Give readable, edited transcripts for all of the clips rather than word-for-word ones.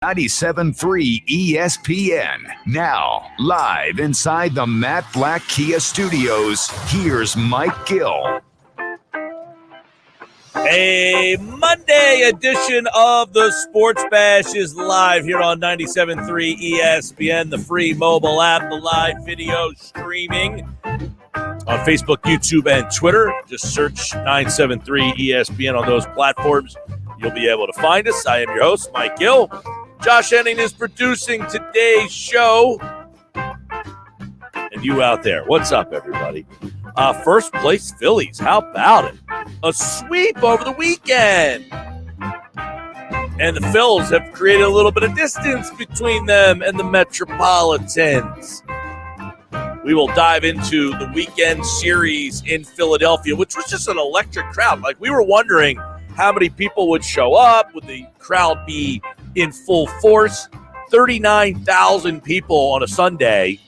97.3 ESPN. Now, live inside the Matt Black Kia Studios, here's Mike Gill. A Monday edition of the Sports Bash is live here on 97.3 ESPN, the free mobile app, the live video streaming on Facebook, YouTube, and Twitter. Just search 97.3 ESPN on those platforms. You'll be able to find us. I am your host, Mike Gill. Josh Henning is producing today's show. And you out there, what's up, everybody? First place Phillies. How about it? A sweep over the weekend. And the Phils have created a little bit of distance between them and the Metropolitans. We will dive into the weekend series in Philadelphia, which was just an electric crowd. Like, we were wondering how many people would show up. Would the crowd be in full force? 39,000 people on a Sunday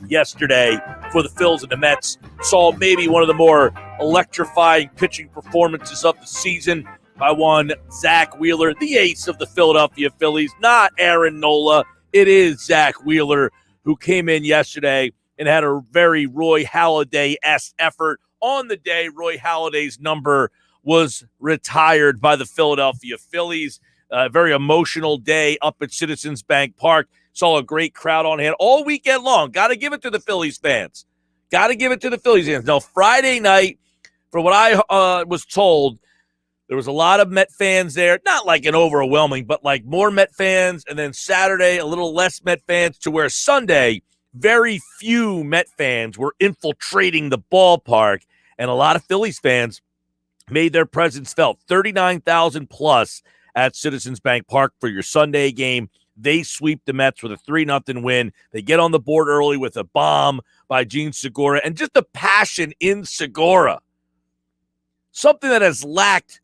yesterday for the Phils and the Mets. Saw maybe one of the more electrifying pitching performances of the season by one Zach Wheeler, the ace of the Philadelphia Phillies, not Aaron Nola. It is Zach Wheeler who came in yesterday and had a very Roy Halladay-esque effort. On the day, Roy Halladay's number was retired by the Philadelphia Phillies. A very emotional day up at Citizens Bank Park. Saw a great crowd on hand all weekend long. Got to give it to the Phillies fans. Got to give it to the Phillies fans. Now, Friday night, from what I was told, there was a lot of Met fans there. Not like an overwhelming, but like more Met fans. And then Saturday, a little less Met fans, to where Sunday, very few Met fans were infiltrating the ballpark. And a lot of Phillies fans made their presence felt. 39,000 plus at Citizens Bank Park for your Sunday game. They sweep the Mets with a 3-0 win. They get on the board early with a bomb by Gene Segura. And just the passion in Segura. Something that has lacked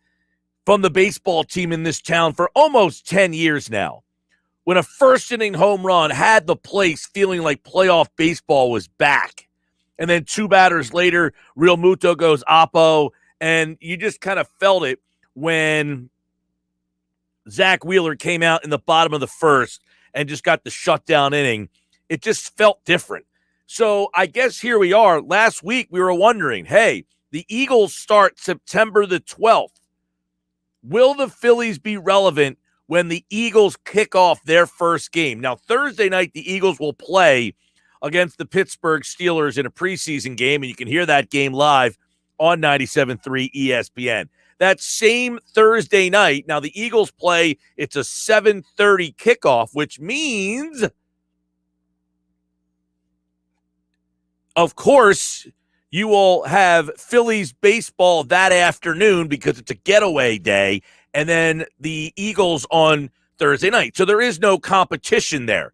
from the baseball team in this town for almost 10 years now. When a first-inning home run had the place feeling like playoff baseball was back. And then two batters later, Real Muto goes oppo. And you just kind of felt it when Zach Wheeler came out in the bottom of the first and just got the shutdown inning. It just felt different. So I guess here we are. Last week we were wondering, hey, the Eagles start September the 12th. Will the Phillies be relevant when the Eagles kick off their first game? Now, Thursday night, the Eagles will play against the Pittsburgh Steelers in a preseason game, and you can hear that game live on 97.3 ESPN. That same Thursday night, now the Eagles play, it's a 7:30 kickoff, which means, of course, you will have Phillies baseball that afternoon because it's a getaway day, and then the Eagles on Thursday night. So there is no competition there.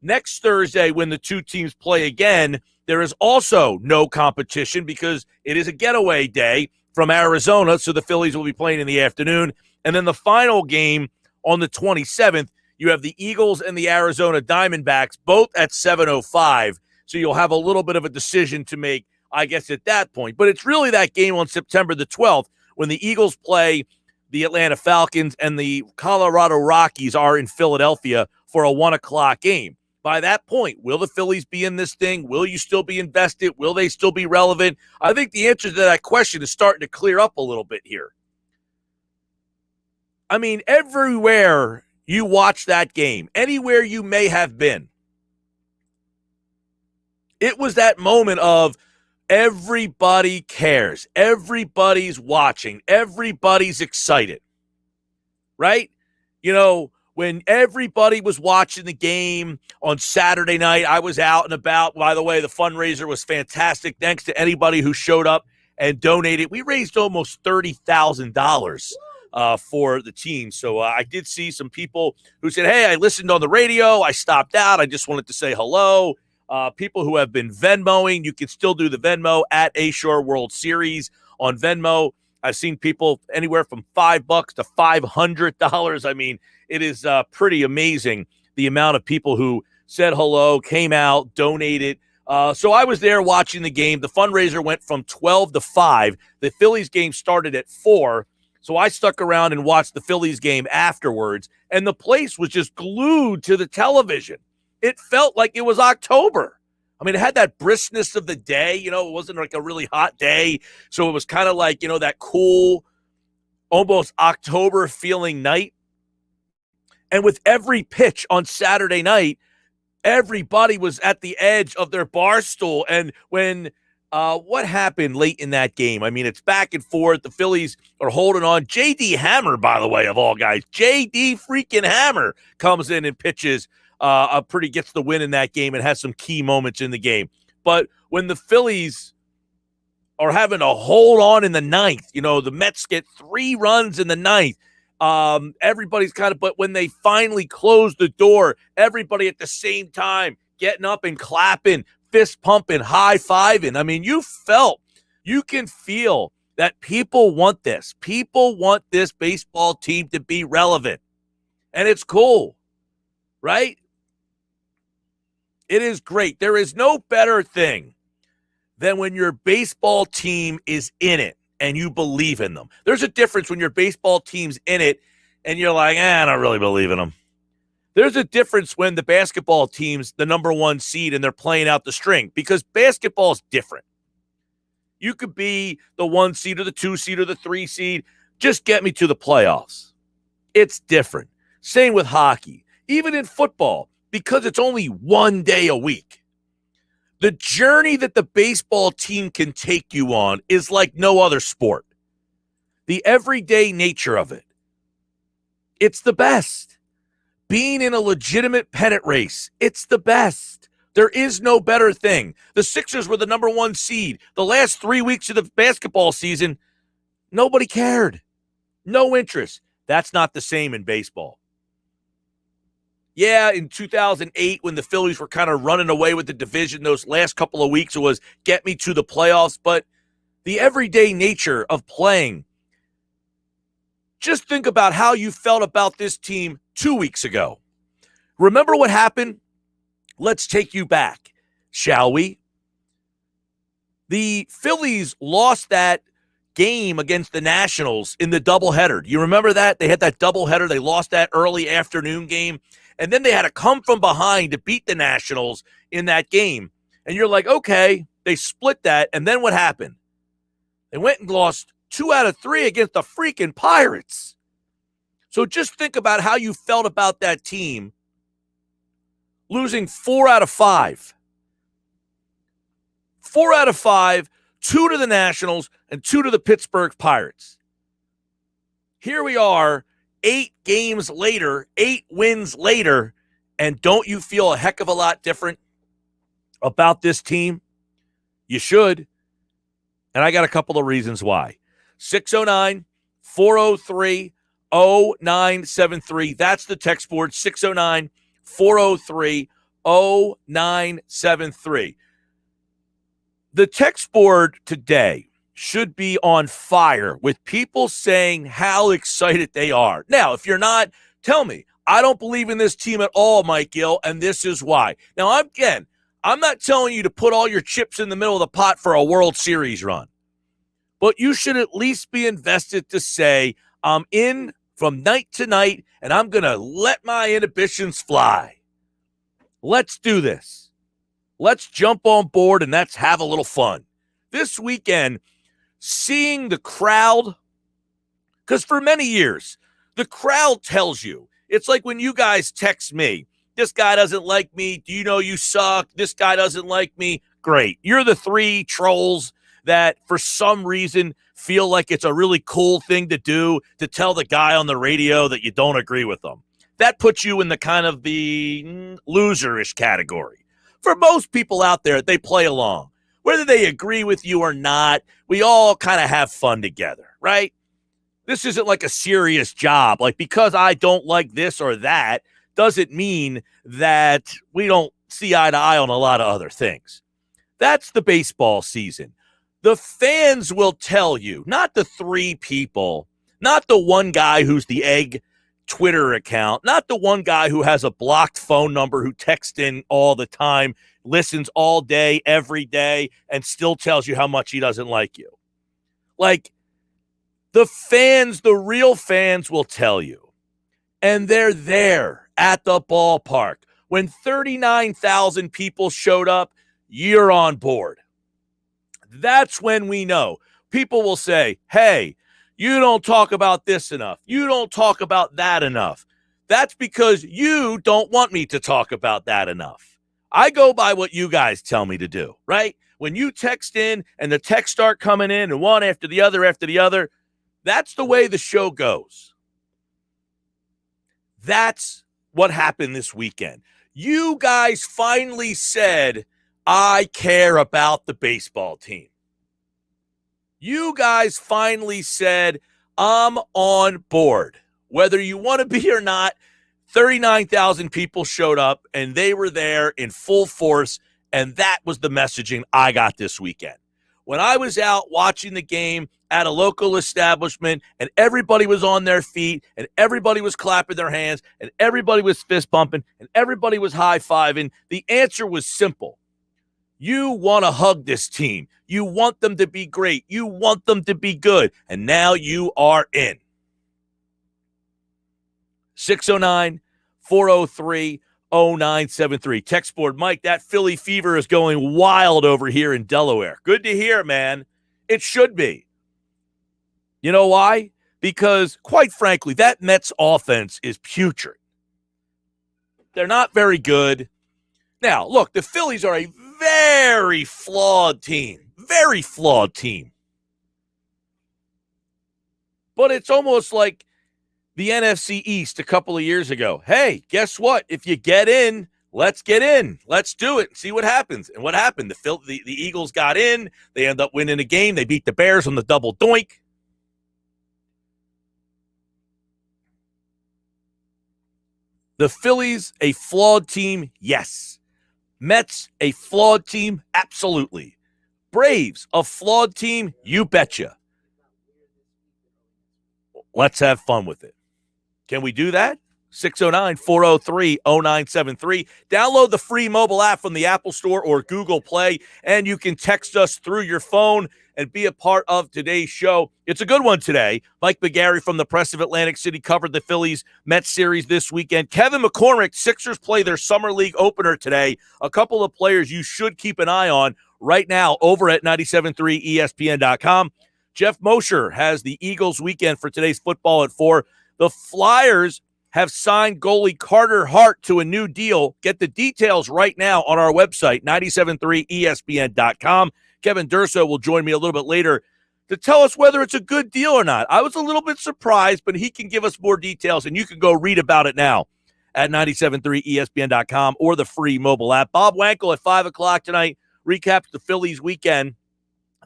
Next Thursday, when the two teams play again, there is also no competition because it is a getaway day from Arizona, so the Phillies will be playing in the afternoon. And then the final game on the 27th, you have the Eagles and the Arizona Diamondbacks, both at 7:05. So you'll have a little bit of a decision to make, I guess, at that point. But it's really that game on September the 12th when the Eagles play the Atlanta Falcons and the Colorado Rockies are in Philadelphia for a 1 o'clock game. By that point, will the Phillies be in this thing? Will you still be invested? Will they still be relevant? I think the answer to that question is starting to clear up a little bit here. I mean, everywhere you watch that game, anywhere you may have been, it was that moment of everybody cares. Everybody's watching. Everybody's excited. Right? You know, when everybody was watching the game on Saturday night, I was out and about. By the way, the fundraiser was fantastic. Thanks to anybody who showed up and donated. We raised almost $30,000 for the team. So I did see some people who said, hey, I listened on the radio. I stopped out. I just wanted to say hello. People who have been Venmoing, you can still do the Venmo at Ashore World Series on Venmo. I've seen people anywhere from $5 to $500. I mean, it is pretty amazing the amount of people who said hello, came out, donated. So I was there watching the game. The fundraiser went from 12 to 5. The Phillies game started at 4. So I stuck around and watched the Phillies game afterwards. and the place was just glued to the television. It felt like it was October. I mean, it had that briskness of the day. It wasn't like a really hot day, so it was kind of like, that cool, almost October feeling night. And with every pitch on Saturday night, everybody was at the edge of their bar stool. And when what happened late in that game? I mean, it's back and forth. The Phillies are holding on. J.D. Hammer, by the way, of all guys, J.D. freaking Hammer comes in and pitches gets the win in that game and has some key moments in the game. But when the Phillies are having to hold on in the ninth, the Mets get 3 runs in the ninth. Everybody's but when they finally close the door, everybody at the same time getting up and clapping, fist pumping, high-fiving. I mean, you can feel that people want this. People want this baseball team to be relevant. And it's cool, right? It is great. There is no better thing than when your baseball team is in it and you believe in them. There's a difference when your baseball team's in it and you're like, I don't really believe in them. There's a difference when the basketball team's the number 1 seed and they're playing out the string, because basketball is different. You could be the 1 seed or the 2 seed or the 3 seed. Just get me to the playoffs. It's different. Same with hockey. Even in football, because it's only 1 day a week. The journey that the baseball team can take you on is like no other sport. The everyday nature of it. It's the best. Being in a legitimate pennant race, it's the best. There is no better thing. The Sixers were the number 1 seed. The last 3 weeks of the basketball season, nobody cared. No interest. That's not the same in baseball. Yeah, in 2008, when the Phillies were kind of running away with the division, those last couple of weeks, it was get me to the playoffs. But the everyday nature of playing, just think about how you felt about this team 2 weeks ago. Remember what happened? Let's take you back, shall we? The Phillies lost that game against the Nationals in the doubleheader. Do you remember that? They had that doubleheader. They lost that early afternoon game. And then they had to come from behind to beat the Nationals in that game. And you're like, okay, they split that. And then what happened? They went and lost 2 out of 3 against the freaking Pirates. So just think about how you felt about that team losing 4 out of 5. 4 out of 5, 2 to the Nationals and 2 to the Pittsburgh Pirates. Here we are, 8 games later, 8 wins later, and don't you feel a heck of a lot different about this team? You should. And I got a couple of reasons why. 609-403-0973. That's the text board, 609-403-0973. The text board today should be on fire with people saying how excited they are. Now, if you're not, tell me. I don't believe in this team at all, Mike Gill, and this is why. Now, I'm not telling you to put all your chips in the middle of the pot for a World Series run. But you should at least be invested to say, I'm in from night to night, and I'm going to let my inhibitions fly. Let's do this. Let's jump on board, and let's have a little fun. This weekend, seeing the crowd, because for many years, the crowd tells you. It's like when you guys text me, this guy doesn't like me. Do you know you suck? This guy doesn't like me. Great. You're the 3 trolls that for some reason feel like it's a really cool thing to do to tell the guy on the radio that you don't agree with them. That puts you in the kind of the loserish category. For most people out there, they play along. Whether they agree with you or not, we all kind of have fun together, right? This isn't like a serious job. Like, because I don't like this or that doesn't mean that we don't see eye to eye on a lot of other things. That's the baseball season. The fans will tell you, not the 3 people, not the one guy who's the egg Twitter account, not the one guy who has a blocked phone number who texts in all the time, listens all day, every day, and still tells you how much he doesn't like you. Like, the fans, the real fans will tell you, and they're there at the ballpark. When 39,000 people showed up, you're on board. That's when we know. People will say, hey, you don't talk about this enough. You don't talk about that enough. That's because you don't want me to talk about that enough. I go by what you guys tell me to do, right? When you text in and the texts start coming in and one after the other, that's the way the show goes. That's what happened this weekend. You guys finally said, I care about the baseball team. You guys finally said, I'm on board. Whether you want to be or not, 39,000 people showed up, and they were there in full force, and that was the messaging I got this weekend. When I was out watching the game at a local establishment, and everybody was on their feet, and everybody was clapping their hands, and everybody was fist bumping, and everybody was high-fiving, the answer was simple. You want to hug this team. You want them to be great. You want them to be good. And now you are in. 609-403-0973. Text board, Mike, that Philly fever is going wild over here in Delaware. Good to hear, man. It should be. You know why? Because, quite frankly, that Mets offense is putrid. They're not very good. Now, look, the Phillies are a very flawed team. Very flawed team. But it's almost like the NFC East a couple of years ago. Hey, guess what? If you get in, let's get in. Let's do it and see what happens. And what happened? The Eagles got in. They end up winning a game. They beat the Bears on the double doink. The Phillies, a flawed team? Yes. Mets, a flawed team? Absolutely. Braves, a flawed team? You betcha. Let's have fun with it. Can we do that? 609-403-0973. Download the free mobile app from the Apple Store or Google Play, and you can text us through your phone and be a part of today's show. It's a good one today. Mike McGarry from the Press of Atlantic City covered the Phillies Mets series this weekend. Kevin McCormick, Sixers play their Summer League opener today. A couple of players you should keep an eye on right now over at 973ESPN.com. Jeff Mosher has the Eagles weekend for today's football at 4. The Flyers have signed goalie Carter Hart to a new deal. Get the details right now on our website, 973ESPN.com. Kevin Durso will join me a little bit later to tell us whether it's a good deal or not. I was a little bit surprised, but he can give us more details, and you can go read about it now at 973ESPN.com or the free mobile app. Bob Wankel at 5 o'clock tonight recaps the Phillies weekend.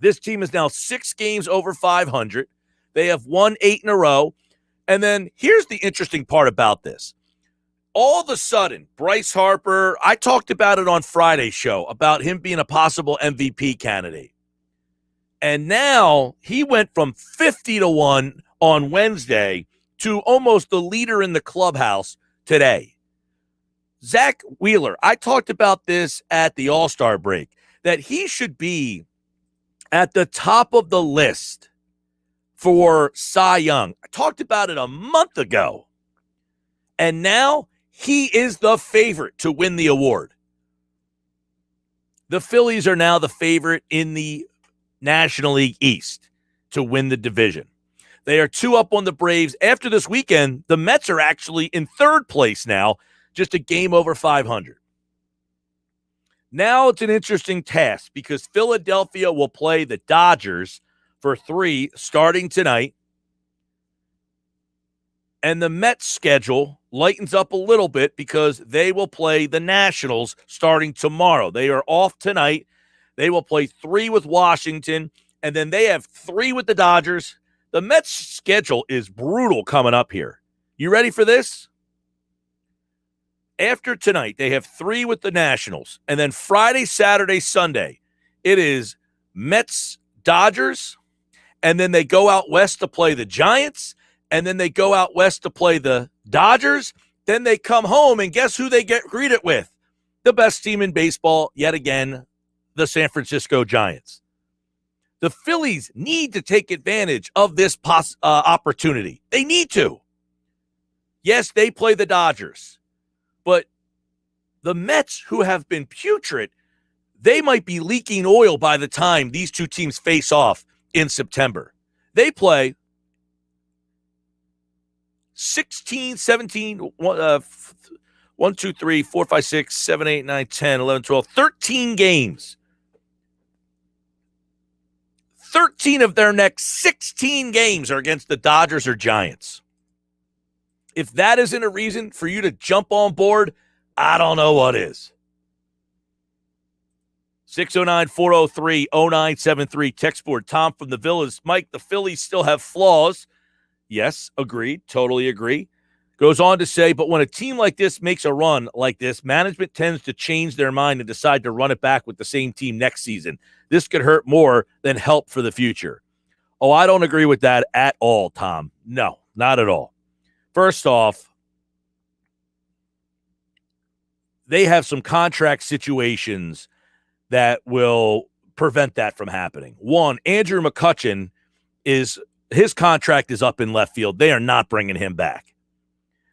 This team is now 6 games over 500. They have won 8 in a row. And then here's the interesting part about this. All of a sudden, Bryce Harper, I talked about it on Friday's show, about him being a possible MVP candidate. And now he went from 50-1 on Wednesday to almost the leader in the clubhouse today. Zach Wheeler, I talked about this at the All-Star break, that he should be at the top of the list for Cy Young. I talked about it a month ago. And now he is the favorite to win the award. The Phillies are now the favorite in the National League East to win the division. They are 2 up on the Braves. After this weekend, the Mets are actually in 3rd place now, just a game over 500. Now it's an interesting task because Philadelphia will play the Dodgers for 3 starting tonight. And the Mets schedule lightens up a little bit because they will play the Nationals starting tomorrow. They are off tonight. They will play 3 with Washington, and then they have 3 with the Dodgers. The Mets schedule is brutal coming up here. You ready for this? After tonight, they have 3 with the Nationals, and then Friday, Saturday, Sunday, it is Mets, Dodgers, and then they go out west to play the Giants, and then they go out west to play the Dodgers. Then they come home, and guess who they get greeted with? The best team in baseball, yet again, the San Francisco Giants. The Phillies need to take advantage of this opportunity. They need to. Yes, they play the Dodgers, but the Mets, who have been putrid, they might be leaking oil by the time these two teams face off in September. They play 16, 17, 1, 2, 3, 4, 5, 6, 7, 8, 9, 10, 11, 12, 13 games. 13 of their next 16 games are against the Dodgers or Giants. If that isn't a reason for you to jump on board, I don't know what is. 609-403-0973. Text board. Tom from the Villas. Mike, the Phillies still have flaws. Yes, agreed. Totally agree. Goes on to say, but when a team like this makes a run like this, management tends to change their mind and decide to run it back with the same team next season. This could hurt more than help for the future. Oh, I don't agree with that at all, Tom. No, not at all. First off, they have some contract situations that will prevent that from happening. One, Andrew McCutchen, his contract is up in left field. They are not bringing him back.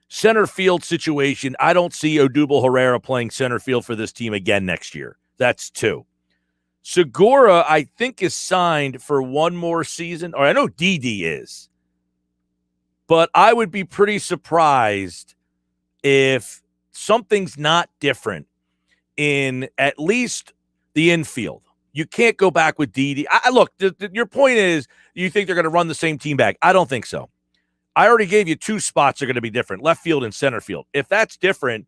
Center field situation, I don't see Odubel Herrera playing center field for this team again next year. That's two. Segura, I think, is signed for one more season. Or I know Didi is. But I would be pretty surprised if something's not different in at least the infield. You can't go back with Didi. Look, your point is you think they're going to run the same team back. I don't think so. I already gave you two spots are going to be different, left field and center field. If that's different,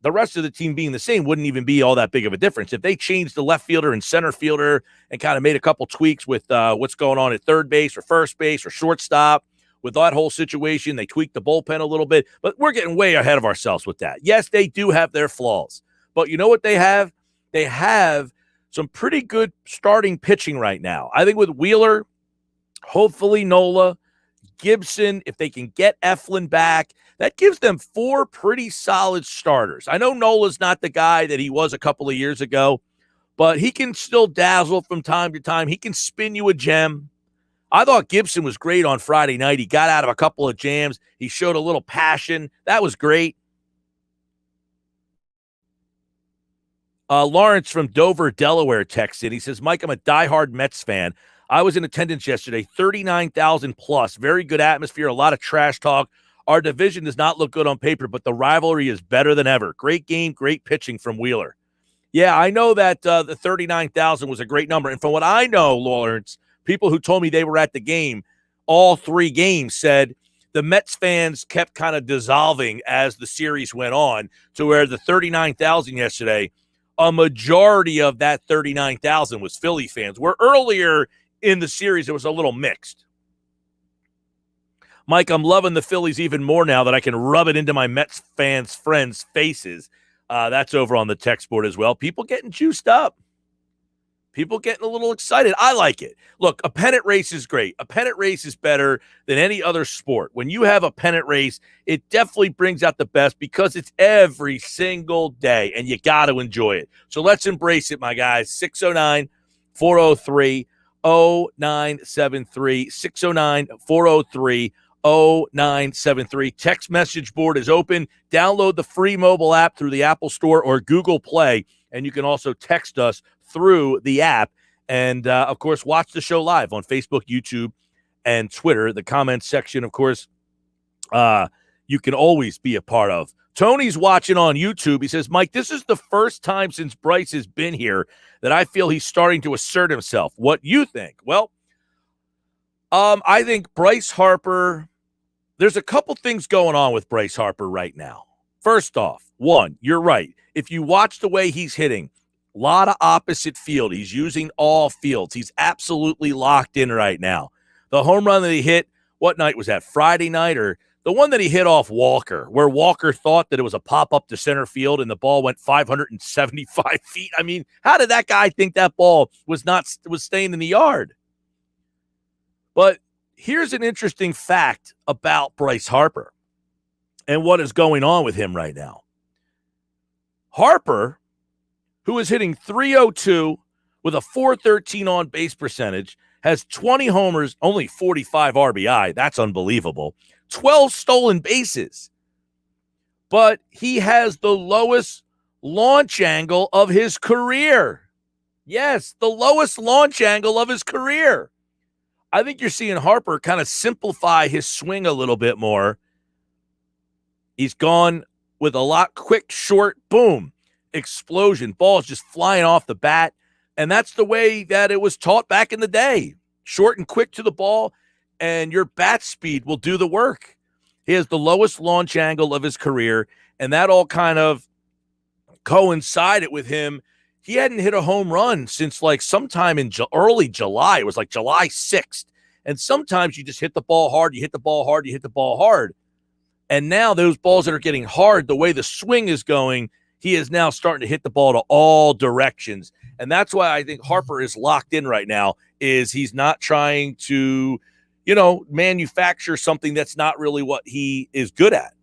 the rest of the team being the same wouldn't even be all that big of a difference. If they changed the left fielder and center fielder and kind of made a couple tweaks with what's going on at third base or first base or shortstop, with that whole situation, they tweaked the bullpen a little bit, but we're getting way ahead of ourselves with that. Yes, they do have their flaws, but you know what they have? They have some pretty good starting pitching right now. I think with Wheeler, hopefully Nola, Gibson, if they can get Eflin back, that gives them four pretty solid starters. I know Nola's not the guy that he was a couple of years ago, but he can still dazzle from time to time. He can spin you a gem. I thought Gibson was great on Friday night. He got out of a couple of jams. He showed a little passion. That was great. Lawrence from Dover, Delaware texts in. He says, Mike, I'm a diehard Mets fan. I was in attendance yesterday, 39,000 plus. Very good atmosphere, a lot of trash talk. Our division does not look good on paper, but the rivalry is better than ever. Great game, great pitching from Wheeler. Yeah, I know that the 39,000 was a great number. And from what I know, Lawrence, people who told me they were at the game, all three games said the Mets fans kept kind of dissolving as the series went on to where the 39,000 yesterday, a majority of that 39,000 was Philly fans, where earlier in the series it was a little mixed. Mike, I'm loving the Phillies even more now that I can rub it into my Mets fans' friends' faces. That's over on the text board as well. People getting juiced up. People getting a little excited. I like it. Look, a pennant race is great. A pennant race is better than any other sport. When you have a pennant race, it definitely brings out the best because it's every single day, and you got to enjoy it. So let's embrace it, my guys. 609-403-0973. 609-403-0973. Text message board is open. Download the free mobile app through the Apple Store or Google Play, and you can also text us through the app. And, of course, watch the show live on Facebook, YouTube, and Twitter. The comments section, of course, you can always be a part of. Tony's watching on YouTube. He says, Mike, this is the first time since Bryce has been here that I feel he's starting to assert himself. What you think? Well, I think Bryce Harper, there's a couple things going on with Bryce Harper right now. First off, one, you're right. If you watch the way he's hitting, a lot of opposite field. He's using all fields. He's absolutely locked in right now. The home run that he hit, what night was that? Friday night, or the one that he hit off Walker, where Walker thought that it was a pop-up to center field and the ball went 575 feet. I mean, how did that guy think that ball was staying in the yard? But here's an interesting fact about Bryce Harper and what is going on with him right now. Harper, who is hitting .302 with a .413 on-base percentage, has 20 homers, only 45 RBI. That's unbelievable. 12 stolen bases. but he has the lowest launch angle of his career. Yes, the lowest launch angle of his career. I think you're seeing Harper kind of simplify his swing a little bit more. He's gone with a lot quick, short, boom, explosion. Ball's just flying off the bat. And that's the way that it was taught back in the day. Short and quick to the ball, and your bat speed will do the work. He has the lowest launch angle of his career, and that all kind of coincided with him. He hadn't hit a home run since like sometime in early July. It was like July 6th. And sometimes you just hit the ball hard, you hit the ball hard, you hit the ball hard. And now those balls that are getting hard, the way the swing is going, he is now starting to hit the ball to all directions. And that's why I think Harper is locked in right now, is he's not trying to, manufacture something that's not really what he is good at.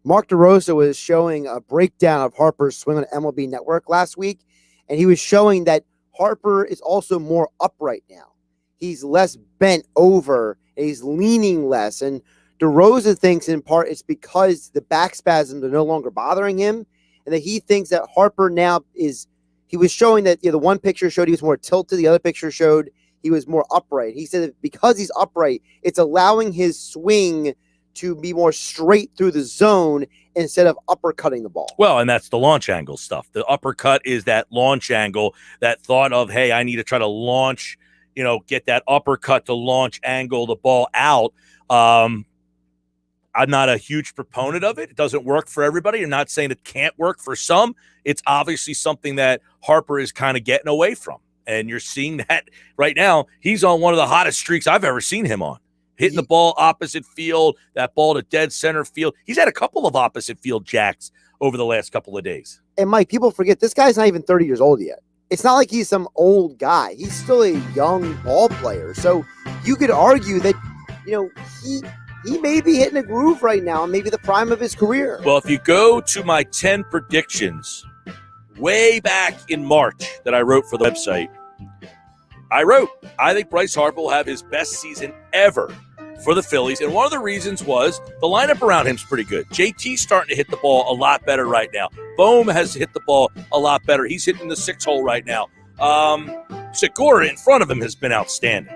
Mark DeRosa was showing a breakdown of Harper's swing on MLB Network last week, and he was showing that Harper is also more upright now. He's less bent over, and he's leaning less. And DeRosa thinks in part it's because the back spasms are no longer bothering him, and that he thinks that Harper now is – he was showing that the one picture showed he was more tilted, the other picture showed he was more upright. He said that because he's upright, it's allowing his swing to be more straight through the zone instead of uppercutting the ball. Well, and that's the launch angle stuff. The uppercut is that launch angle, that thought of, hey, I need to try to launch, get that uppercut to launch angle the ball out. I'm not a huge proponent of it. It doesn't work for everybody. I'm not saying it can't work for some. It's obviously something that Harper is kind of getting away from. And you're seeing that right now. He's on one of the hottest streaks I've ever seen him on. Hitting the ball opposite field, that ball to dead center field. He's had a couple of opposite field jacks over the last couple of days. And Mike, people forget this guy's not even 30 years old yet. It's not like he's some old guy. He's still a young ball player. So you could argue that, he may be hitting a groove right now, maybe the prime of his career. Well, if you go to my 10 predictions way back in March that I wrote for the website, I think Bryce Harper will have his best season ever for the Phillies. And one of the reasons was the lineup around him's pretty good. JT's starting to hit the ball a lot better right now. Bohm has hit the ball a lot better. He's hitting the 6-hole right now. Segura in front of him has been outstanding.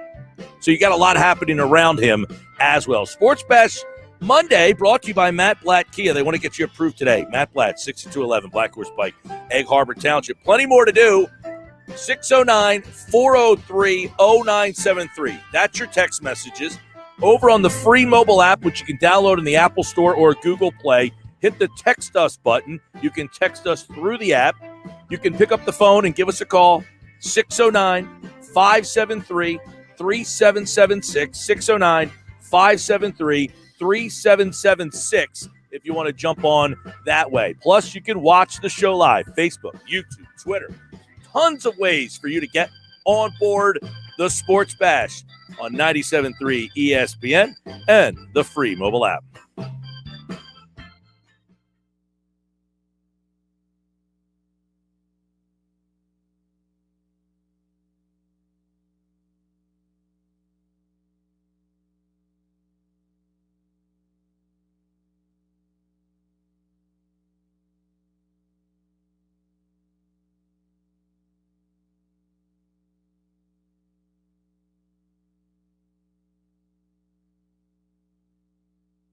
So you got a lot happening around him as well. Sports Bash Monday brought to you by Matt Blatt Kia. They want to get you approved today. Matt Blatt, 6211 Black Horse Pike, Egg Harbor Township. Plenty more to do. 609-403-0973. That's your text messages. Over on the free mobile app, which you can download in the Apple Store or Google Play, hit the text us button. You can text us through the app. You can pick up the phone and give us a call. 609-573-3776. 609-573-3776 if you want to jump on that way. Plus, you can watch the show live. Facebook, YouTube, Twitter. Tons of ways for you to get on board the Sports Bash on 97.3 ESPN and the free mobile app.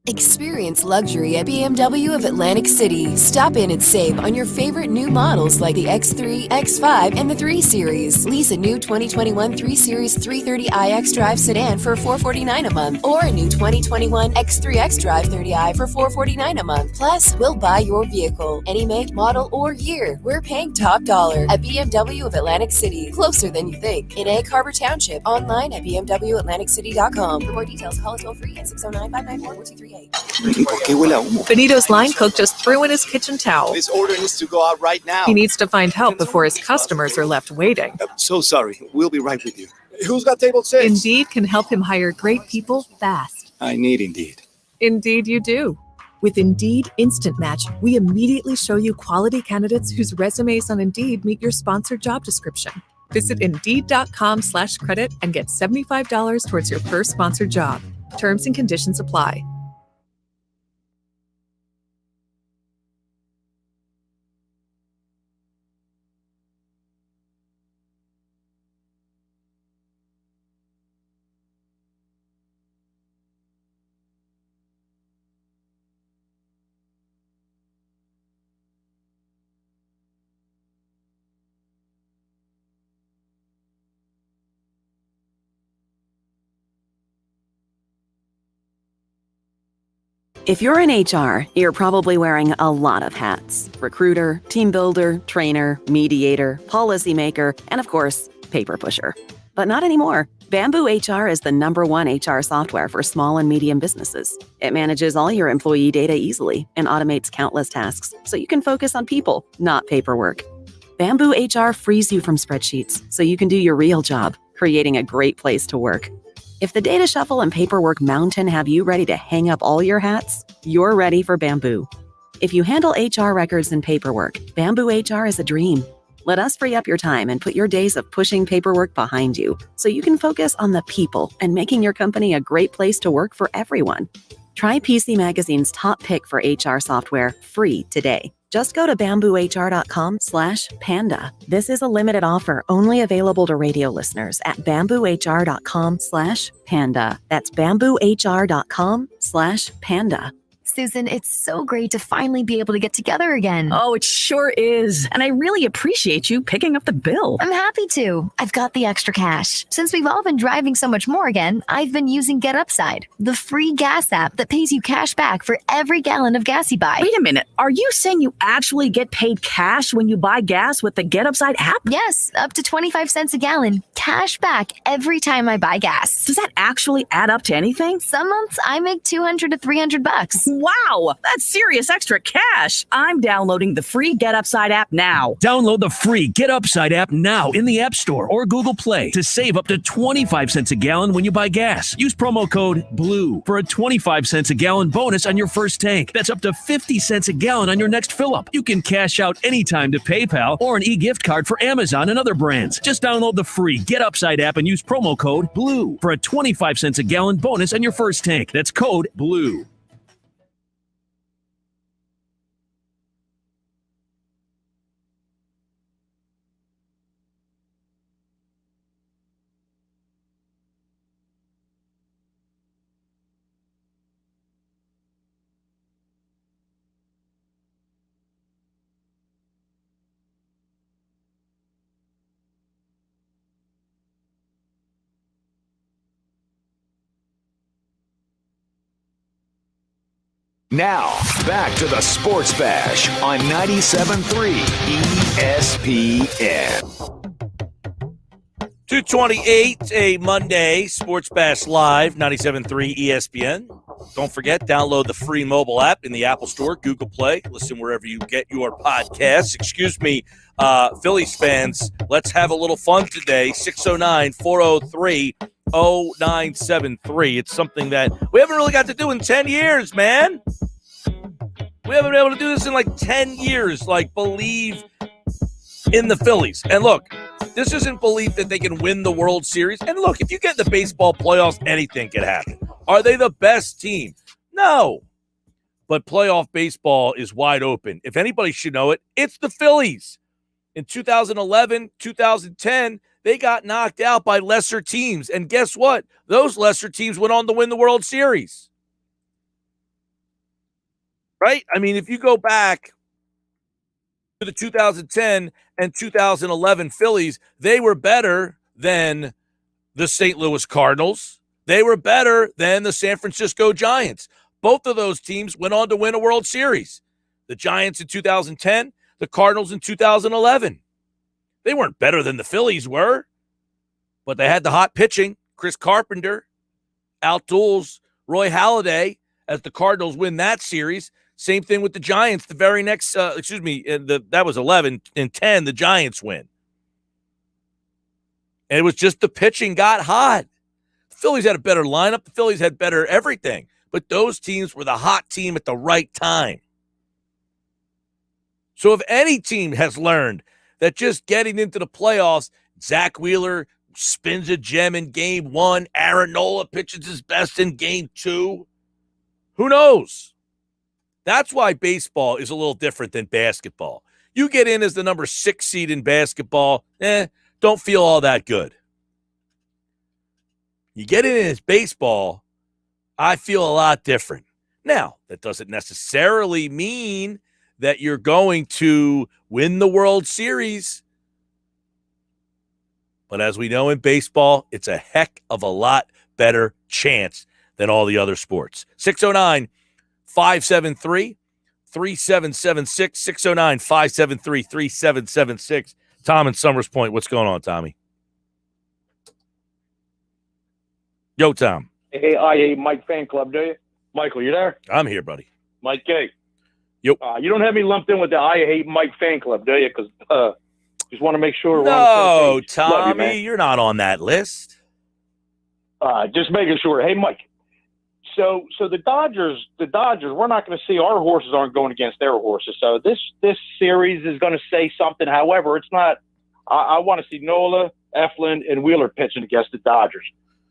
Experience luxury at BMW of Atlantic City. Stop in and save on your favorite new models like the X3, X5, and the 3 Series. Lease a new 2021 3 Series 330iX Drive sedan for $449 a month, or a new 2021 X3X Drive 30i for $449 a month. Plus, we'll buy your vehicle, any make, model, or year. We're paying top dollar at BMW of Atlantic City. Closer than you think. In Egg Harbor Township. Online at bmwatlanticcity.com. For more details, call us toll free at 609-594-4238. Benito's line cook just threw in his kitchen towel. This order needs to go out right now. He needs to find help before his customers are left waiting. So sorry. We'll be right with you. Who's got table 6? Indeed can help him hire great people fast. I need Indeed. Indeed you do. With Indeed Instant Match, we immediately show you quality candidates whose resumes on Indeed meet your sponsored job description. Visit Indeed.com/credit and get $75 towards your first sponsored job. Terms and conditions apply. If you're in HR, you're probably wearing a lot of hats. Recruiter, team builder, trainer, mediator, policymaker, and of course, paper pusher. But not anymore. Bamboo HR is the #1 HR software for small and medium businesses. It manages all your employee data easily and automates countless tasks, so you can focus on people, not paperwork. Bamboo HR frees you from spreadsheets, so you can do your real job, creating a great place to work. If the data shuffle and paperwork mountain have you ready to hang up all your hats, you're ready for Bamboo. If you handle HR records and paperwork, Bamboo HR is a dream. Let us free up your time and put your days of pushing paperwork behind you so you can focus on the people and making your company a great place to work for everyone. Try PC Magazine's top pick for HR software free today. Just go to bamboohr.com/panda. This is a limited offer only available to radio listeners at bamboohr.com/panda. That's bamboohr.com/panda. Susan, it's so great to finally be able to get together again. Oh, it sure is. And I really appreciate you picking up the bill. I'm happy to. I've got the extra cash. Since we've all been driving so much more again, I've been using Get Upside, the free gas app that pays you cash back for every gallon of gas you buy. Wait a minute. Are you saying you actually get paid cash when you buy gas with the Get Upside app? Yes, up to 25 cents a gallon. Cash back every time I buy gas. Does that actually add up to anything? Some months I make $200 to $300. Wow, that's serious extra cash. I'm downloading the free Get Upside app now. Download the free Get Upside app now in the App Store or Google Play to save up to 25 cents a gallon when you buy gas. Use promo code BLUE for a 25 cents a gallon bonus on your first tank. That's up to 50 cents a gallon on your next fill-up. You can cash out anytime to PayPal or an e-gift card for Amazon and other brands. Just download the free Get Upside app and use promo code BLUE for a 25 cents a gallon bonus on your first tank. That's code BLUE. Now, back to the Sports Bash on 97.3 ESPN. 2:28, a Monday, Sports Bash Live, 97.3 ESPN. Don't forget, download the free mobile app in the Apple Store, Google Play. Listen wherever you get your podcasts. Excuse me, Phillies fans, let's have a little fun today. 609-403-0973. It's something that we haven't really got to do in 10 years, man. We haven't been able to do this in like 10 years, like believe in the Phillies. And look, this isn't belief that they can win the World Series. And look, if you get in the baseball playoffs, anything can happen. Are they the best team? No. But playoff baseball is wide open. If anybody should know it, it's the Phillies. In 2011, 2010, they got knocked out by lesser teams. And guess what? Those lesser teams went on to win the World Series. Right? I mean, if you go back to the 2010 and 2011 Phillies, they were better than the St. Louis Cardinals. They were better than the San Francisco Giants. Both of those teams went on to win a World Series. The Giants in 2010, the Cardinals in 2011. They weren't better than the Phillies were, but they had the hot pitching. Chris Carpenter outduels Roy Halladay as the Cardinals win that series. Same thing with the Giants. The very next, that was 11. In 10, the Giants win. And it was just the pitching got hot. The Phillies had a better lineup. The Phillies had better everything. But those teams were the hot team at the right time. So if any team has learned that just getting into the playoffs, Zach Wheeler spins a gem in game 1, Aaron Nola pitches his best in game 2, who knows? That's why baseball is a little different than basketball. You get in as the number 6 seed in basketball, don't feel all that good. You get in as baseball, I feel a lot different. Now, that doesn't necessarily mean that you're going to win the World Series. But as we know in baseball, it's a heck of a lot better chance than all the other sports. 609 573-3776, 609-573-3776. Tom in Summers Point. What's going on, Tommy? Yo, Tom. Hey, IA Mike fan club, do you? Michael, you there? I'm here, buddy. Mike K. Yep. You don't have me lumped in with the I Hate Mike fan club, do you? Because just want to make sure. No, Tommy, you're not on that list. Just making sure. Hey, Mike. So the Dodgers, we're not going to see, our horses aren't going against their horses. So this series is going to say something. However, it's not. I want to see Nola, Eflin, and Wheeler pitching against the Dodgers.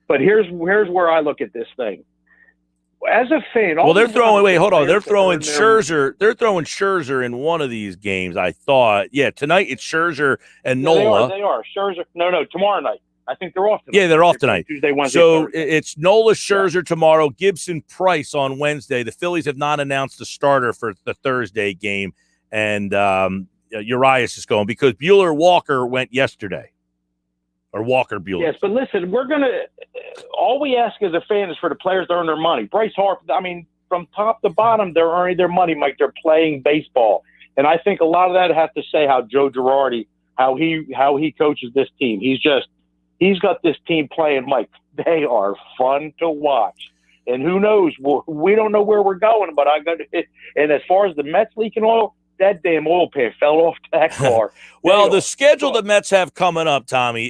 But here's where I look at this thing. As a fan, they're throwing. Wait, hold on. They're throwing Scherzer. They're throwing Scherzer in one of these games. I thought. Yeah, tonight it's Scherzer and Nola. They are Scherzer. No, tomorrow night. I think they're off tonight. Yeah, they're off tonight. Tuesday, Wednesday, so Thursday. it's Nola, Scherzer tomorrow, Gibson, Price on Wednesday. The Phillies have not announced the starter for the Thursday game, and Urias is going because Buehler Walker went yesterday. Or Walker Buehler. Yes, but listen, all we ask as a fan is for the players to earn their money. Bryce Harper, from top to bottom, they're earning their money, Mike. They're playing baseball. And I think a lot of that has to say how Joe Girardi, how he coaches this team. He's got this team playing, Mike. They are fun to watch. And who knows? We don't know where we're going, but and as far as the Mets leaking oil, that damn oil pan fell off that car. Well, the schedule the Mets have coming up, Tommy,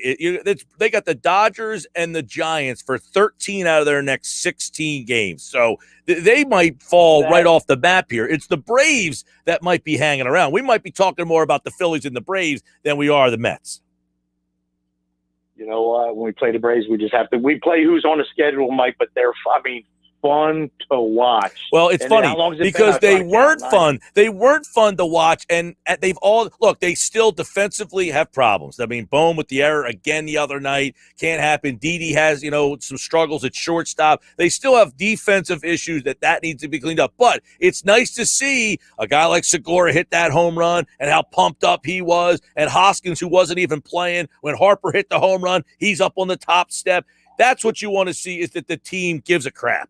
they got the Dodgers and the Giants for 13 out of their next 16 games. So they might fall right off the map here. It's the Braves that might be hanging around. We might be talking more about the Phillies and the Braves than we are the Mets. You know what? When we play the Braves, we play who's on the schedule, Mike, but they're, fun to watch. Well, it's funny because they weren't fun. They weren't fun to watch, and they still defensively have problems. Bohm with the error again the other night can't happen. Didi has, some struggles at shortstop. They still have defensive issues that needs to be cleaned up. But it's nice to see a guy like Segura hit that home run and how pumped up he was, and Hoskins, who wasn't even playing when Harper hit the home run, he's up on the top step. That's what you want to see, is that the team gives a crap.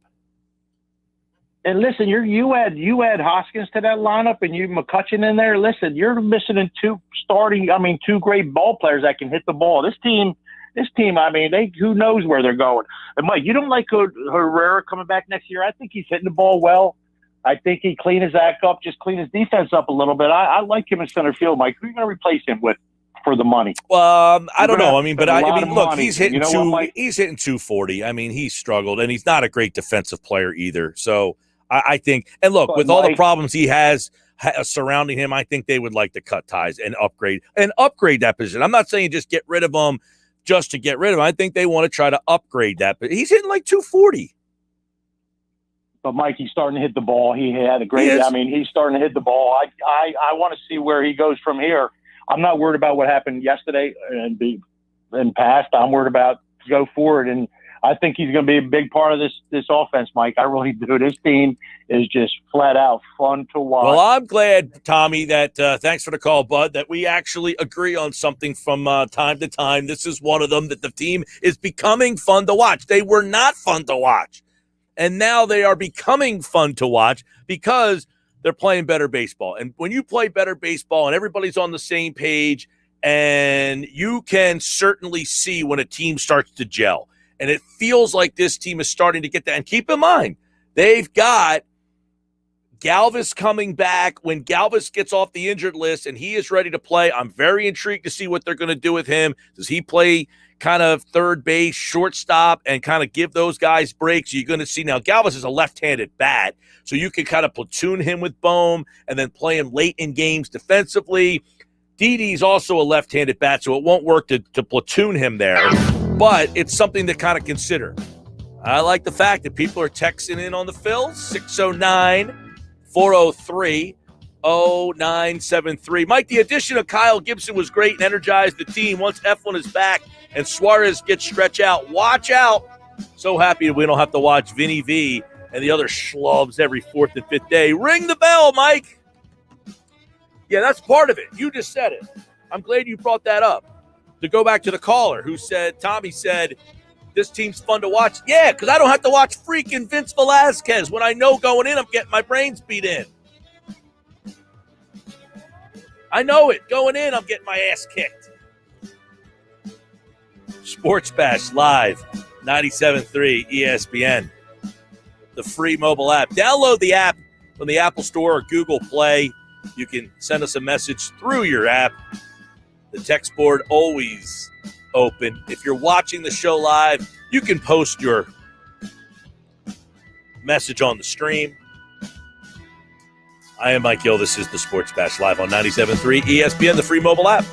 And listen, you add Hoskins to that lineup, and you McCutchen in there. Listen, you're missing two great ball players that can hit the ball. This team, who knows where they're going. And Mike, you don't like Herrera coming back next year? I think he's hitting the ball well. I think he clean his act up, just clean his defense up a little bit. I like him in center field, Mike. Who are you going to replace him with for the money? Well, I don't know. Look, he's hitting he's hitting 240. He's struggled, and he's not a great defensive player either. So I think, and look, with all the problems he has surrounding him, I think they would like to cut ties and upgrade that position. I'm not saying just get rid of him just to get rid of him. I think they want to try to upgrade that. But he's hitting like 240. But Mike, he's starting to hit the ball. He had a great. He's starting to hit the ball. I want to see where he goes from here. I'm not worried about what happened yesterday and past. I'm worried about go forward, and I think he's going to be a big part of this offense, Mike. I really do. This team is just flat out fun to watch. Well, I'm glad, Tommy, that thanks for the call, Bud, that we actually agree on something from time to time. This is one of them, that the team is becoming fun to watch. They were not fun to watch, and now they are becoming fun to watch because they're playing better baseball. And when you play better baseball and everybody's on the same page, and you can certainly see when a team starts to gel. And it feels like this team is starting to get that. And keep in mind, they've got Galvis coming back. When Galvis gets off the injured list and he is ready to play, I'm very intrigued to see what they're going to do with him. Does he play kind of third base, shortstop, and kind of give those guys breaks? You're going to see now Galvis is a left-handed bat, so you can kind of platoon him with Bohm and then play him late in games defensively. Didi's also a left-handed bat, so it won't work to platoon him there. But it's something to kind of consider. I like the fact that people are texting in on the Phils, 609-403-0973. Mike, the addition of Kyle Gibson was great and energized the team. Once Eflin is back and Suarez gets stretched out, watch out. So happy that we don't have to watch Vinny V and the other schlubs every fourth and fifth day. Ring the bell, Mike. Yeah, that's part of it. You just said it. I'm glad you brought that up. To go back to the caller who said, Tommy said, this team's fun to watch. Yeah, because I don't have to watch freaking Vince Velasquez when I know going in I'm getting my brains beat in. I know it. Going in, I'm getting my ass kicked. Sports Bash Live, 97.3 ESPN. The free mobile app. Download the app from the Apple Store or Google Play. You can send us a message through your app. The text board always open. If you're watching the show live, you can post your message on the stream. I am Mike Gill. This is the Sports Bash Live on 97.3 ESPN, the free mobile app.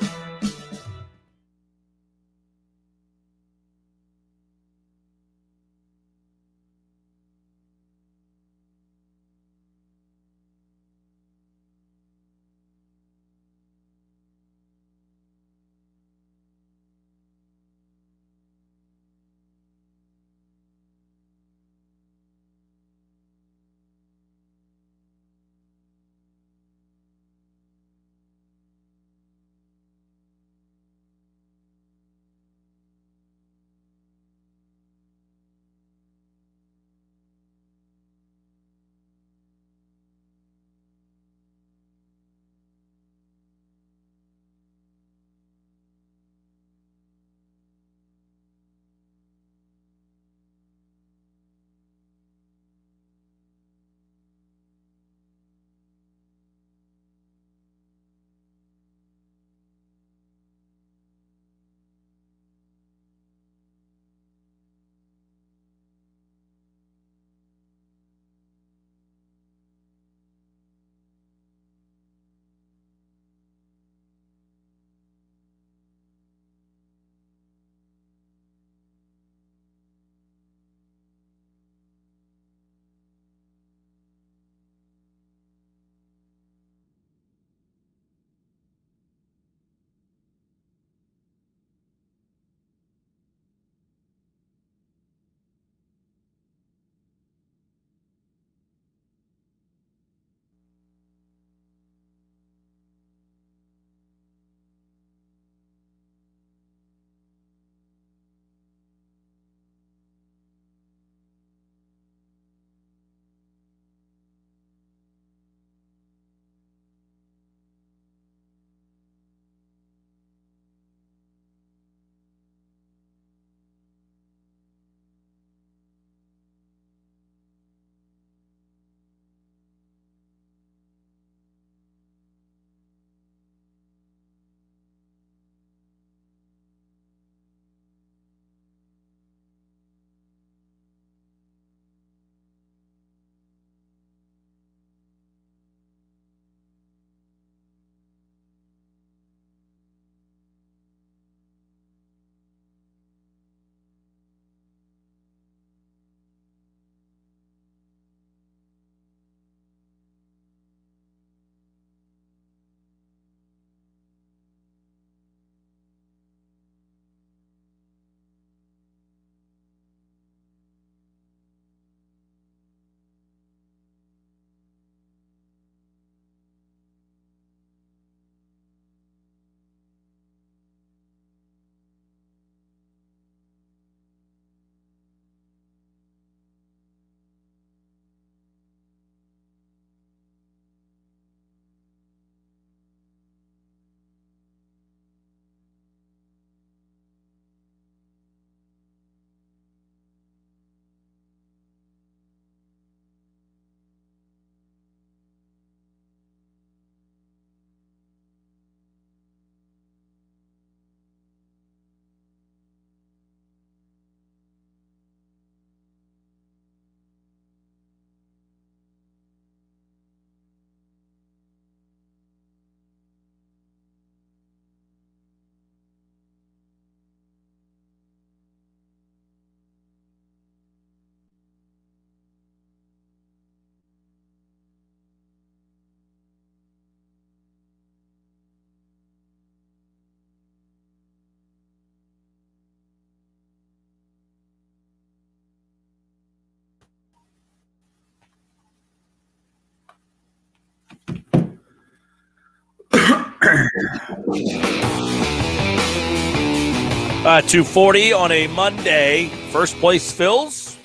2:40 on a Monday. First place Phils.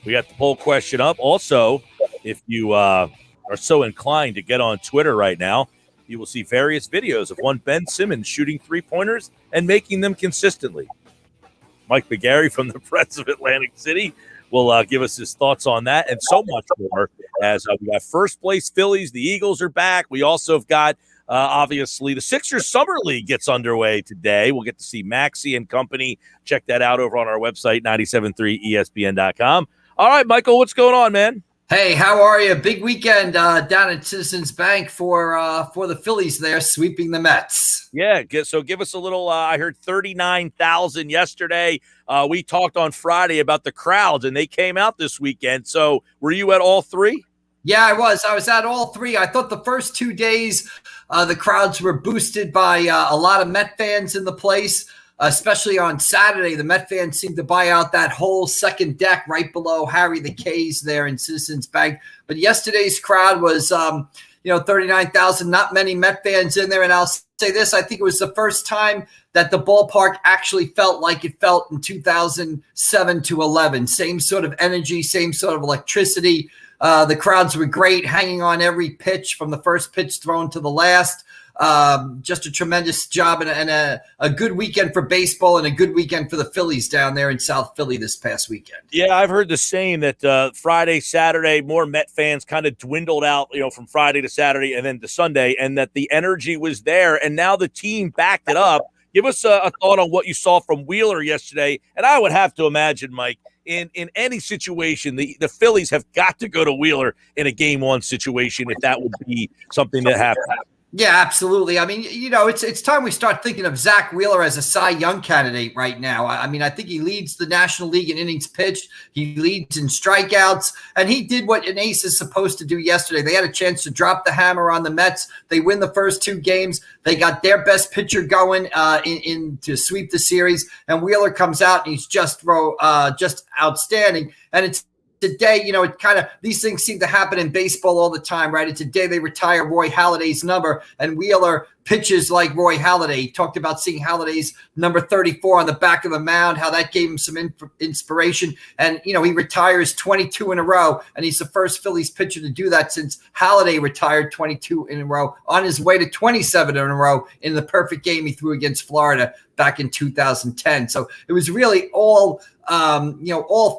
We got the poll question up. Also, if you are so inclined to get on Twitter right now, you will see various videos of one Ben Simmons shooting three-pointers and making them consistently. Mike McGarry from the Press of Atlantic City will give us his thoughts on that and so much more as we got first place Phillies. The Eagles are back. We also have got, obviously, the Sixers Summer League gets underway today. We'll get to see Maxi and company. Check that out over on our website, 973ESPN.com. All right, Michael, what's going on, man? Hey, how are you? Big weekend down at Citizens Bank for the Phillies there, sweeping the Mets. Yeah, so give us a little, I heard 39,000 yesterday. We talked on Friday about the crowds, and they came out this weekend. So were you at all three? Yeah, I was. I was at all three. I thought the first 2 days the crowds were boosted by a lot of Met fans in the place. Especially on Saturday, the Met fans seemed to buy out that whole second deck right below Harry the K's there in Citizens Bank. But yesterday's crowd was, 39,000, not many Met fans in there. And I'll say this, I think it was the first time that the ballpark actually felt like it felt in 2007 to 11. Same sort of energy, same sort of electricity. The crowds were great, hanging on every pitch from the first pitch thrown to the last. Just a tremendous job and a good weekend for baseball and a good weekend for the Phillies down there in South Philly this past weekend. Yeah, I've heard the saying that Friday, Saturday, more Met fans kind of dwindled out, from Friday to Saturday and then to Sunday, and that the energy was there, and now the team backed it up. Give us a thought on what you saw from Wheeler yesterday, and I would have to imagine, Mike, in any situation, the Phillies have got to go to Wheeler in a Game 1 situation if that would be something that happened. Yeah, absolutely. I mean, it's time we start thinking of Zach Wheeler as a Cy Young candidate right now. I mean, I think he leads the National League in innings pitched. He leads in strikeouts, and he did what an ace is supposed to do yesterday. They had a chance to drop the hammer on the Mets. They win the first 2 games. They got their best pitcher going in to sweep the series, and Wheeler comes out and he's just outstanding. And it's today, it kind of, these things seem to happen in baseball all the time, right? It's a day they retire Roy Halladay's number, and Wheeler pitches like Roy Halladay. He talked about seeing Halladay's number 34 on the back of the mound, how that gave him some inspiration. And, he retires 22 in a row, and he's the first Phillies pitcher to do that since Halladay retired 22 in a row, on his way to 27 in a row in the perfect game he threw against Florida back in 2010. So it was really all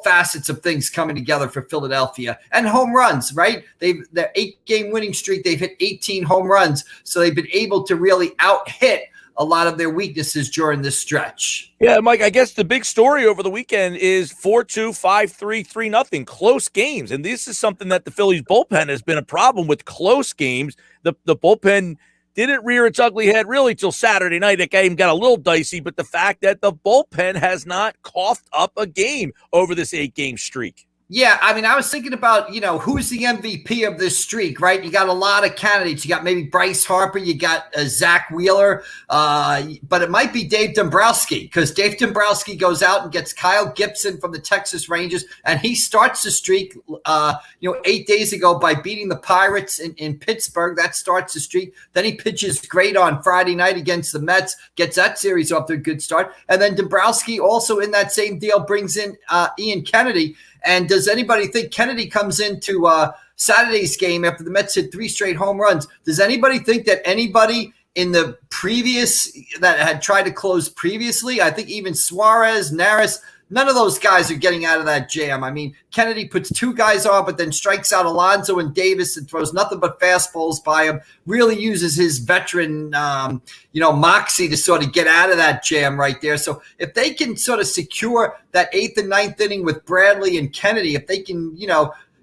facets of things coming together for Philadelphia. And home runs, right? Their 8-game winning streak, they've hit 18 home runs. So they've been able to really out-hit a lot of their weaknesses during this stretch. Yeah, Mike, I guess the big story over the weekend is 4-2, 5-3, 3-0, close games. And this is something that the Phillies bullpen has been a problem with, close games. The bullpen didn't rear its ugly head really till Saturday night. That game got a little dicey, but the fact that the bullpen has not coughed up a game over this 8-game streak. Yeah, I mean, I was thinking about, who's the MVP of this streak, right? You got a lot of candidates. You got maybe Bryce Harper. You got Zach Wheeler. But it might be Dave Dombrowski, because Dave Dombrowski goes out and gets Kyle Gibson from the Texas Rangers, and he starts the streak, 8 days ago by beating the Pirates in Pittsburgh. That starts the streak. Then he pitches great on Friday night against the Mets, gets that series off to a good start. And then Dombrowski also in that same deal brings in Ian Kennedy. And does anybody think Kennedy comes into Saturday's game after the Mets hit 3 straight home runs? Does anybody think that anybody in the previous that had tried to close previously, I think even Suarez, Naris, none of those guys are getting out of that jam. I mean, Kennedy puts 2 guys on, but then strikes out Alonso and Davis and throws nothing but fastballs by him, really uses his veteran, moxie to sort of get out of that jam right there. So if they can sort of secure that 8th and 9th inning with Bradley and Kennedy, if they can,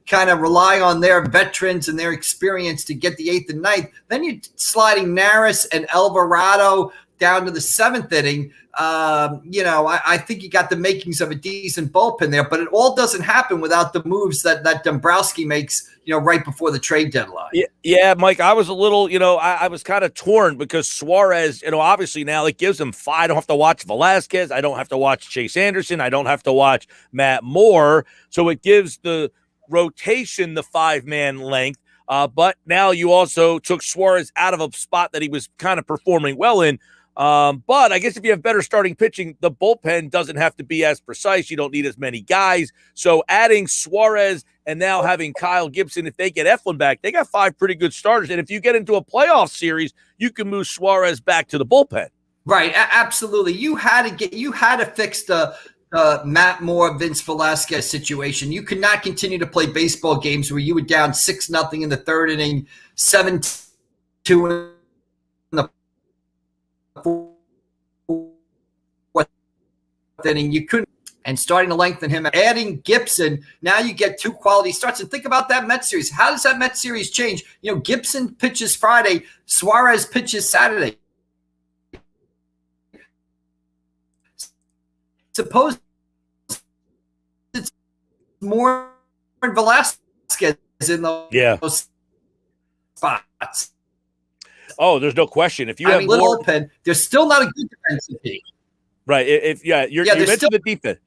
kind of rely on their veterans and their experience to get the 8th and 9th, then you're sliding Naris and Alvarado down to the 7th inning. I think you got the makings of a decent bullpen there, but it all doesn't happen without the moves that Dombrowski makes, right before the trade deadline. Yeah, Mike, I was a little, I was kind of torn because Suarez, obviously now it gives him 5. I don't have to watch Velasquez. I don't have to watch Chase Anderson. I don't have to watch Matt Moore. So it gives the rotation the 5-man length. But now you also took Suarez out of a spot that he was kind of performing well in. But I guess if you have better starting pitching, the bullpen doesn't have to be as precise. You don't need as many guys. So adding Suarez and now having Kyle Gibson, if they get Eflin back, they got 5 pretty good starters. And if you get into a playoff series, you can move Suarez back to the bullpen. Right, absolutely. You had to fix the Matt Moore, Vince Velasquez situation. You could not continue to play baseball games where you were down 6-0 in the third inning, 7-2 in the fourth inning. You couldn't. And starting to lengthen him, adding Gibson, now you get 2 quality starts. And think about that Mets series. How does that Mets series change? Gibson pitches Friday, Suarez pitches Saturday. Suppose it's more Velasquez in those spots. Oh, there's no question. If you have more bullpen, there's still not a good defensive team. Right. You mentioned the defense.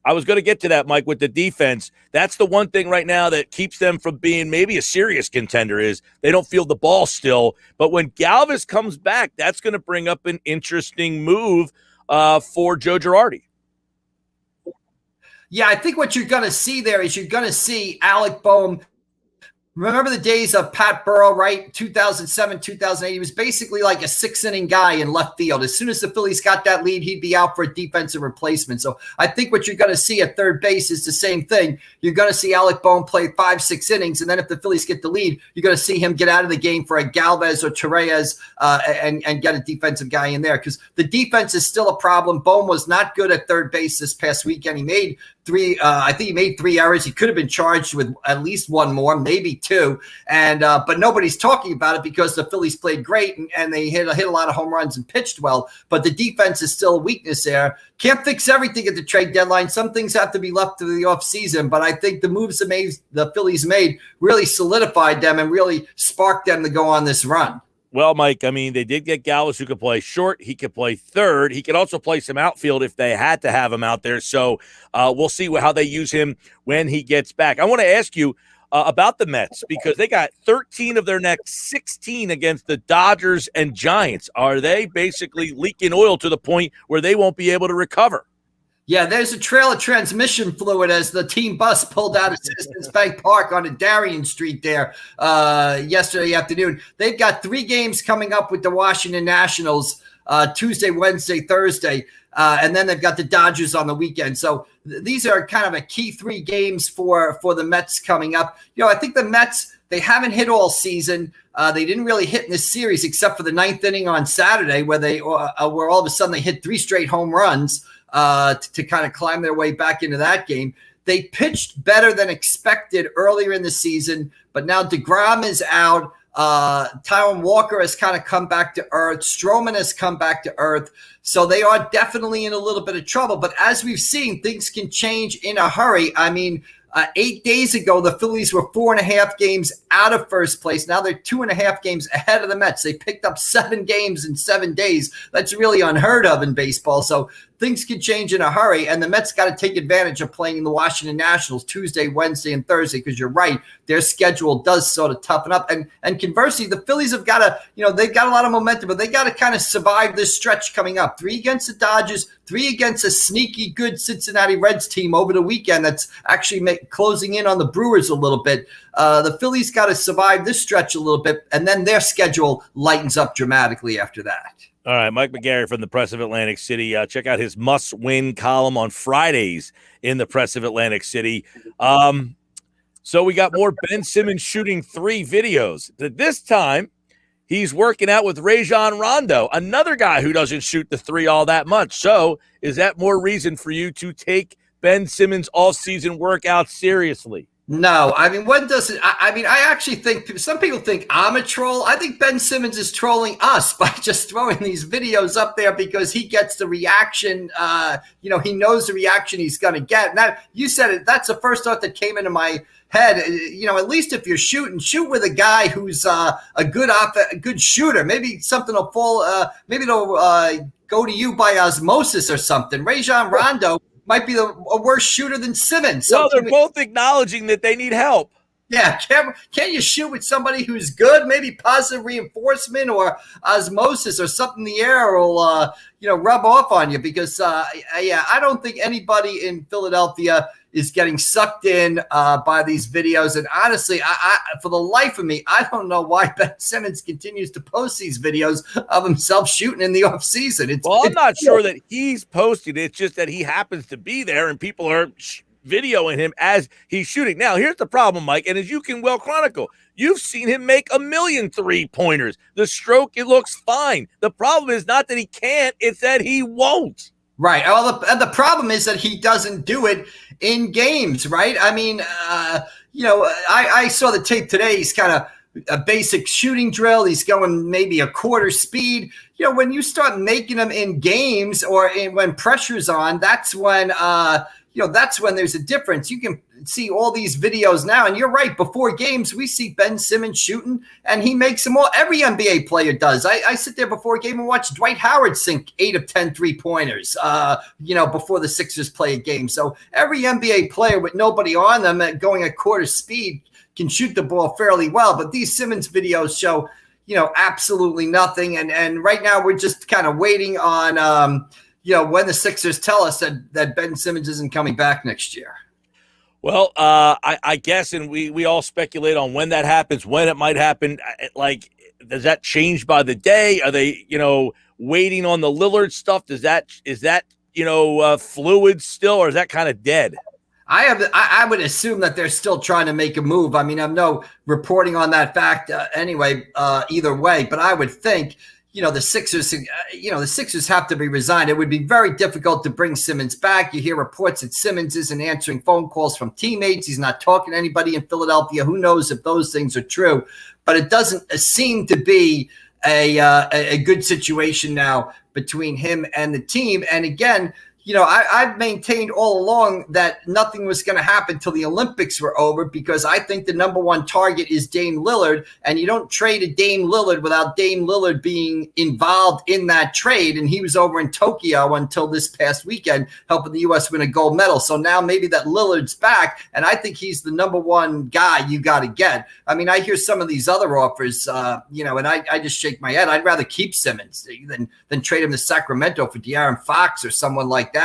I was going to get to that, Mike, with the defense. That's the one thing right now that keeps them from being maybe a serious contender is they don't feel the ball still. But when Galvis comes back, that's going to bring up an interesting move for Joe Girardi. Yeah, I think what you're going to see there is you're going to see Alec Boehm. Remember the days of Pat Burrell, right? 2007, 2008. He was basically like a 6-inning guy in left field. As soon as the Phillies got that lead, he'd be out for a defensive replacement. So I think what you're going to see at third base is the same thing. You're going to see Alec Boehm play 5-6 innings, and then if the Phillies get the lead, you're going to see him get out of the game for a Galvez or Tyrese and get a defensive guy in there because the defense is still a problem. Boehm was not good at third base this past weekend. He made 3 errors. He could have been charged with at least 1 more, maybe 2. And but nobody's talking about it because the Phillies played great and they hit a lot of home runs and pitched well. But the defense is still a weakness there. Can't fix everything at the trade deadline. Some things have to be left to the offseason. But I think the moves the Phillies made really solidified them and really sparked them to go on this run. Well, Mike, I mean, they did get Galvis who could play short. He could play third. He could also play some outfield if they had to have him out there. So we'll see how they use him when he gets back. I want to ask you about the Mets because they got 13 of their next 16 against the Dodgers and Giants. Are they basically leaking oil to the point where they won't be able to recover? Yeah, there's a trail of transmission fluid as the team bus pulled out of Citizens Bank Park onto Darien Street there yesterday afternoon. They've got 3 games coming up with the Washington Nationals Tuesday, Wednesday, Thursday, and then they've got the Dodgers on the weekend. So these are kind of a key 3 games for the Mets coming up. I think the Mets, they haven't hit all season. They didn't really hit in this series except for the 9th inning on Saturday where where all of a sudden they hit 3 straight home runs. To kind of climb their way back into that game. They pitched better than expected earlier in the season, but now DeGrom is out. Taijuan Walker has kind of come back to earth. Stroman has come back to earth. So they are definitely in a little bit of trouble. But as we've seen, things can change in a hurry. I mean, 8 days ago, the Phillies were 4.5 games out of first place. Now they're 2.5 games ahead of the Mets. They picked up 7 games in 7 days. That's really unheard of in baseball. So things can change in a hurry, and the Mets got to take advantage of playing the Washington Nationals Tuesday, Wednesday, and Thursday because you're right. Their schedule does sort of toughen up. And conversely, the Phillies have got to, they've got a lot of momentum, but they got to kind of survive this stretch coming up. 3 against the Dodgers, 3 against a sneaky good Cincinnati Reds team over the weekend that's actually closing in on the Brewers a little bit. The Phillies got to survive this stretch a little bit, and then their schedule lightens up dramatically after that. All right, Mike McGarry from the Press of Atlantic City. Check out his must-win column on Fridays in the Press of Atlantic City. So we got more Ben Simmons shooting 3 videos. This time, he's working out with Rajon Rondo, another guy who doesn't shoot the 3 all that much. So is that more reason for you to take Ben Simmons' all-season workout seriously? No, I mean, when does it? I mean, I actually think some people think I'm a troll. I think Ben Simmons is trolling us by just throwing these videos up there because he gets the reaction. He knows the reaction he's going to get. And that, you said it. That's the first thought that came into my head. At least if you're shooting, shoot with a guy who's a good shooter. Maybe something will fall. Maybe it'll go to you by osmosis or something. Rajon Rondo might be a worse shooter than Simmons. So they're both acknowledging that they need help. Yeah, can you shoot with somebody who's good? Maybe positive reinforcement or osmosis or something in the air will, rub off on you because, I don't think anybody in Philadelphia is getting sucked in by these videos. And honestly, I for the life of me, I don't know why Ben Simmons continues to post these videos of himself shooting in the offseason. I'm not sure that he's posted it. It's just that he happens to be there and people are videoing him as he's shooting. Now, here's the problem, Mike, and as you can well chronicle, you've seen him make 1,000,000 3-pointers. The stroke, it looks fine. The problem is not that he can't, it's that he won't. Right. Well, the problem is that he doesn't do it in games, right? I mean, I saw the tape today. He's kind of a basic shooting drill. He's going maybe a quarter speed. When you start making them in games or when pressure's on, that's when there's a difference. You can see all these videos now, and you're right. Before games, we see Ben Simmons shooting, and he makes them all. Every NBA player does. I sit there before a game and watch Dwight Howard sink 8 of 10 3-pointers, before the Sixers play a game. So every NBA player with nobody on them going at quarter speed can shoot the ball fairly well. But these Simmons videos show, absolutely nothing. And right now we're just kind of waiting on when the Sixers tell us that Ben Simmons isn't coming back next year. Well, I guess, and we all speculate on when that happens, when it might happen. Like, does that change by the day? Are they, waiting on the Lillard stuff? Is that fluid still, or is that kind of dead? I would assume that they're still trying to make a move. I mean, I'm no reporting on that fact either way, but I would think, the Sixers have to be resigned. It would be very difficult to bring Simmons back. You hear reports that Simmons isn't answering phone calls from teammates. He's not talking to anybody in Philadelphia. Who knows if those things are true? But it doesn't seem to be a good situation now between him and the team. And again, I've maintained all along that nothing was going to happen till the Olympics were over because I think the number one target is Dame Lillard, and you don't trade a Dame Lillard without Dame Lillard being involved in that trade. And he was over in Tokyo until this past weekend, helping the U.S. win a gold medal. So now maybe that Lillard's back, and I think he's the number one guy you got to get. I mean, I hear some of these other offers, and I just shake my head. I'd rather keep Simmons than trade him to Sacramento for De'Aaron Fox or someone like that.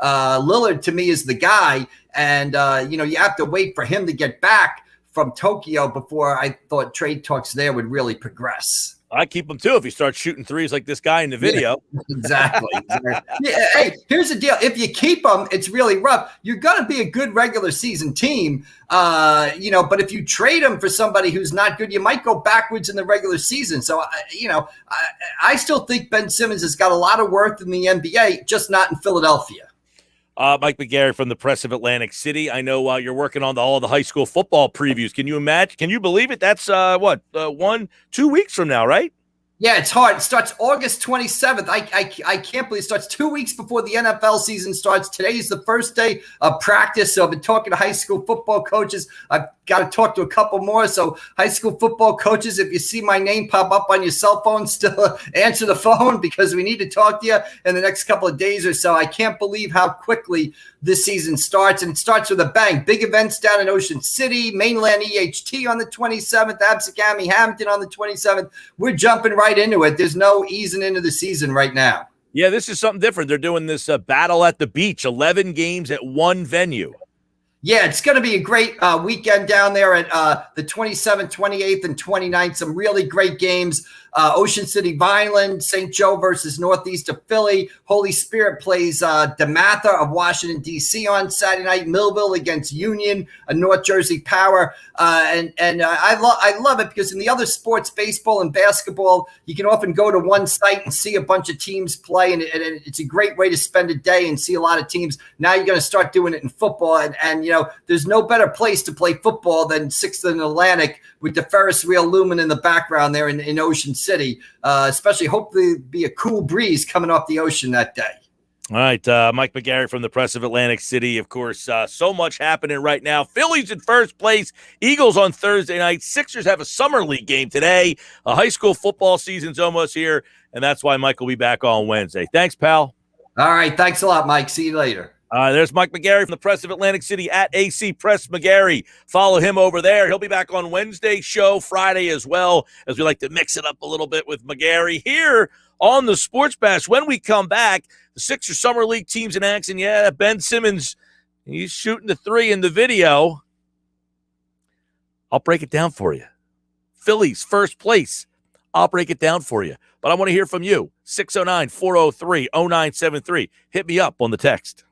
Lillard to me is the guy, and you have to wait for him to get back from Tokyo before I thought trade talks there would really progress. I keep him too if he starts shooting threes like this guy in the video. Yeah, exactly. Yeah, hey, here's the deal. If you keep him, it's really rough. You're going to be a good regular season team, but if you trade him for somebody who's not good, you might go backwards in the regular season. So, I still think Ben Simmons has got a lot of worth in the NBA, just not in Philadelphia. Mike McGarry from the Press of Atlantic City. I know you're working on all the high school football previews. Can you imagine? Can you believe it? That's 2 weeks from now, right? Yeah, it's hard. It starts August 27th. I can't believe it starts 2 weeks before the NFL season starts. Today is the first day of practice. So I've been talking to high school football coaches. I've got to talk to a couple more. So high school football coaches, if you see my name pop up on your cell phone, still answer the phone because we need to talk to you in the next couple of days or so. I can't believe how quickly this season starts, and it starts with a bang. Big events down in Ocean City, Mainland EHT on the 27th, Absecami, Hampton on the 27th. We're jumping right into it. There's no easing into the season right now. Yeah, this is something different. They're doing this battle at the beach, 11 games at one venue. Yeah, it's going to be a great weekend down there at the 27th, 28th, and 29th. Some really great games. Ocean City, Vineland, St. Joe versus Northeast of Philly. Holy Spirit plays DeMatha of Washington, D.C. on Saturday night. Millville against Union, a North Jersey Power. And I love it because in the other sports, baseball and basketball, you can often go to one site and see a bunch of teams play, and it's a great way to spend a day and see a lot of teams. Now you're going to start doing it in football, and there's no better place to play football than 6th and Atlantic with the Ferris wheel looming in the background there in Ocean City, especially hopefully be a cool breeze coming off the ocean that day. All right, Mike McGarry from the Press of Atlantic City. Of course, so much happening right now. Phillies in first place, Eagles on Thursday night. Sixers have a summer league game today. A high school football season's almost here, and that's why Mike will be back on Wednesday. Thanks, pal. All right, thanks a lot, Mike. See you later. There's Mike McGarry from the Press of Atlantic City at AC Press McGarry. Follow him over there. He'll be back on Wednesday's show, Friday as well, as we like to mix it up a little bit with McGarry here on the Sports Bash. When we come back, the Sixers Summer League teams in action. Yeah, Ben Simmons, he's shooting the three in the video. I'll break it down for you. Phillies, first place. I'll break it down for you. But I want to hear from you. 609-403-0973. Hit me up on the text.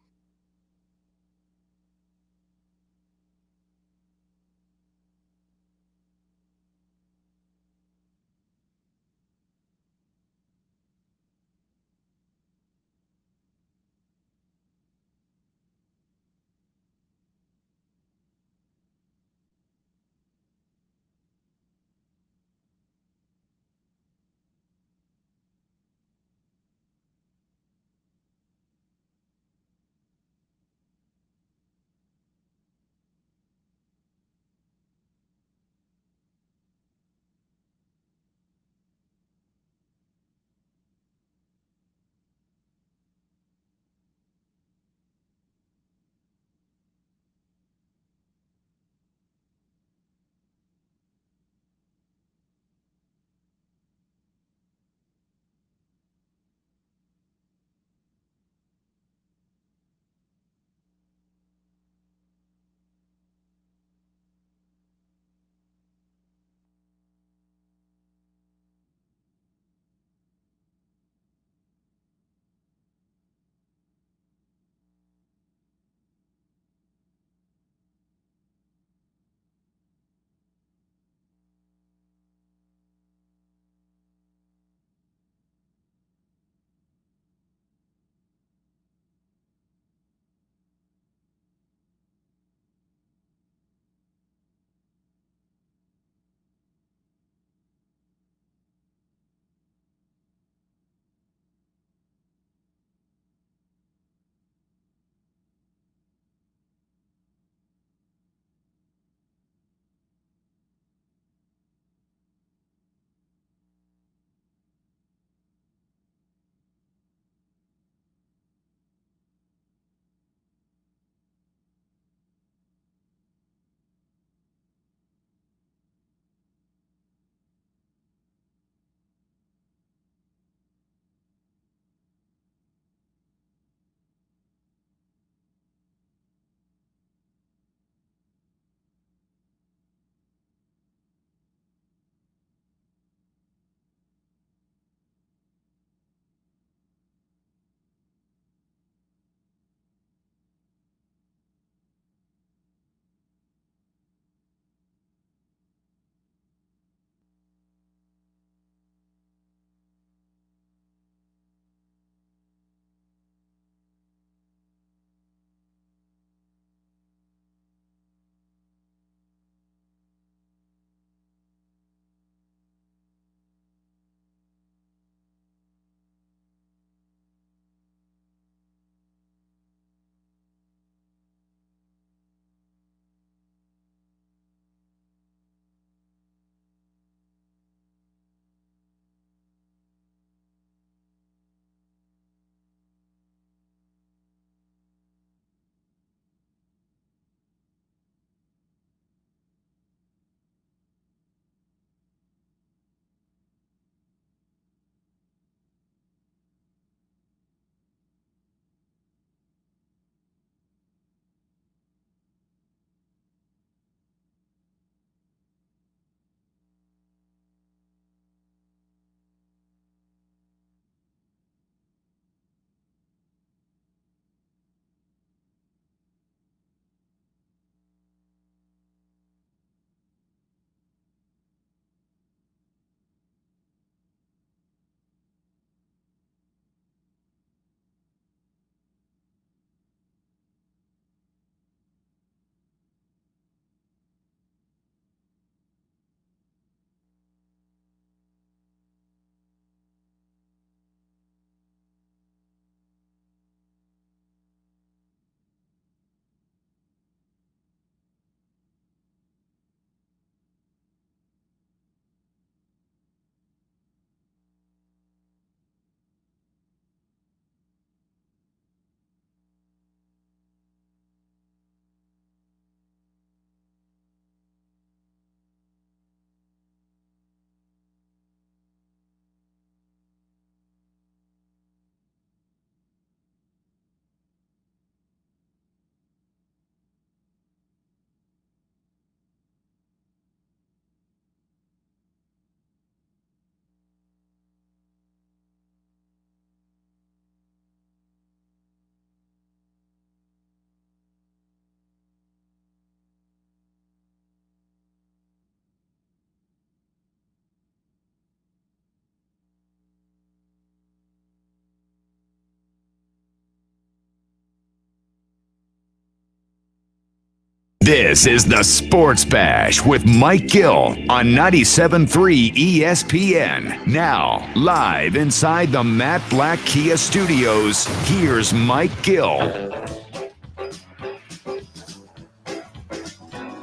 This is the Sports Bash with Mike Gill on 97.3 ESPN. Now, live inside the Matt Black Kia Studios, here's Mike Gill. All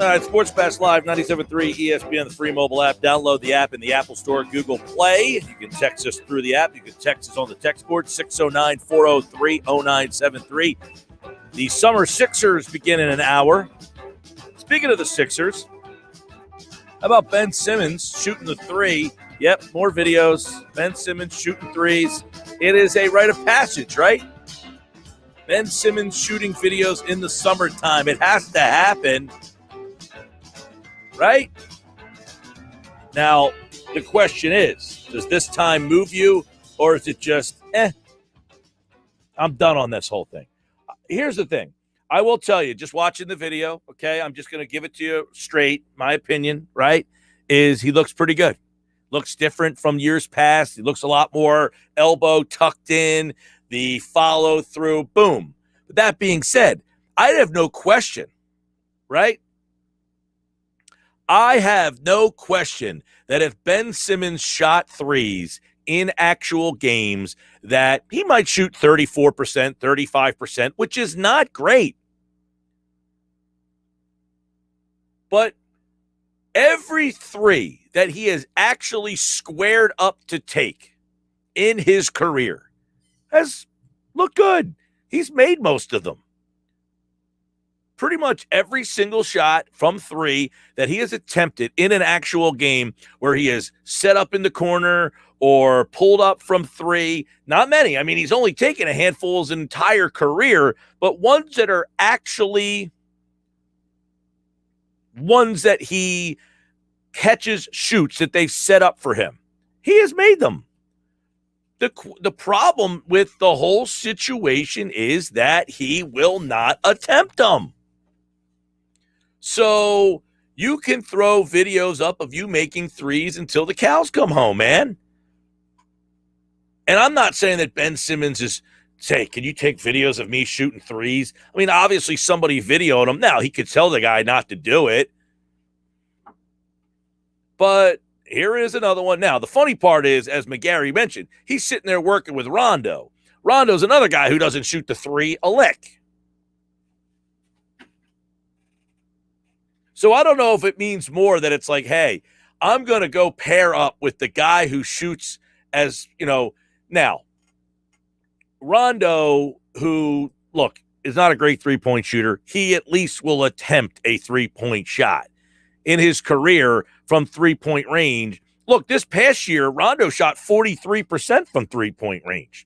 right, Sports Bash Live, 97.3 ESPN, the free mobile app. Download the app in the Apple Store, Google Play. You can text us through the app. You can text us on the text board, 609-403-0973. The Summer Sixers begin in an hour. Speaking of the Sixers, how about Ben Simmons shooting the three? Yep, more videos. Ben Simmons shooting threes. It is a rite of passage, right? Ben Simmons shooting videos in the summertime. It has to happen, right? Now, the question is, does this time move you, or is it just, I'm done on this whole thing? Here's the thing. I will tell you, just watching the video, okay, I'm just going to give it to you straight. My opinion, right, is he looks pretty good. Looks different from years past. He looks a lot more elbow tucked in, the follow through, boom. But that being said, I have no question, right? I have no question that if Ben Simmons shot threes in actual games, that he might shoot 34%, 35%, which is not great. But every three that he has actually squared up to take in his career has looked good. He's made most of them. Pretty much every single shot from three that he has attempted in an actual game where he has set up in the corner or pulled up from three, not many. I mean, he's only taken a handful his entire career, but ones that are actually ones that he catches, shoots, that they've set up for him. He has made them. The problem with the whole situation is that he will not attempt them. So you can throw videos up of you making threes until the cows come home, man. And I'm not saying that Ben Simmons is, say, can you take videos of me shooting threes? I mean, obviously somebody videoed him. Now, he could tell the guy not to do it. But here is another one. Now, the funny part is, as McGarry mentioned, he's sitting there working with Rondo. Rondo's another guy who doesn't shoot the three a lick. So I don't know if it means more that it's like, hey, I'm going to go pair up with the guy who shoots as, you know, now, Rondo, who, look, is not a great three-point shooter, he at least will attempt a three-point shot in his career from three-point range. Look, this past year, Rondo shot 43% from three-point range.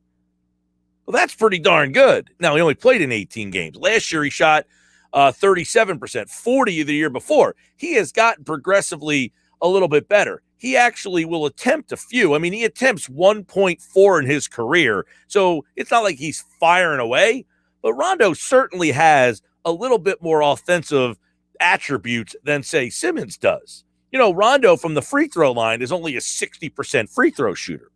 Well, that's pretty darn good. Now, he only played in 18 games. Last year, he shot 37%, 40% the year before. He has gotten progressively a little bit better. He actually will attempt a few. I mean, he attempts 1.4 in his career. So it's not like he's firing away. But Rondo certainly has a little bit more offensive attributes than, say, Simmons does. You know, Rondo from the free throw line is only a 60% free throw shooter.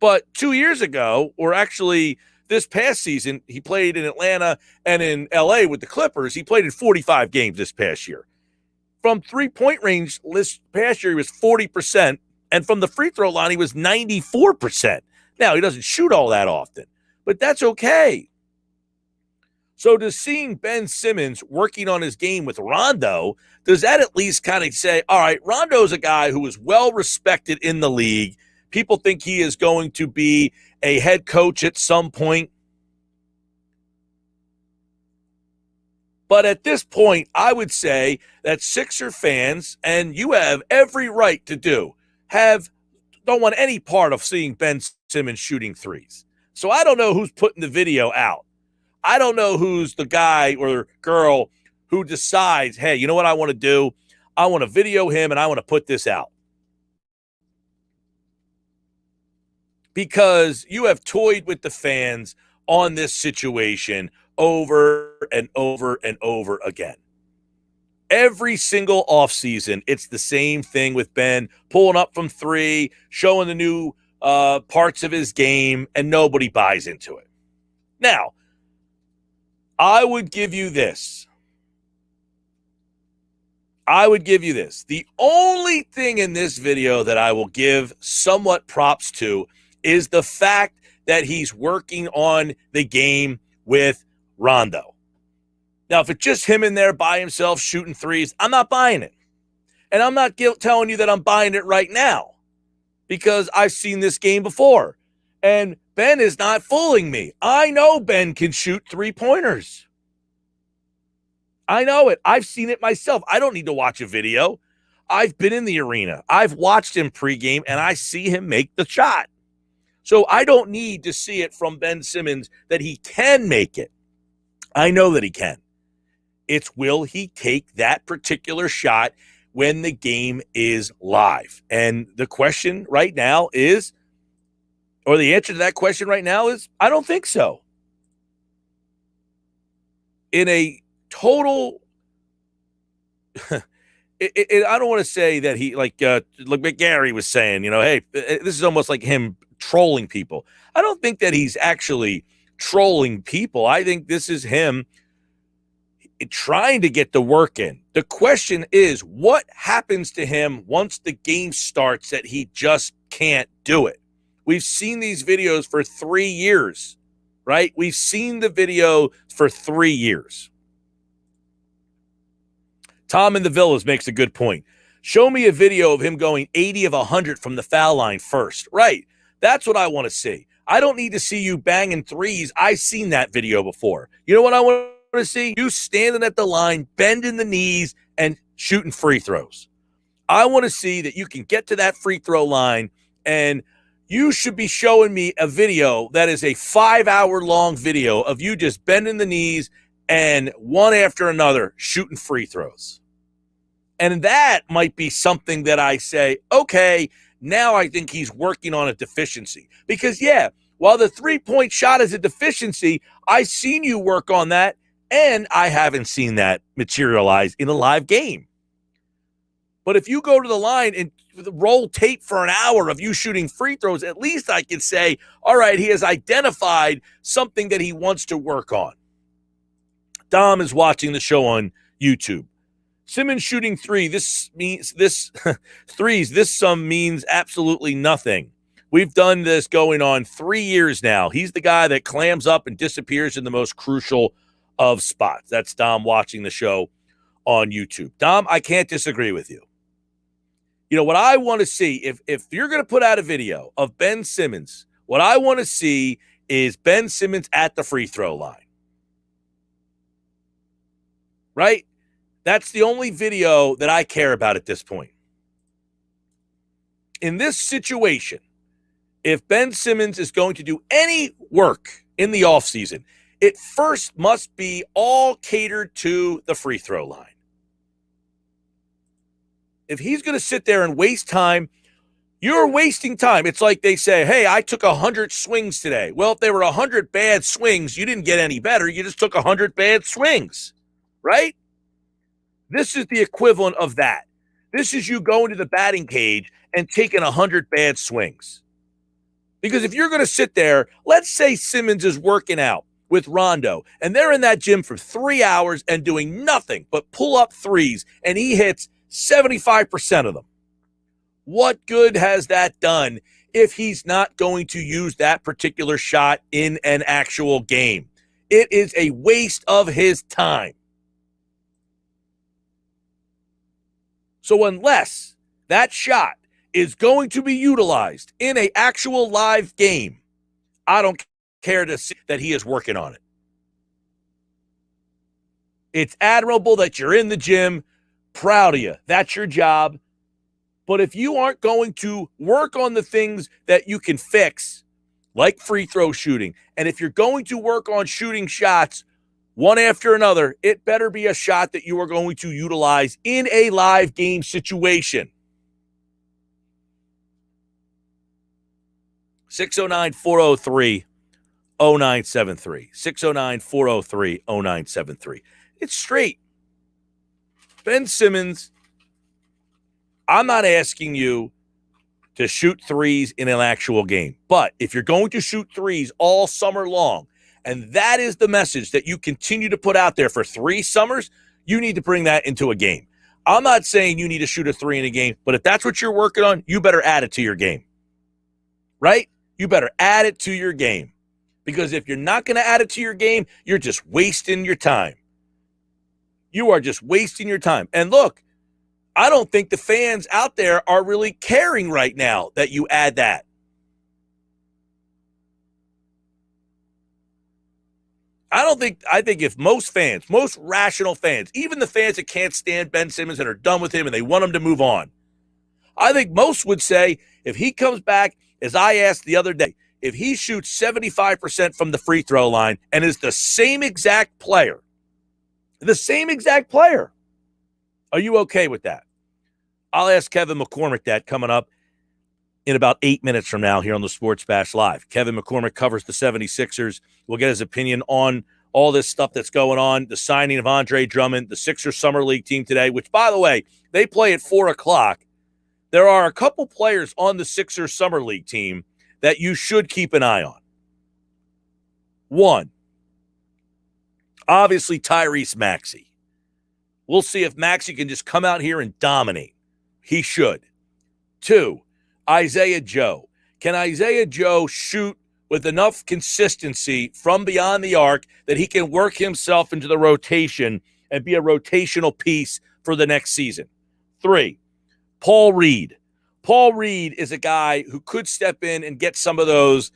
But 2 years ago, or actually this past season, he played in Atlanta and in LA with the Clippers. He played in 45 games this past year. From three-point range this past year, he was 40%, and from the free throw line, he was 94%. Now, he doesn't shoot all that often, but that's okay. So does seeing Ben Simmons working on his game with Rondo, does that at least kind of say, all right, Rondo's a guy who is well-respected in the league. People think he is going to be a head coach at some point. But at this point, I would say that Sixer fans, and you have every right to don't want any part of seeing Ben Simmons shooting threes. So I don't know who's putting the video out. I don't know who's the guy or girl who decides, hey, you know what I want to do? I want to video him and I want to put this out. Because you have toyed with the fans on this situation over and over and over again. Every single offseason, it's the same thing with Ben, pulling up from three, showing the new parts of his game, and nobody buys into it. Now, I would give you this. I would give you this. The only thing in this video that I will give somewhat props to is the fact that he's working on the game with Rondo. Now, if it's just him in there by himself shooting threes, I'm not buying it. And I'm not telling you that I'm buying it right now because I've seen this game before. And Ben is not fooling me. I know Ben can shoot three-pointers. I know it. I've seen it myself. I don't need to watch a video. I've been in the arena. I've watched him pregame, and I see him make the shot. So I don't need to see it from Ben Simmons that he can make it. I know that he can. It's will he take that particular shot when the game is live? And the question right now is, or the answer to that question right now is, I don't think so. In a total, I don't want to say that he, like Gary was saying, hey, this is almost like him trolling people. I don't think that he's actually trolling people. I think this is him trying to get the work in. The question is, what happens to him once the game starts that he just can't do it? We've seen these videos for 3 years, right? We've seen the video for 3 years. Tom in the Villas makes a good point. Show me a video of him going 80 of 100 from the foul line first. Right. That's what I want to see. I don't need to see you banging threes. I've seen that video before. You know what I want to see? You standing at the line, bending the knees, and shooting free throws. I want to see that you can get to that free throw line, and you should be showing me a video that is a 5-hour-long video of you just bending the knees and one after another shooting free throws. And that might be something that I say, okay, now I think he's working on a deficiency. Because, yeah, while the three-point shot is a deficiency, I've seen you work on that, and I haven't seen that materialize in a live game. But if you go to the line and roll tape for an hour of you shooting free throws, at least I can say, all right, he has identified something that he wants to work on. Dom is watching the show on YouTube. Simmons shooting threes. This sum means absolutely nothing. We've done this going on 3 years now. He's the guy that clams up and disappears in the most crucial of spots. That's Dom watching the show on YouTube. Dom, I can't disagree with you. You know, what I want to see, if you're going to put out a video of Ben Simmons, what I want to see is Ben Simmons at the free throw line. Right? That's the only video that I care about at this point. In this situation, if Ben Simmons is going to do any work in the offseason, it first must be all catered to the free throw line. If he's going to sit there and waste time, you're wasting time. It's like they say, hey, I took 100 swings today. Well, if there were 100 bad swings, you didn't get any better. You just took 100 bad swings, right? This is the equivalent of that. This is you going to the batting cage and taking 100 bad swings. Because if you're going to sit there, let's say Simmons is working out with Rondo, and they're in that gym for 3 hours and doing nothing but pull up threes, and he hits 75% of them. What good has that done if he's not going to use that particular shot in an actual game? It is a waste of his time. So unless that shot is going to be utilized in an actual live game, I don't care to see that he is working on it. It's admirable that you're in the gym. Proud of you. That's your job. But if you aren't going to work on the things that you can fix, like free throw shooting, and if you're going to work on shooting shots one after another, it better be a shot that you are going to utilize in a live game situation. 609-403-0973. 609-403-0973. It's straight. Ben Simmons, I'm not asking you to shoot threes in an actual game. But if you're going to shoot threes all summer long, and that is the message that you continue to put out there for 3 summers, you need to bring that into a game. I'm not saying you need to shoot a 3 in a game, but if that's what you're working on, you better add it to your game. Right? You better add it to your game. Because if you're not going to add it to your game, you're just wasting your time. You are just wasting your time. And look, I don't think the fans out there are really caring right now that you add that. I think if most fans, most rational fans, even the fans that can't stand Ben Simmons and are done with him and they want him to move on, I think most would say if he comes back, as I asked the other day, if he shoots 75% from the free throw line and is the same exact player, are you okay with that? I'll ask Kevin McCormick that coming up in about 8 minutes from now here on the Sports Bash Live. Kevin McCormick covers the 76ers. We'll get his opinion on all this stuff that's going on, the signing of Andre Drummond, the Sixers Summer League team today, which, by the way, they play at 4 o'clock. There are a couple players on the Sixers Summer League team that you should keep an eye on. One, obviously Tyrese Maxi. We'll see if Maxi can just come out here and dominate. He should. 2, Isaiah Joe. Can Isaiah Joe shoot with enough consistency from beyond the arc that he can work himself into the rotation and be a rotational piece for the next season? 3, Paul Reed. Paul Reed is a guy who could step in and get some of those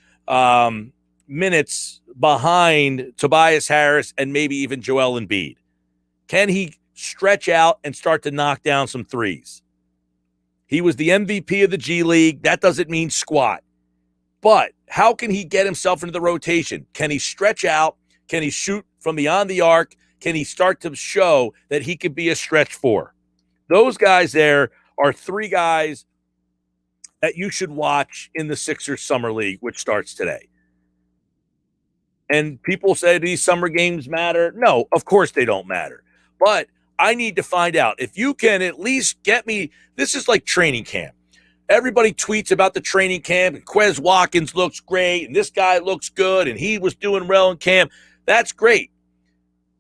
minutes behind Tobias Harris and maybe even Joel Embiid. Can he stretch out and start to knock down some threes? He was the MVP of the G League. That doesn't mean squat. But how can he get himself into the rotation? Can he stretch out? Can he shoot from beyond the arc? Can he start to show that he could be a stretch 4? Those guys there are 3 guys that you should watch in the Sixers Summer League, which starts today. And people say these summer games matter. No, of course they don't matter. But I need to find out. If you can at least get me, this is like training camp. Everybody tweets about the training camp, and Quez Watkins looks great, and this guy looks good, and he was doing well in camp. That's great.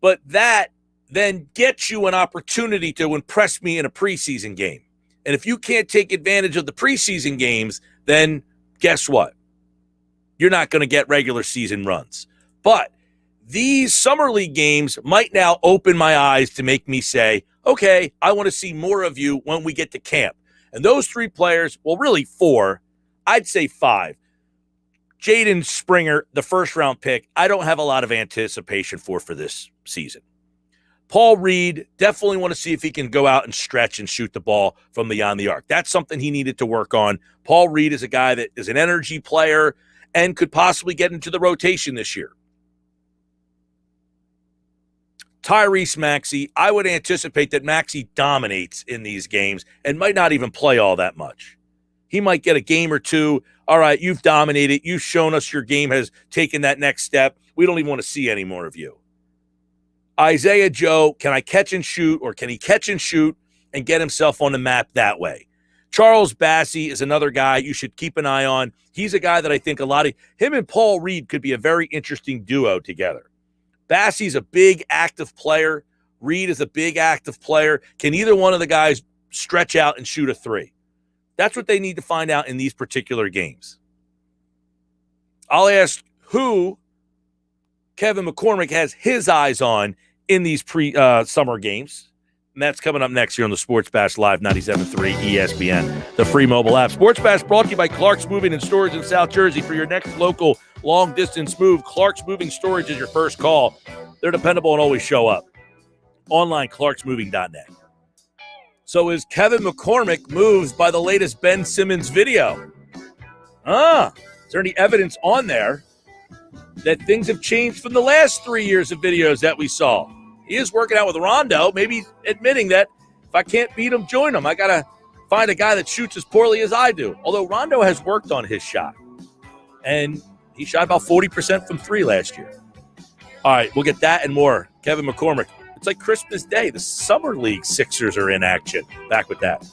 But that then gets you an opportunity to impress me in a preseason game. And if you can't take advantage of the preseason games, then guess what? You're not going to get regular season runs. But these summer league games might now open my eyes to make me say, okay, I want to see more of you when we get to camp. And those 3 players, well, really 4, I'd say 5. Jaden Springer, the first-round pick, I don't have a lot of anticipation for this season. Paul Reed, definitely want to see if he can go out and stretch and shoot the ball from beyond the arc. That's something he needed to work on. Paul Reed is a guy that is an energy player and could possibly get into the rotation this year. Tyrese Maxi, I would anticipate that Maxi dominates in these games and might not even play all that much. He might get a game or 2. All right, you've dominated. You've shown us your game has taken that next step. We don't even want to see any more of you. Isaiah Joe, can I catch and shoot, or can he catch and shoot and get himself on the map that way? Charles Bassey is another guy you should keep an eye on. He's a guy that I think him and Paul Reed could be a very interesting duo together. Bassey's a big, active player. Reed is a big, active player. Can either one of the guys stretch out and shoot a 3? That's what they need to find out in these particular games. I'll ask who Kevin McCormick has his eyes on in these summer games. And that's coming up next here on the Sports Bash Live 97.3 ESPN, the free mobile app. Sports Bash brought to you by Clark's Moving and Storage in South Jersey. For your next local long-distance move, Clark's Moving Storage is your first call. They're dependable and always show up. Online, clarksmoving.net. So is Kevin McCormick moved by the latest Ben Simmons video? Is there any evidence on there that things have changed from the last 3 years of videos that we saw? He is working out with Rondo, maybe admitting that if I can't beat him, join him. I got to find a guy that shoots as poorly as I do. Although Rondo has worked on his shot, and he shot about 40% from 3 last year. All right, we'll get that and more. Kevin McCormick. It's like Christmas Day. The Summer League Sixers are in action. Back with that.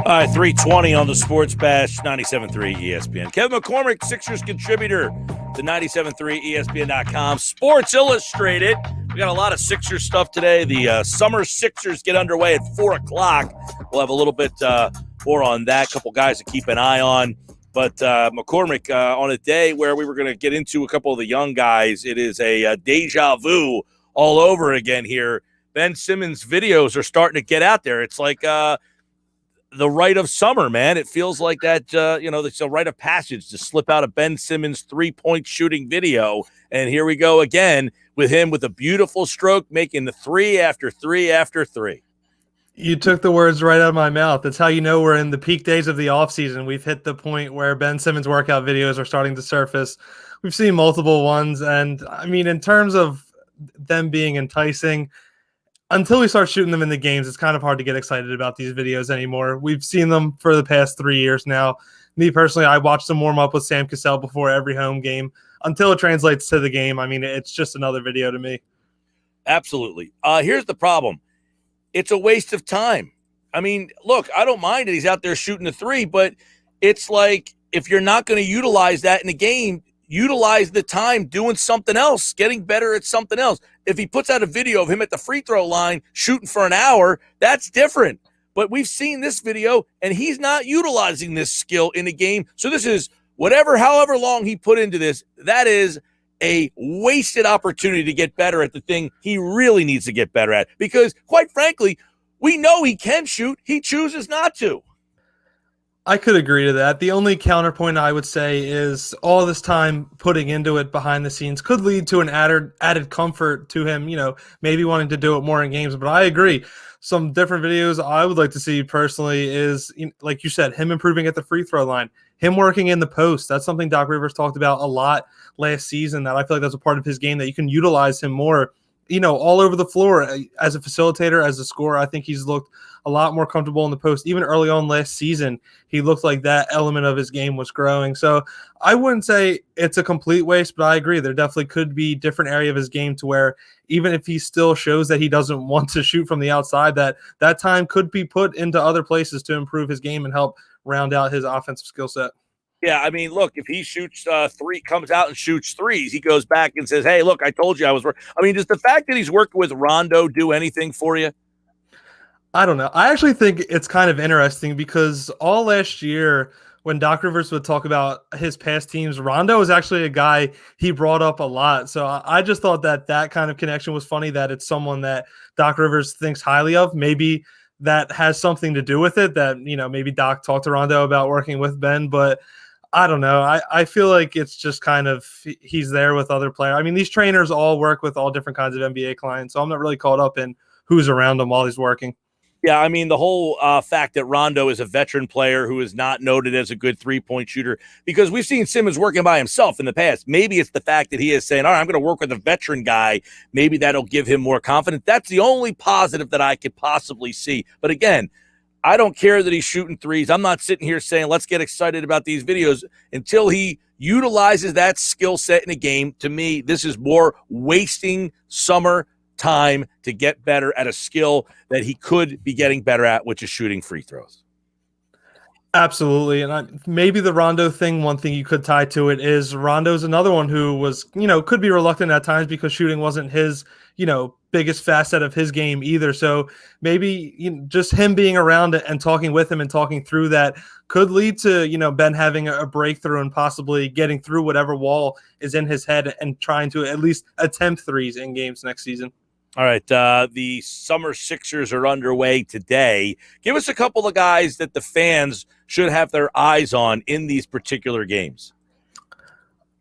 All right, 320 on the Sports Bash, 97.3 ESPN. Kevin McCormick, Sixers contributor to 97.3 ESPN.com. Sports Illustrated. We got a lot of Sixers stuff today. The summer Sixers get underway at 4 o'clock. We'll have a little bit more on that. A couple guys to keep an eye on. But McCormick, on a day where we were going to get into a couple of the young guys, it is a deja vu all over again here. Ben Simmons videos are starting to get out there. It's like the rite of summer, man. It feels like that, it's a rite of passage to slip out a Ben Simmons three-point shooting video. And here we go again with him with a beautiful stroke, making the 3 after 3 after 3. You took the words right out of my mouth. That's how you know we're in the peak days of the offseason. We've hit the point where Ben Simmons workout videos are starting to surface. We've seen multiple ones. And, I mean, in terms of them being enticing, until we start shooting them in the games, it's kind of hard to get excited about these videos anymore. We've seen them for the past 3 years now. Me personally, I watched them warm up with Sam Cassell before every home game. Until it translates to the game, I mean, it's just another video to me. Absolutely. Here's the problem. It's a waste of time. I mean, look, I don't mind that he's out there shooting the 3, but it's like if you're not going to utilize that in a game, utilize the time doing something else, getting better at something else. If he puts out a video of him at the free throw line shooting for an hour, that's different. But we've seen this video, and he's not utilizing this skill in a game. So this is however long he put into this, that is a wasted opportunity to get better at the thing he really needs to get better at. Because, quite frankly, we know he can shoot. He chooses not to. I could agree to that. The only counterpoint I would say is all this time putting into it behind the scenes could lead to an added comfort to him, maybe wanting to do it more in games. But I agree. Some different videos I would like to see personally is, like you said, him improving at the free throw line, him working in the post. That's something Doc Rivers talked about a lot last season, that I feel like that's a part of his game that you can utilize him more, all over the floor as a facilitator, as a scorer. I think he's looked a lot more comfortable in the post. Even early on last season, he looked like that element of his game was growing. So I wouldn't say it's a complete waste, but I agree. There definitely could be different area of his game to where even if he still shows that he doesn't want to shoot from the outside, that time could be put into other places to improve his game and help round out his offensive skill set. Yeah, I mean, look, if he shoots 3, comes out and shoots 3s, he goes back and says, hey, look, I told you I was working. I mean, does the fact that he's working with Rondo do anything for you? I don't know. I actually think it's kind of interesting because all last year when Doc Rivers would talk about his past teams, Rondo was actually a guy he brought up a lot. So I just thought that kind of connection was funny, that it's someone that Doc Rivers thinks highly of. Maybe that has something to do with it, that, maybe Doc talked to Rondo about working with Ben, but I don't know. I feel like it's just kind of he's there with other players. I mean, these trainers all work with all different kinds of NBA clients, so I'm not really caught up in who's around him while he's working. Yeah, I mean, the whole fact that Rondo is a veteran player who is not noted as a good three-point shooter, because we've seen Simmons working by himself in the past. Maybe it's the fact that he is saying, all right, I'm going to work with a veteran guy. Maybe that'll give him more confidence. That's the only positive that I could possibly see. But again, I don't care that he's shooting 3s. I'm not sitting here saying, let's get excited about these videos until he utilizes that skill set in a game. To me, this is more wasting summer time to get better at a skill that he could be getting better at, which is shooting free throws. Absolutely. And maybe the Rondo thing, one thing you could tie to it is Rondo's another one who was, could be reluctant at times because shooting wasn't his, biggest facet of his game either. So maybe just him being around it and talking with him and talking through that could lead to, Ben having a breakthrough and possibly getting through whatever wall is in his head and trying to at least attempt 3s in games next season. All right, the Summer Sixers are underway today. Give us a couple of guys that the fans should have their eyes on in these particular games.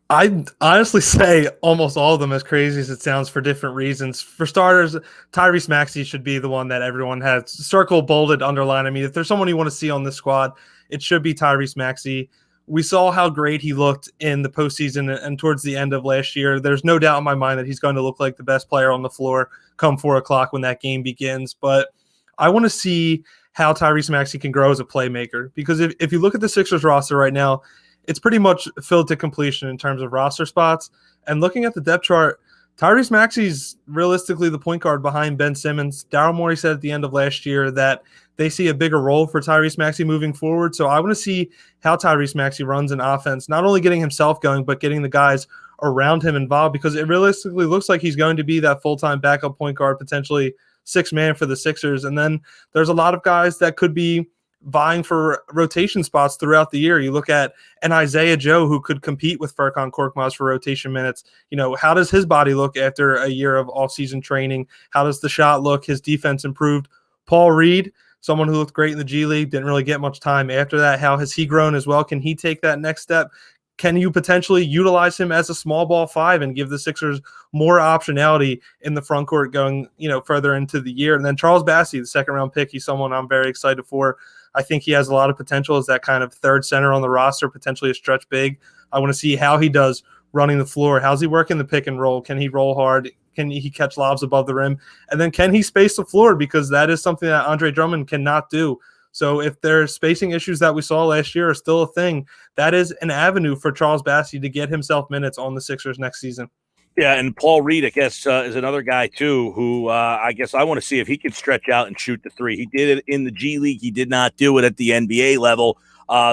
I'd honestly say almost all of them, as crazy as it sounds, for different reasons. For starters, Tyrese Maxi should be the one that everyone has circled, bolded, underlined. I mean, if there's someone you want to see on this squad, it should be Tyrese Maxi. We saw how great he looked in the postseason and towards the end of last year. There's no doubt in my mind that he's going to look like the best player on the floor come 4 o'clock when that game begins. But I want to see how Tyrese Maxi can grow as a playmaker, because if you look at the Sixers roster right now, it's pretty much filled to completion in terms of roster spots. And looking at the depth chart, Tyrese Maxey's realistically the point guard behind Ben Simmons. Daryl Morey said at the end of last year that they see a bigger role for Tyrese Maxey moving forward. So I want to see how Tyrese Maxey runs an offense, not only getting himself going, but getting the guys around him involved, because it realistically looks like he's going to be that full-time backup point guard, potentially sixth man for the Sixers. And then there's a lot of guys that could be vying for rotation spots throughout the year. You look at an Isaiah Joe who could compete with Furkan Korkmaz for rotation minutes. You know, how does his body look after a year of off-season training? How does the shot look? His defense improved. Paul Reed, someone who looked great in the G League, didn't really get much time after that. How has he grown as well? Can he take that next step? Can you potentially utilize him as a small ball five and give the Sixers more optionality in the front court going, further into the year? And then Charles Bassey, the second round pick, he's someone I'm very excited for. I think he has a lot of potential as that kind of third center on the roster, potentially a stretch big. I want to see how he does running the floor. How's he working the pick and roll? Can he roll hard? Can he catch lobs above the rim? And then can he space the floor? Because that is something that Andre Drummond cannot do. So if there's spacing issues that we saw last year are still a thing, that is an avenue for Charles Bassey to get himself minutes on the Sixers next season. Yeah, and Paul Reed, I guess, is another guy, too, who I guess I want to see if he can stretch out and shoot the three. He did it in the G League. He did not do it at the NBA level.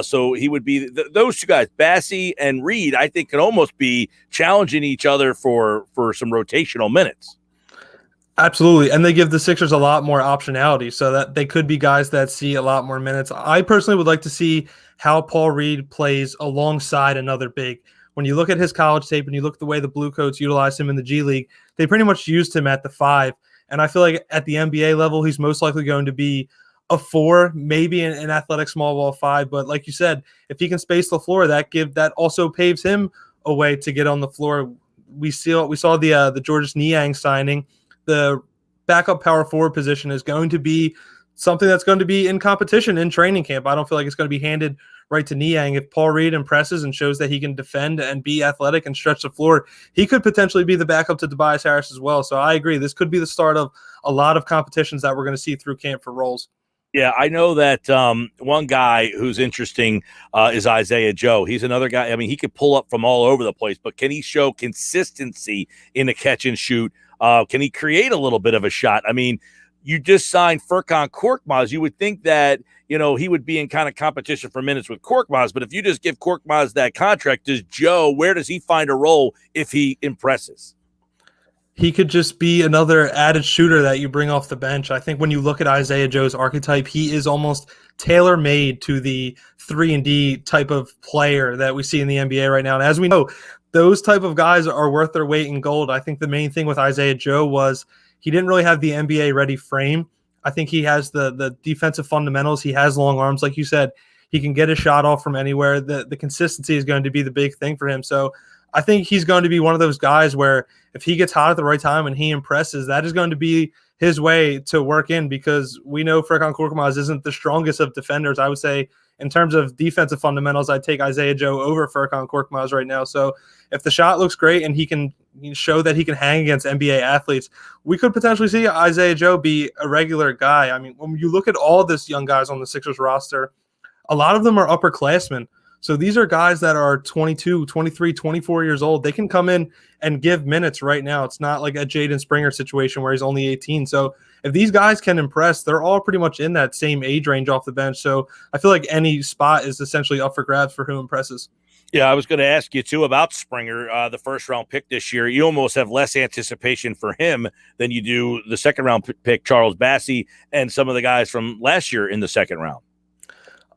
So he would be those two guys, Bassey and Reed, I think could almost be challenging each other for some rotational minutes. Absolutely. And they give the Sixers a lot more optionality so that they could be guys that see a lot more minutes. I personally would like to see how Paul Reed plays alongside another big. When you look at his college tape and you look at the way the Blue Coats utilized him in the G League, they pretty much used him at the five. And I feel like at the NBA level, he's most likely going to be a four, maybe an athletic small ball five. But like you said, if he can space the floor, that also paves him a way to get on the floor. We saw the Georges Niang signing. The backup power forward position is going to be something that's going to be in competition in training camp. I don't feel like it's going to be handed right to Niang. If Paul Reed impresses and shows that he can defend and be athletic and stretch the floor, he could potentially be the backup to Tobias Harris as well. So I agree. This could be the start of a lot of competitions that we're going to see through camp for roles. Yeah, I know that one guy who's interesting is Isaiah Joe. He's another guy. I mean, he could pull up from all over the place, but can he show consistency in the catch and shoot? Can he create a little bit of a shot? I mean, you just signed Furkan Korkmaz. You would think that, he would be in kind of competition for minutes with Korkmaz, but if you just give Korkmaz that contract, where does he find a role if he impresses? He could just be another added shooter that you bring off the bench. I think when you look at Isaiah Joe's archetype, he is almost tailor-made to the 3-and-D type of player that we see in the NBA right now. And as we know, those type of guys are worth their weight in gold. I think the main thing with Isaiah Joe was he didn't really have the NBA-ready frame. I think he has the defensive fundamentals. He has long arms. Like you said, he can get a shot off from anywhere. The consistency is going to be the big thing for him. So I think he's going to be one of those guys where if he gets hot at the right time and he impresses, that is going to be his way to work in, because we know Furkan Korkmaz isn't the strongest of defenders. I would say in terms of defensive fundamentals, I'd take Isaiah Joe over Furkan Korkmaz right now. So if the shot looks great and he can show that he can hang against NBA athletes, we could potentially see Isaiah Joe be a regular guy. I mean, when you look at all this young guys on the Sixers roster, a lot of them are upperclassmen. So these are guys that are 22, 23, 24 years old. They can come in and give minutes right now. It's not like a Jaden Springer situation where he's only 18. So if these guys can impress, they're all pretty much in that same age range off the bench. So I feel like any spot is essentially up for grabs for who impresses. Yeah, I was going to ask you, too, about Springer, the first-round pick this year. You almost have less anticipation for him than you do the second-round pick, Charles Bassey, and some of the guys from last year in the second round.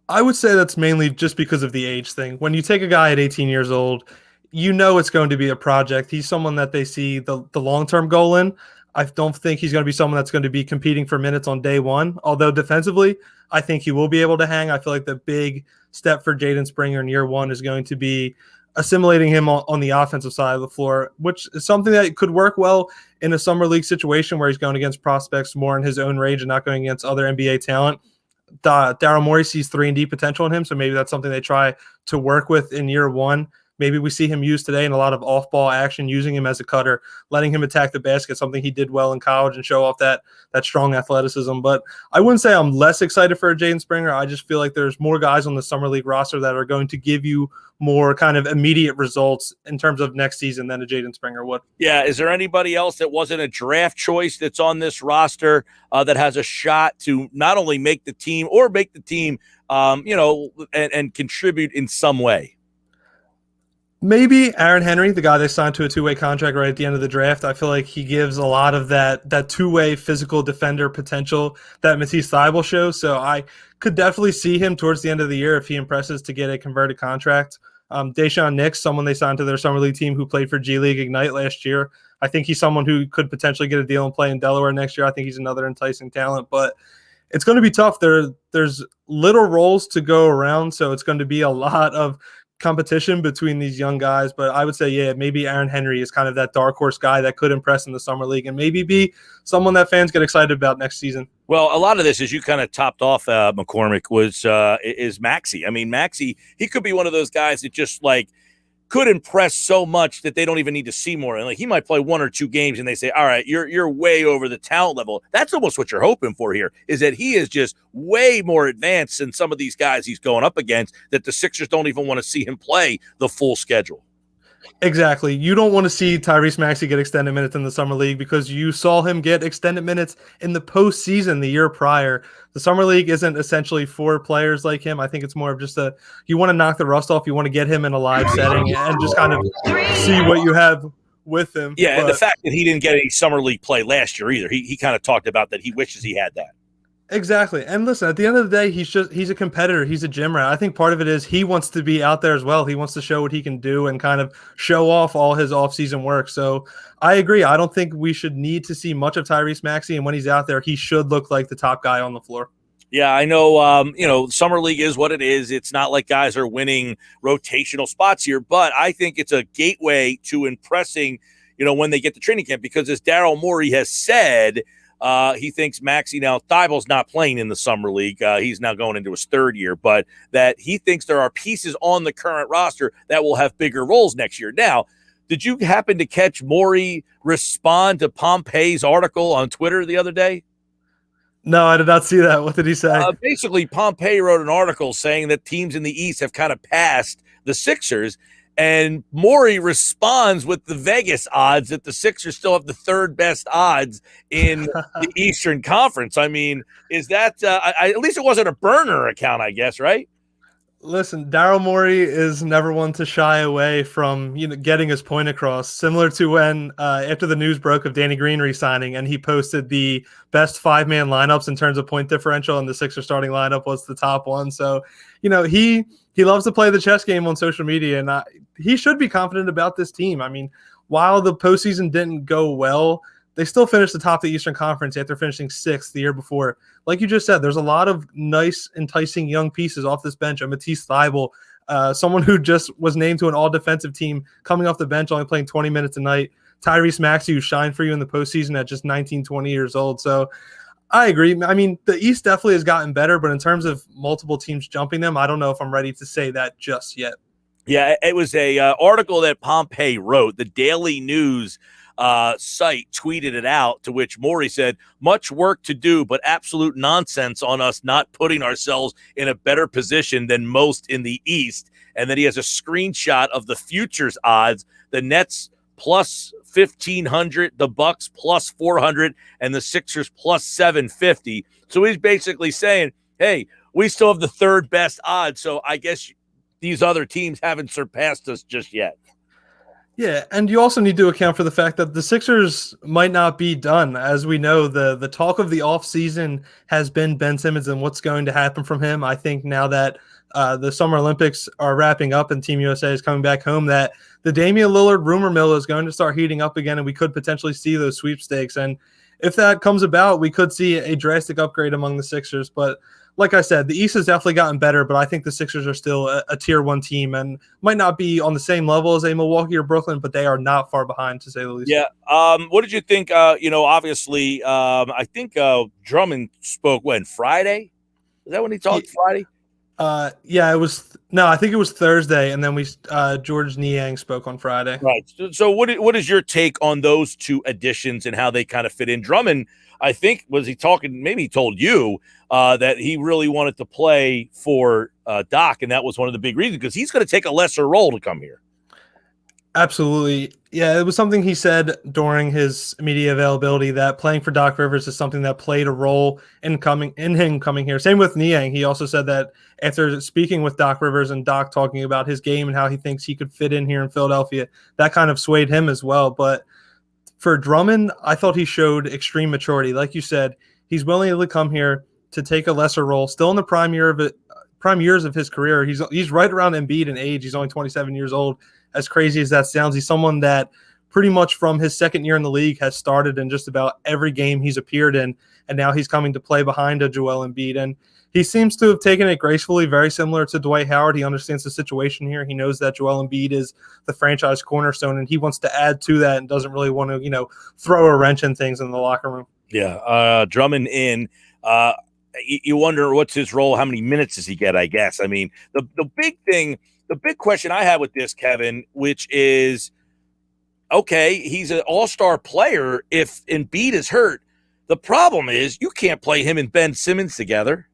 I would say that's mainly just because of the age thing. When you take a guy at 18 years old, you know it's going to be a project. He's someone that they see the long-term goal in. I don't think he's going to be someone that's going to be competing for minutes on day one. Although defensively, I think he will be able to hang. I feel like the big step for Jaden Springer in year one is going to be assimilating him on the offensive side of the floor, which is something that could work well in a summer league situation where he's going against prospects more in his own range and not going against other NBA talent. Daryl Morey sees 3-and-D potential in him, so maybe that's something they try to work with in year one. maybe we see him used today in a lot of off-ball action, using him as a cutter, letting him attack the basket, something he did well in college, and show off that strong athleticism. But I wouldn't say I'm less excited for Jaden Springer. I just feel like there's more guys on the Summer League roster that are going to give you more kind of immediate results in terms of next season than a Jaden Springer would. Yeah, is there anybody else that wasn't a draft choice that's on this roster that has a shot to not only make the team and contribute in some way? Maybe Aaron Henry, the guy they signed to a two-way contract right at the end of the draft. I feel like he gives a lot of that two-way physical defender potential that Matisse Thybulle shows. So I could definitely see him towards the end of the year if he impresses to get a converted contract. Desean Nicks, someone they signed to their Summer League team who played for G League Ignite last year. I think he's someone who could potentially get a deal and play in Delaware next year. I think he's another enticing talent, but it's going to be tough. There's little roles to go around, so it's going to be a lot of competition between these young guys. But I would say, yeah, maybe Aaron Henry is kind of that dark horse guy that could impress in the Summer League and maybe be someone that fans get excited about next season. Well, a lot of this, as you kind of topped off, McCormick, is Maxi. I mean, Maxi, he could be one of those guys that just could impress so much that they don't even need to see more. And he might play one or two games and they say, all right, you're way over the talent level. That's almost what you're hoping for here, is that he is just way more advanced than some of these guys he's going up against, that the Sixers don't even want to see him play the full schedule. Exactly. You don't want to see Tyrese Maxi get extended minutes in the Summer League because you saw him get extended minutes in the postseason the year prior. The Summer League isn't essentially for players like him. I think it's more of just you want to knock the rust off. You want to get him in a live setting and just kind of see what you have with him. Yeah, and the fact that he didn't get any Summer League play last year either, he kind of talked about that he wishes he had that. Exactly. And listen, at the end of the day, he's a competitor. He's a gym rat. I think part of it is he wants to be out there as well. He wants to show what he can do and kind of show off all his offseason work. So I agree. I don't think we should need to see much of Tyrese Maxi. And when he's out there, he should look like the top guy on the floor. Yeah, I know, Summer League is what it is. It's not like guys are winning rotational spots here, but I think it's a gateway to impressing, when they get to training camp, because as Daryl Morey has said, he thinks Maxi, now Thybulle's not playing in the Summer League. He's now going into his third year, but that he thinks there are pieces on the current roster that will have bigger roles next year. Now, did you happen to catch Morey respond to Pompey's article on Twitter the other day? No, I did not see that. What did he say? Basically, Pompey wrote an article saying that teams in the East have kind of passed the Sixers, and Morey responds with the Vegas odds that the Sixers still have the third best odds in the Eastern Conference. I mean, is that at least it wasn't a burner account, I guess, right? Listen, Daryl Morey is never one to shy away from getting his point across. Similar to when after the news broke of Danny Green re-signing, and he posted the best five-man lineups in terms of point differential, and the Sixers starting lineup was the top one. So, he loves to play the chess game on social media, and he should be confident about this team. I mean, while the postseason didn't go well, they still finished atop the Eastern Conference after finishing sixth the year before. Like you just said, there's a lot of nice, enticing young pieces off this bench. A Matisse Thybulle, someone who just was named to an all-defensive team, coming off the bench, only playing 20 minutes a night. Tyrese Maxi, who shined for you in the postseason at just 19, 20 years old. So I agree. I mean, the East definitely has gotten better, but in terms of multiple teams jumping them, I don't know if I'm ready to say that just yet. Yeah, it was a article that Pompey wrote. The Daily News site tweeted it out, to which Morey said, much work to do, but absolute nonsense on us not putting ourselves in a better position than most in the East. And then he has a screenshot of the futures odds, the Nets plus 1,500, the Bucks plus 400, and the Sixers plus 750. So he's basically saying, hey, we still have the third best odds, so I guess these other teams haven't surpassed us just yet. Yeah, and you also need to account for the fact that the Sixers might not be done. As we know, the talk of the offseason has been Ben Simmons and what's going to happen from him. I think now that the Summer Olympics are wrapping up and Team USA is coming back home, that the Damian Lillard rumor mill is going to start heating up again, and we could potentially see those sweepstakes. And if that comes about, we could see a drastic upgrade among the Sixers. But like I said, the East has definitely gotten better, but I think the Sixers are still a tier one team and might not be on the same level as a Milwaukee or Brooklyn, but they are not far behind, to say the least. Yeah. What did you think? Obviously, I think Drummond spoke when? Friday? Is that when he talked Friday? Yeah, it was I think it was Thursday, and then George Niang spoke on Friday. Right. So what is your take on those two additions and how they kind of fit in? Drummond, I think, maybe he told you that he really wanted to play for Doc, and that was one of the big reasons because he's going to take a lesser role to come here. Absolutely. Yeah, it was something he said during his media availability that playing for Doc Rivers is something that played a role in him coming here. Same with Niang. He also said that after speaking with Doc Rivers and Doc talking about his game and how he thinks he could fit in here in Philadelphia, that kind of swayed him as well. But for Drummond, I thought he showed extreme maturity. Like you said, he's willing to come here to take a lesser role, still in the prime years of his career. He's right around Embiid in age. He's only 27 years old. As crazy as that sounds, he's someone that pretty much from his second year in the league has started in just about every game he's appeared in, and now he's coming to play behind a Joel Embiid. And he seems to have taken it gracefully, very similar to Dwight Howard. He understands the situation here. He knows that Joel Embiid is the franchise cornerstone, and he wants to add to that and doesn't really want to, throw a wrench in things in the locker room. Yeah, Drummond in. You wonder what's his role, how many minutes does he get, I guess. I mean, the big thing – the big question I have with this, Kevin, which is, okay, he's an all-star player if Embiid is hurt. The problem is you can't play him and Ben Simmons together.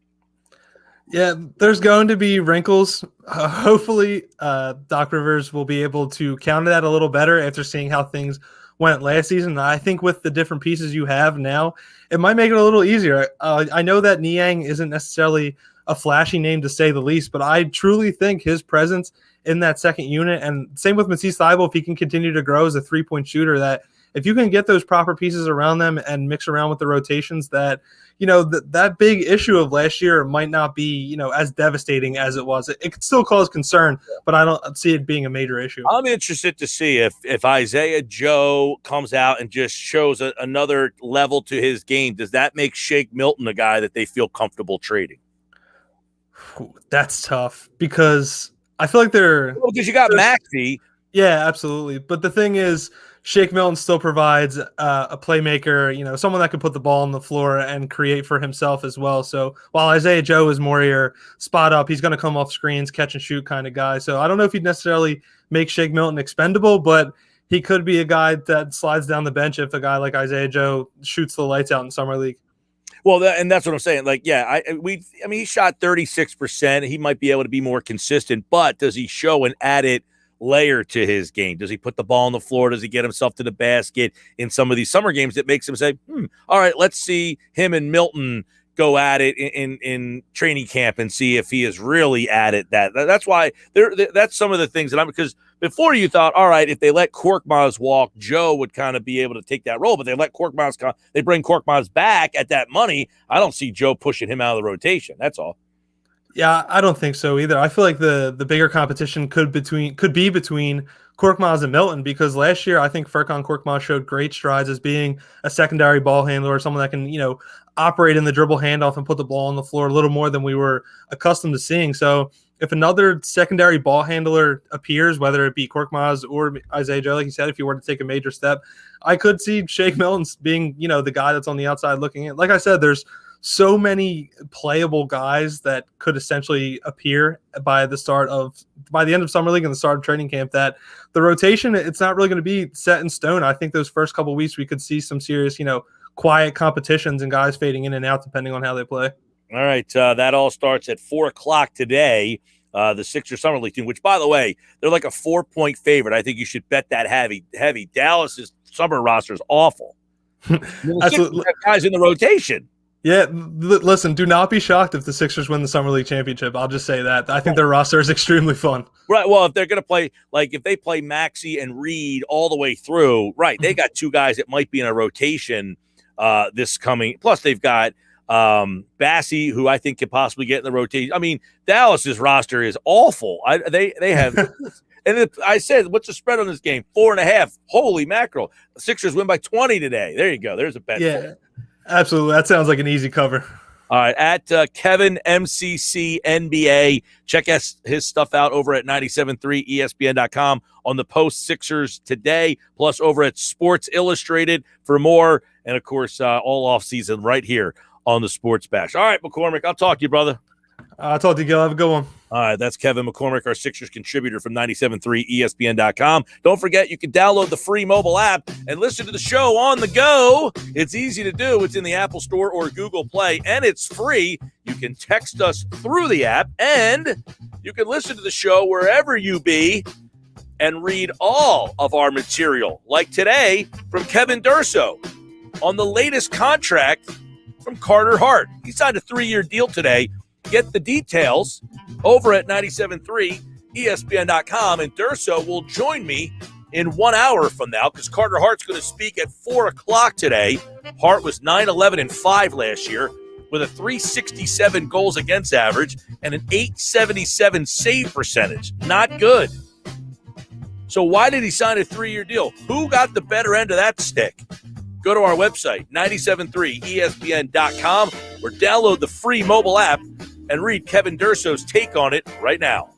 Yeah, there's going to be wrinkles. Hopefully, Doc Rivers will be able to counter that a little better after seeing how things went last season. I think with the different pieces you have now, it might make it a little easier. I know that Niang isn't necessarily a flashy name to say the least, but I truly think his presence in that second unit, and same with Matisse Thybulle, if he can continue to grow as a three-point shooter, that if you can get those proper pieces around them and mix around with the rotations, that that big issue of last year might not be as devastating as it was. It could still cause concern, but I don't see it being a major issue. I'm interested to see if Isaiah Joe comes out and just shows another level to his game. Does that make Shake Milton a guy that they feel comfortable trading? That's tough because I feel like because you got Maxi. Yeah, absolutely. But the thing is, Shake Milton still provides a playmaker, someone that can put the ball on the floor and create for himself as well. So while Isaiah Joe is more your spot up, he's going to come off screens, catch and shoot kind of guy. So I don't know if he'd necessarily make Shake Milton expendable, but he could be a guy that slides down the bench if a guy like Isaiah Joe shoots the lights out in Summer League. Well, and that's what I'm saying. Like, yeah, he shot 36%. He might be able to be more consistent, but does he show an added layer to his game? Does he put the ball on the floor? Does he get himself to the basket in some of these summer games that makes him say, all right, let's see him and Milton go at it in training camp and see if he is really at it. That's why that's some of the things that because before you thought, all right, if they let Korkmaz walk, Joe would kind of be able to take that role, but they bring Korkmaz back at that money. I don't see Joe pushing him out of the rotation. That's all. Yeah, I don't think so either. I feel like the bigger competition could be between Korkmaz and Milton, because last year I think Furkan Korkmaz showed great strides as being a secondary ball handler, someone that can, operate in the dribble handoff and put the ball on the floor a little more than we were accustomed to seeing. So if another secondary ball handler appears, whether it be Korkmaz or Isaiah Joe, like you said, if you were to take a major step, I could see Shake Milton being, the guy that's on the outside looking in. Like I said, there's so many playable guys that could essentially appear by the end of Summer League and the start of training camp that the rotation, it's not really going to be set in stone. I think those first couple of weeks we could see some serious, quiet competitions and guys fading in and out depending on how they play. All right. That all starts at 4:00 today. The Sixers Summer League team, which, by the way, they're like a 4-point favorite. I think you should bet that heavy. Dallas's summer roster is awful. The guys in the rotation. Yeah, listen, do not be shocked if the Sixers win the Summer League championship. I'll just say that. I think their roster is extremely fun. Right. Well, if they're going to play, if they play Maxi and Reed all the way through, right, they got two guys that might be in a rotation this coming. Plus, they've got Bassey, who I think could possibly get in the rotation. I mean, Dallas's roster is awful. They have – and I said, what's the spread on this game? 4.5. Holy mackerel. The Sixers win by 20 today. There you go. There's a bet. Yeah. Absolutely. That sounds like an easy cover. All right. At Kevin MCC NBA. Check his stuff out over at 973ESPN.com on the post Sixers today, plus over at Sports Illustrated for more. And, of course, all off season right here on the Sports Bash. All right, McCormick, I'll talk to you, brother. I'll talk to you, Gil. Have a good one. All right, that's Kevin McCormick, our Sixers contributor from 97.3 ESPN.com. Don't forget, you can download the free mobile app and listen to the show on the go. It's easy to do. It's in the Apple Store or Google Play, and it's free. You can text us through the app, and you can listen to the show wherever you be and read all of our material, like today from Kevin Durso on the latest contract from Carter Hart. He signed a 3-year deal today. Get the details over at 97.3 ESPN.com, and Durso will join me in 1 hour from now because Carter Hart's going to speak at 4 o'clock today. Hart was 9-11-5 last year with a 367 goals against average and an 877 save percentage. Not good. So why did he sign a 3-year deal? Who got the better end of that stick? Go to our website, 973ESPN.com, or download the free mobile app and read Kevin Durso's take on it right now.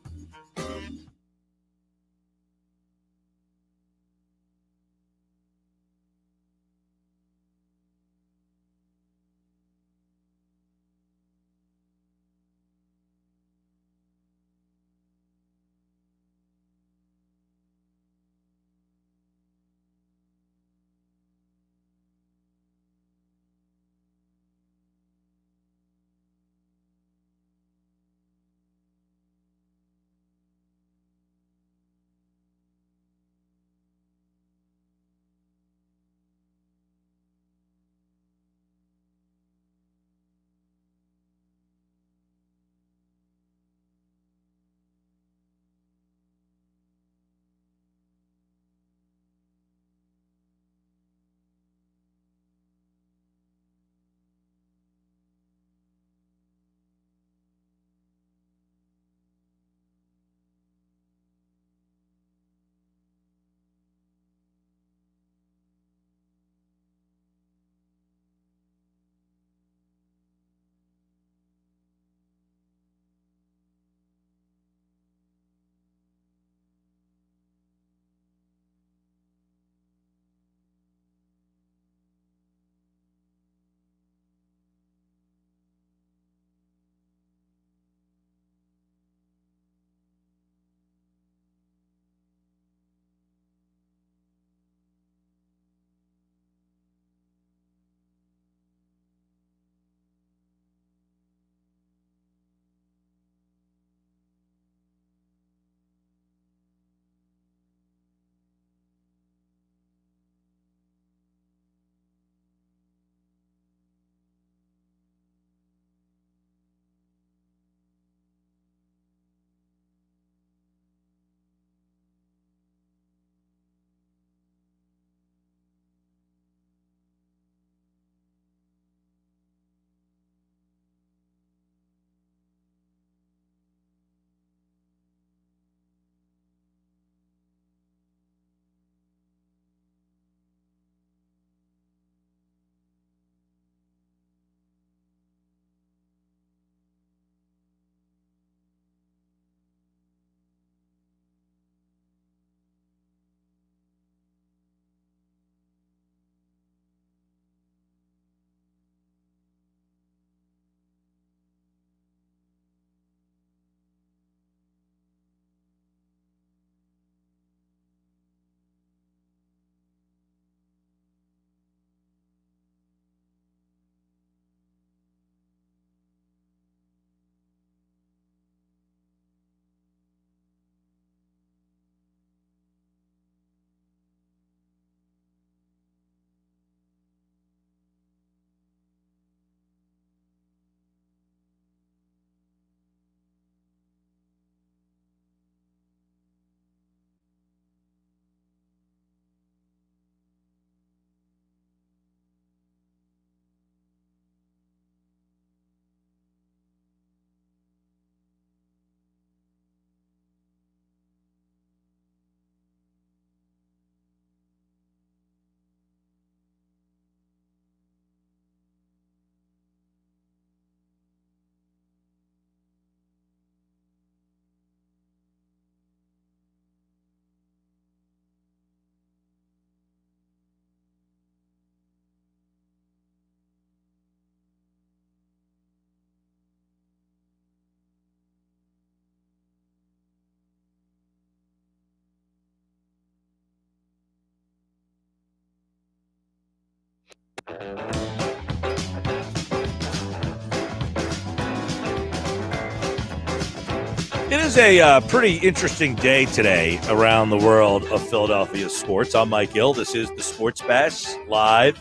It is a pretty interesting day today around the world of Philadelphia sports. I'm Mike Gill. This is the Sports Bash live,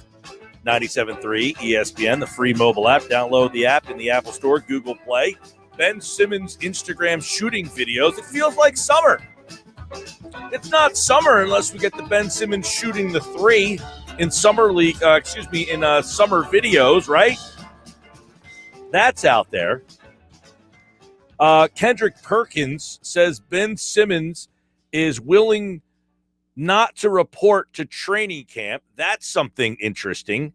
97.3 ESPN, the free mobile app. Download the app in the Apple Store, Google Play. Ben Simmons Instagram shooting videos. It feels like summer. It's not summer unless we get the Ben Simmons shooting the three in summer league. In summer videos, right? That's out there. Kendrick Perkins says Ben Simmons is willing not to report to training camp. That's something interesting.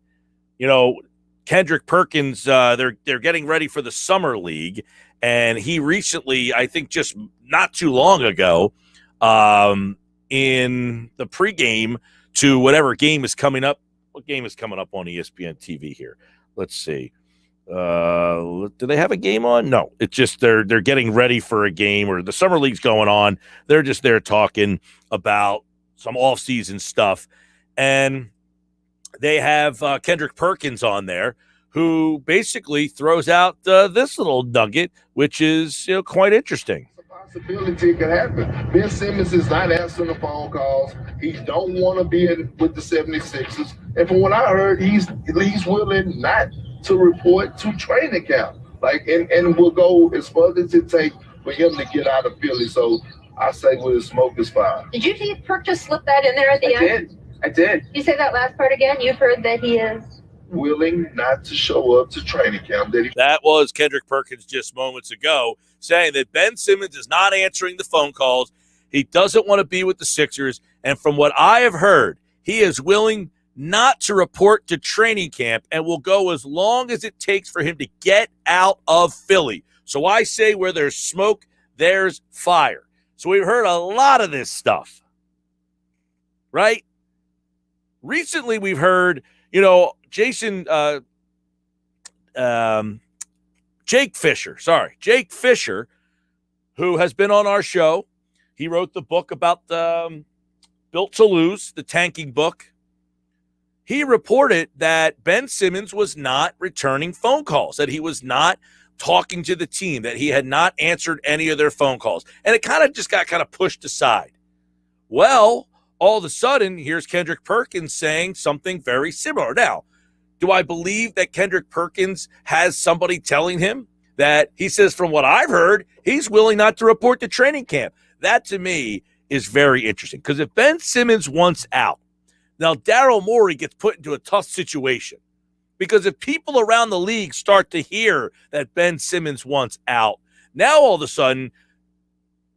You know, Kendrick Perkins, they're getting ready for the summer league, and he recently, I think just not too long ago, in the pregame to whatever game is coming up. What game is coming up on ESPN TV here? Let's see. Do they have a game on? No, it's just they're getting ready for a game, or the summer league's going on. They're just there talking about some off-season stuff, and they have Kendrick Perkins on there, who basically throws out this little nugget, which is quite interesting. Possibility could happen. Ben Simmons is not answering the phone calls. He don't want to be with the 76ers, and from what I heard, he's willing not to report to training camp. And we'll go as far as it takes for him to get out of Philly. So I say with smoke is fine. Did you see Perk just slip that in there at the end? I did. You say that last part again? You've heard that he is willing not to show up to training camp. That was Kendrick Perkins just moments ago saying that Ben Simmons is not answering the phone calls. He doesn't want to be with the Sixers. And from what I have heard, he is willing not to report to training camp and will go as long as it takes for him to get out of Philly. So I say where there's smoke, there's fire. So we've heard a lot of this stuff, right? Recently we've heard, Jake Fisher, who has been on our show. He wrote the book about Built to Lose, the tanking book. He reported that Ben Simmons was not returning phone calls, that he was not talking to the team, that he had not answered any of their phone calls. And it kind of just got pushed aside. Well, all of a sudden, here's Kendrick Perkins saying something very similar. Now, do I believe that Kendrick Perkins has somebody telling him that he says, from what I've heard, he's willing not to report to training camp? That, to me, is very interesting. Because if Ben Simmons wants out, now, Daryl Morey gets put into a tough situation because if people around the league start to hear that Ben Simmons wants out, now all of a sudden,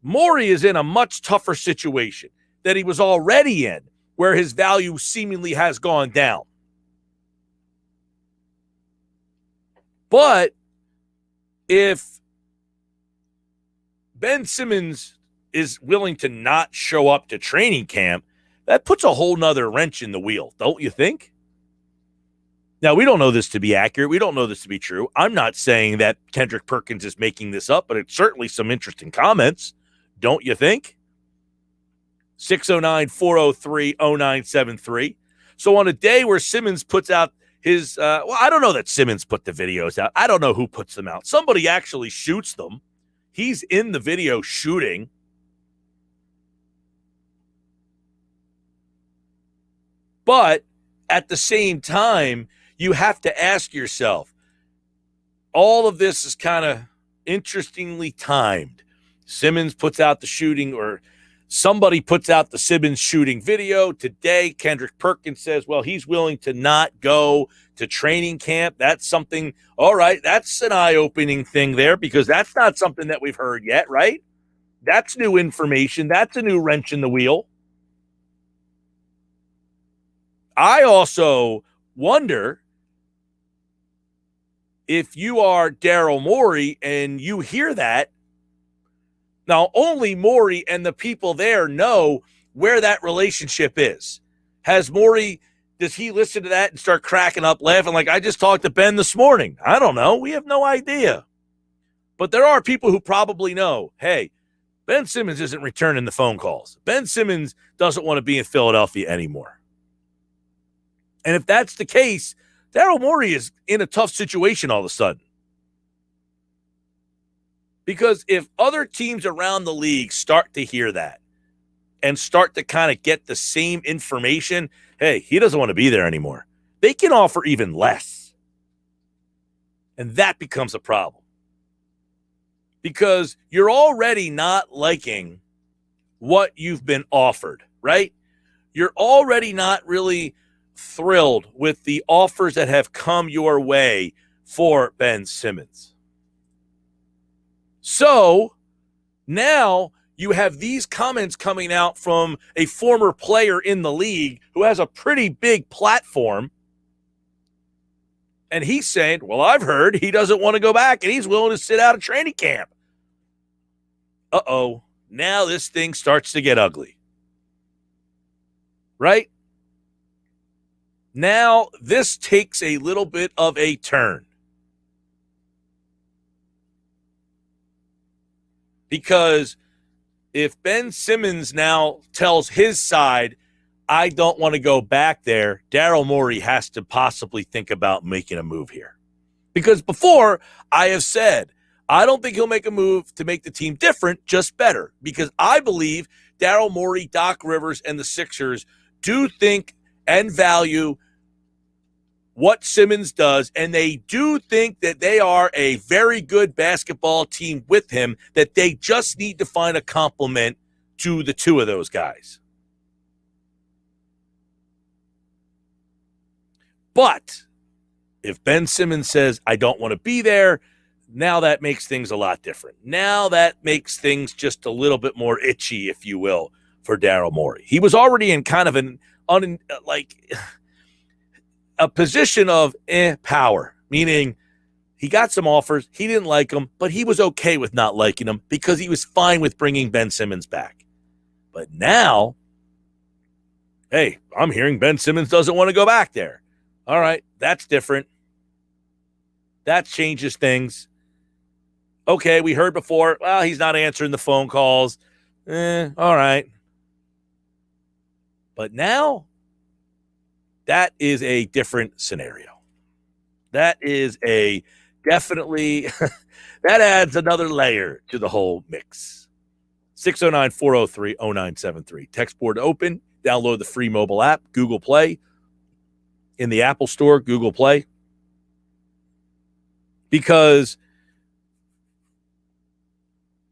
Morey is in a much tougher situation that he was already in, where his value seemingly has gone down. But if Ben Simmons is willing to not show up to training camp, that puts a whole nother wrench in the wheel, don't you think? Now, we don't know this to be accurate. We don't know this to be true. I'm not saying that Kendrick Perkins is making this up, but it's certainly some interesting comments, don't you think? 609-403-0973. So on a day where Simmons puts out his, I don't know that Simmons put the videos out. I don't know who puts them out. Somebody actually shoots them. He's in the video shooting. But at the same time, you have to ask yourself, all of this is kind of interestingly timed. Simmons puts out the shooting, or somebody puts out the Simmons shooting video. Today, Kendrick Perkins says, well, he's willing to not go to training camp. That's something, all right, that's an eye-opening thing there, because that's not something that we've heard yet, right? That's new information. That's a new wrench in the wheel. I also wonder if you are Daryl Morey and you hear that. Now, only Morey and the people there know where that relationship is. Has Morey, does he listen to that and start cracking up, laughing like, I just talked to Ben this morning? I don't know. We have no idea. But there are people who probably know, hey, Ben Simmons isn't returning the phone calls. Ben Simmons doesn't want to be in Philadelphia anymore. And if that's the case, Daryl Morey is in a tough situation all of a sudden. Because if other teams around the league start to hear that and start to kind of get the same information, hey, he doesn't want to be there anymore, they can offer even less. And that becomes a problem. Because you're already not liking what you've been offered, right? You're already not really thrilled with the offers that have come your way for Ben Simmons. So now you have these comments coming out from a former player in the league who has a pretty big platform. And he's saying, well, I've heard he doesn't want to go back and he's willing to sit out of training camp. Uh-oh. Now this thing starts to get ugly. Right? Now this takes a little bit of a turn. Because if Ben Simmons now tells his side, I don't want to go back there, Daryl Morey has to possibly think about making a move here. Because before, I have said, I don't think he'll make a move to make the team different, just better. Because I believe Daryl Morey, Doc Rivers, and the Sixers do think and value what Simmons does, and they do think that they are a very good basketball team with him, that they just need to find a complement to the two of those guys. But if Ben Simmons says, I don't want to be there, now that makes things a lot different. Now that makes things just a little bit more itchy, if you will, for Daryl Morey. He was already in kind of a position of power, meaning he got some offers, he didn't like them, but he was okay with not liking them because he was fine with bringing Ben Simmons back. But now, hey, I'm hearing Ben Simmons doesn't want to go back there. All right, that's different. That changes things. Okay, we heard before, well, he's not answering the phone calls. All right. But now, that is a different scenario. That is a definitely, that adds another layer to the whole mix. 609-403-0973. Text board open. Download the free mobile app, Google Play. In the Apple Store, Google Play. Because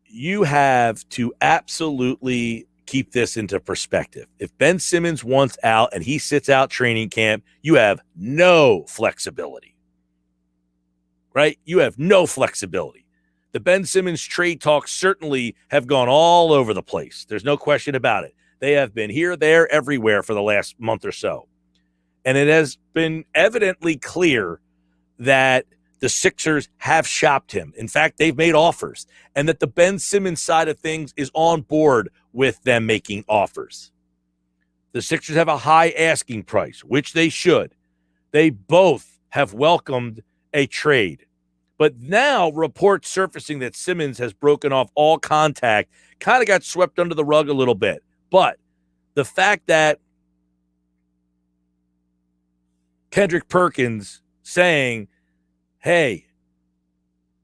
you have to absolutely keep this into perspective. If Ben Simmons wants out and he sits out training camp, you have no flexibility. Right? You have no flexibility. The Ben Simmons trade talks certainly have gone all over the place. There's no question about it. They have been here, there, everywhere for the last month or so. And it has been evidently clear that the Sixers have shopped him. In fact, they've made offers. And that the Ben Simmons side of things is on board with them making offers. The Sixers have a high asking price, which they should. They both have welcomed a trade. But now reports surfacing that Simmons has broken off all contact kind of got swept under the rug a little bit. But the fact that Kendrick Perkins saying, hey,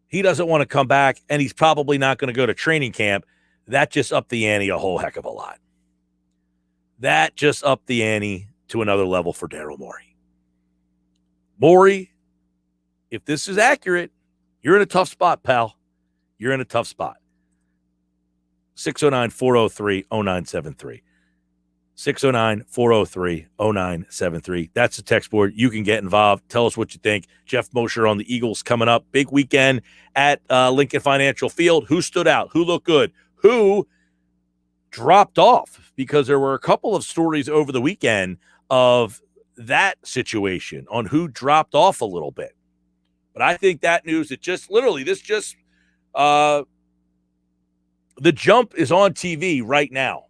he doesn't want to come back and he's probably not going to go to training camp, that just upped the ante a whole heck of a lot. That just upped the ante to another level for Daryl Morey. Morey, if this is accurate, you're in a tough spot, pal. You're in a tough spot. 609-403-0973. 609-403-0973. That's the text board. You can get involved. Tell us what you think. Jeff Mosher on the Eagles coming up. Big weekend at Lincoln Financial Field. Who stood out? Who looked good? Who dropped off? Because there were a couple of stories over the weekend of that situation on who dropped off a little bit. But I think that news, the jump is on TV right now.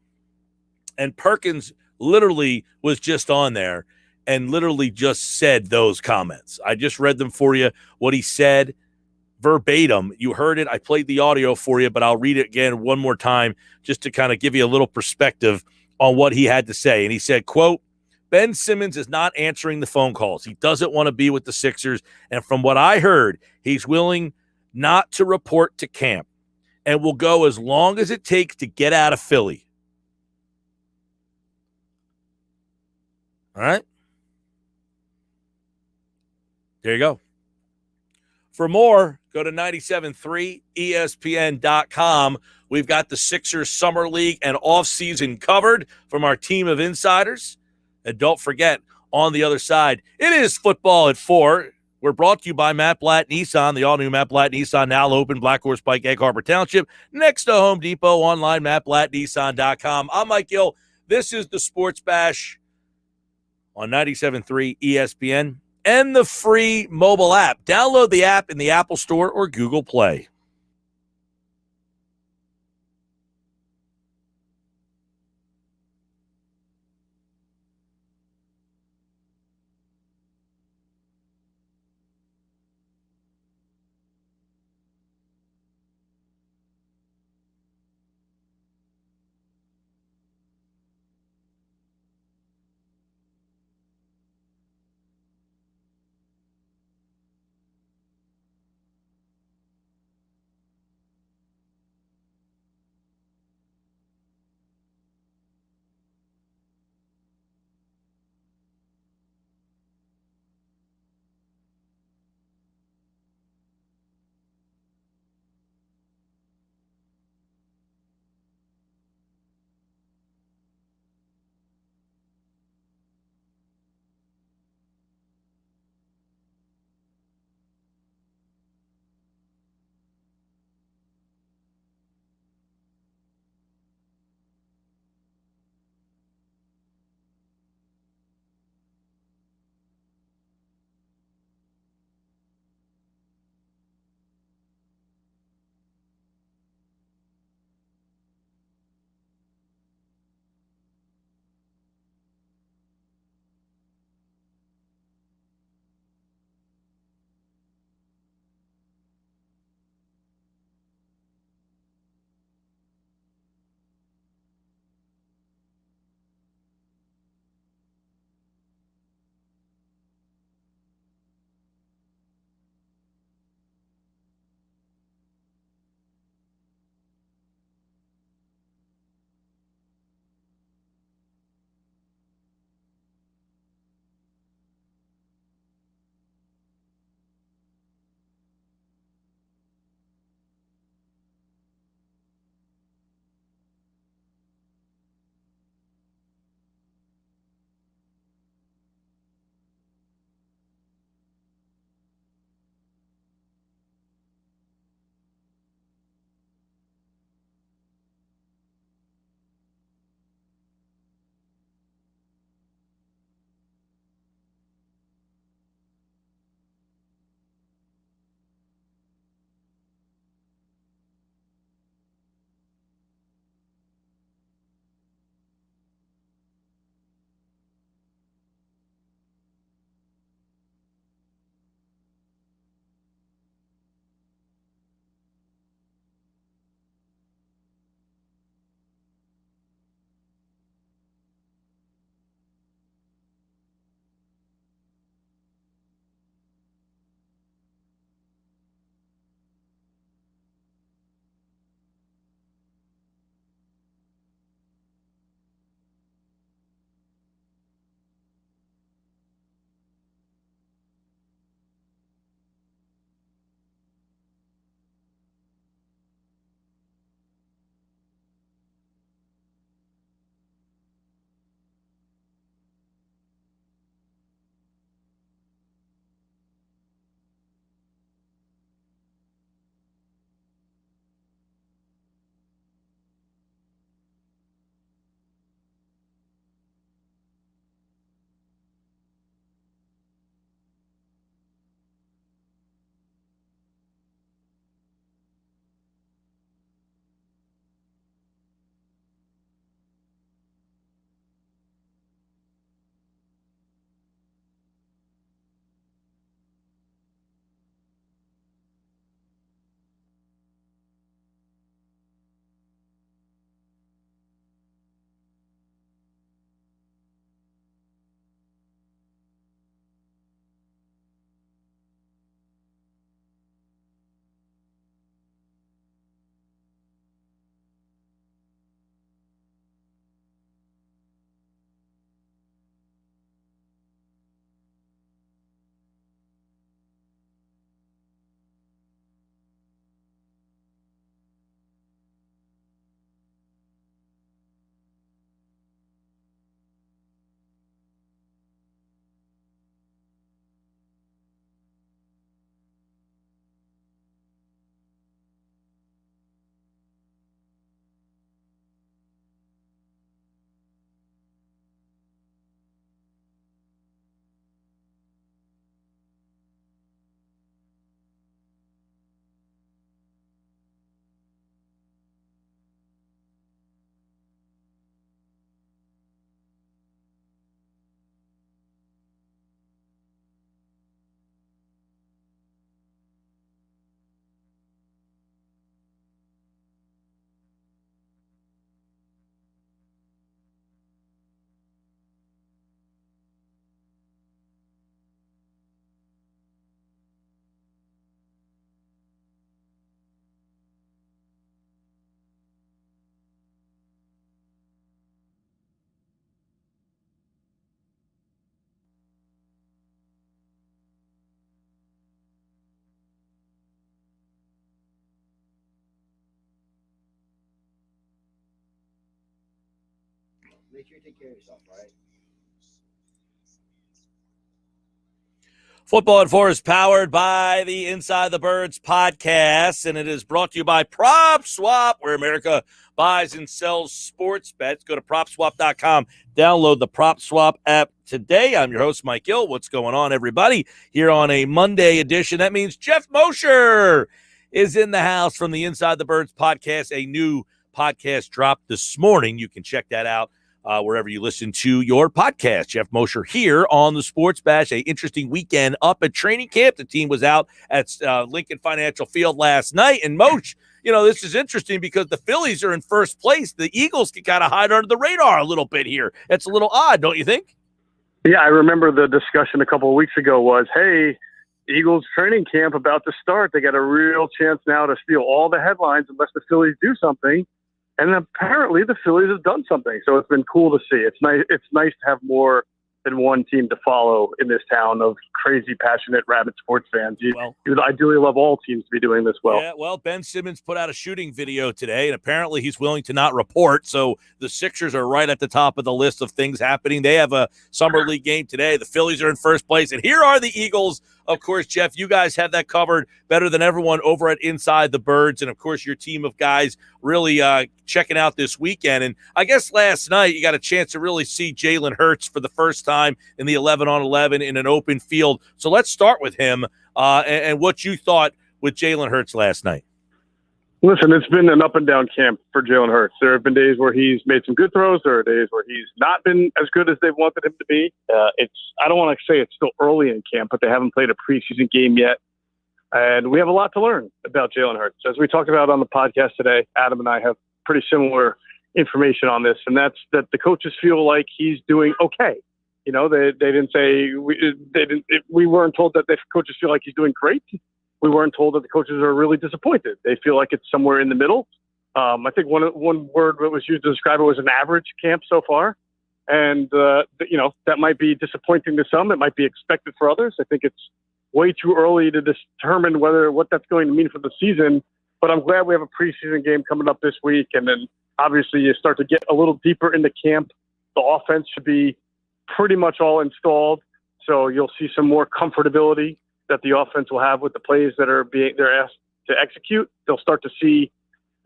And Perkins literally was just on there and literally just said those comments. I just read them for you, what he said verbatim. You heard it. I played the audio for you, but I'll read it again one more time just to kind of give you a little perspective on what he had to say. And he said, quote, Ben Simmons is not answering the phone calls. He doesn't want to be with the Sixers. And from what I heard, he's willing not to report to camp and will go as long as it takes to get out of Philly. All right? There you go. For more, go to 973ESPN.com. We've got the Sixers Summer League and offseason covered from our team of insiders. And don't forget, on the other side, it is football at 4. We're brought to you by Matt Blatt Nissan, the all-new Matt Blatt Nissan, now open, Black Horse Pike, Egg Harbor Township, next to Home Depot, online, mattblattnissan.com. I'm Mike Gill. This is the Sports Bash on 97.3 ESPN and the free mobile app. Download the app in the Apple Store or Google Play. Make sure you take care of yourself, all right? Football at 4 is powered by the Inside the Birds podcast, and it is brought to you by Prop Swap, where America buys and sells sports bets. Go to PropSwap.com. Download the Prop Swap app today. I'm your host, Mike Gill. What's going on, everybody? Here on a Monday edition. That means Jeff Mosher is in the house from the Inside the Birds podcast. A new podcast dropped this morning. You can check that out wherever you listen to your podcast. Jeff Mosher here on the Sports Bash. A interesting weekend up at training camp. The team was out at Lincoln Financial Field last night. And Mosh, you know, this is interesting because the Phillies are in first place. The Eagles can kind of hide under the radar a little bit here. It's a little odd, don't you think? Yeah, I remember the discussion a couple of weeks ago was, hey, Eagles training camp about to start. They got a real chance now to steal all the headlines unless the Phillies do something. And apparently the Phillies have done something. So it's been cool to see. It's nice to have more than one team to follow in this town of crazy, passionate, rabid sports fans. You would ideally love all teams to be doing this well. Yeah, well, Ben Simmons put out a shooting video today, and apparently he's willing to not report. So the Sixers are right at the top of the list of things happening. They have a summer league game today. The Phillies are in first place, and here are the Eagles. Of course, Jeff, you guys have that covered better than everyone over at Inside the Birds. And, of course, your team of guys really checking out this weekend. And I guess last night you got a chance to really see Jalen Hurts for the first time in the 11-on-11 in an open field. So let's start with him and what you thought with Jalen Hurts last night. Listen, it's been an up and down camp for Jalen Hurts. There have been days where he's made some good throws. There are days where he's not been as good as they've wanted him to be. I don't want to say it's still early in camp, but they haven't played a preseason game yet. And we have a lot to learn about Jalen Hurts. As we talked about on the podcast today, Adam and I have pretty similar information on this, and that's that the coaches feel like he's doing okay. You know, they didn't say we weren't told that the coaches feel like he's doing great. We weren't told that the coaches are really disappointed. They feel like it's somewhere in the middle. I think one word that was used to describe it was an average camp so far. And, that might be disappointing to some. It might be expected for others. I think it's way too early to determine what that's going to mean for the season. But I'm glad we have a preseason game coming up this week. And then obviously you start to get a little deeper into camp. The offense should be pretty much all installed. So you'll see some more comfortability that the offense will have with the plays that they're asked to execute. They'll start to see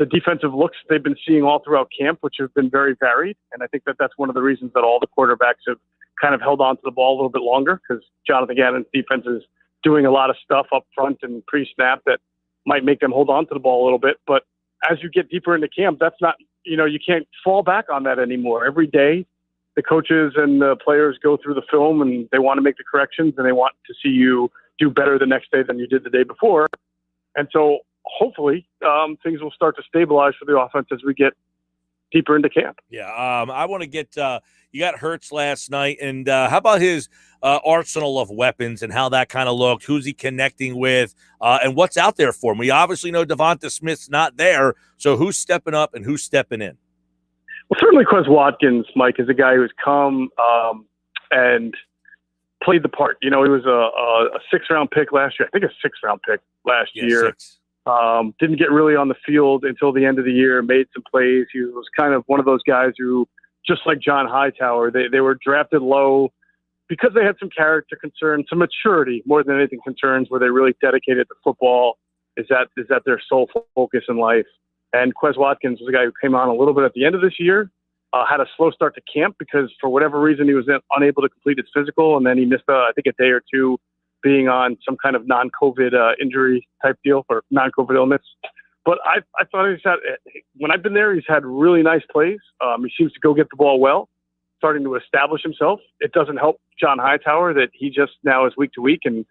the defensive looks they've been seeing all throughout camp, which have been very varied. And I think that that's one of the reasons that all the quarterbacks have kind of held on to the ball a little bit longer, because Jonathan Gannon's defense is doing a lot of stuff up front and pre-snap that might make them hold on to the ball a little bit. But as you get deeper into camp, that's not, you can't fall back on that anymore. Every day, the coaches and the players go through the film and they want to make the corrections and they want to see you do better the next day than you did the day before. And so hopefully things will start to stabilize for the offense as we get deeper into camp. Yeah, I want to get you got Hurts last night, and how about his arsenal of weapons and how that kind of looked? Who's he connecting with, and what's out there for him? We obviously know Devonta Smith's not there, so who's stepping up and who's stepping in? Well, certainly Quez Watkins, Mike, is a guy who's come and played the part. He was a sixth-round pick last year. I think a sixth-round pick last year. Didn't get really on the field until the end of the year, made some plays. He was kind of one of those guys who, just like John Hightower, they were drafted low because they had some character concerns, some maturity more than anything concerns, where they really dedicated to football. Is that their sole focus in life? And Quez Watkins was a guy who came on a little bit at the end of this year, had a slow start to camp because for whatever reason he was unable to complete his physical, and then he missed, I think, a day or two being on some kind of non-COVID injury type deal or non-COVID illness. But I thought when I've been there, he's had really nice plays. He seems to go get the ball well, starting to establish himself. It doesn't help John Hightower that he just now is week to week and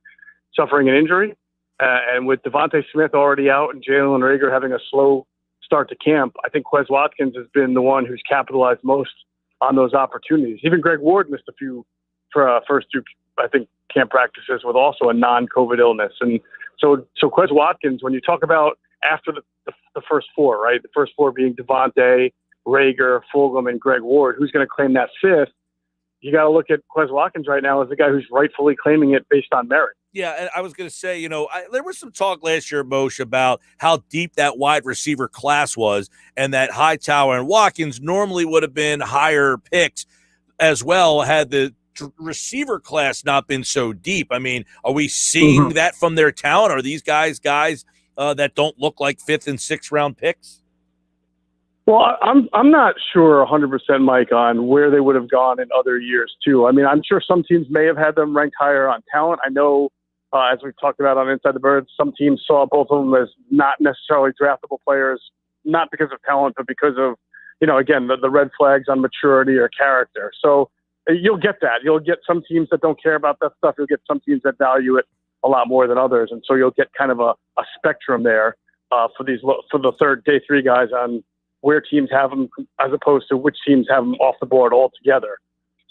suffering an injury. And with Devonta Smith already out and Jalen Reagor having a slow start to camp, I think Quez Watkins has been the one who's capitalized most on those opportunities. Even Greg Ward missed a few for first two, I think, camp practices with also a non-COVID illness. And so Quez Watkins, when you talk about after the first four, right, the first four being Devonta, Reagor, Fulgham, and Greg Ward, who's going to claim that fifth? You got to look at Quez Watkins right now as the guy who's rightfully claiming it based on merit. Yeah, and I was going to say, there was some talk last year, Moshe, about how deep that wide receiver class was, and that Hightower and Watkins normally would have been higher picks as well had the receiver class not been so deep. I mean, are we seeing that from their talent? Are these guys that don't look like 5th and 6th round picks? Well, I'm not sure 100%, Mike, on where they would have gone in other years too. I mean, I'm sure some teams may have had them ranked higher on talent. I know, as we've talked about on Inside the Birds, some teams saw both of them as not necessarily draftable players, not because of talent, but because of, again, the red flags on maturity or character. So you'll get that. You'll get some teams that don't care about that stuff. You'll get some teams that value it a lot more than others, and so you'll get kind of a spectrum there for the day 3 guys on where teams have them as opposed to which teams have them off the board altogether.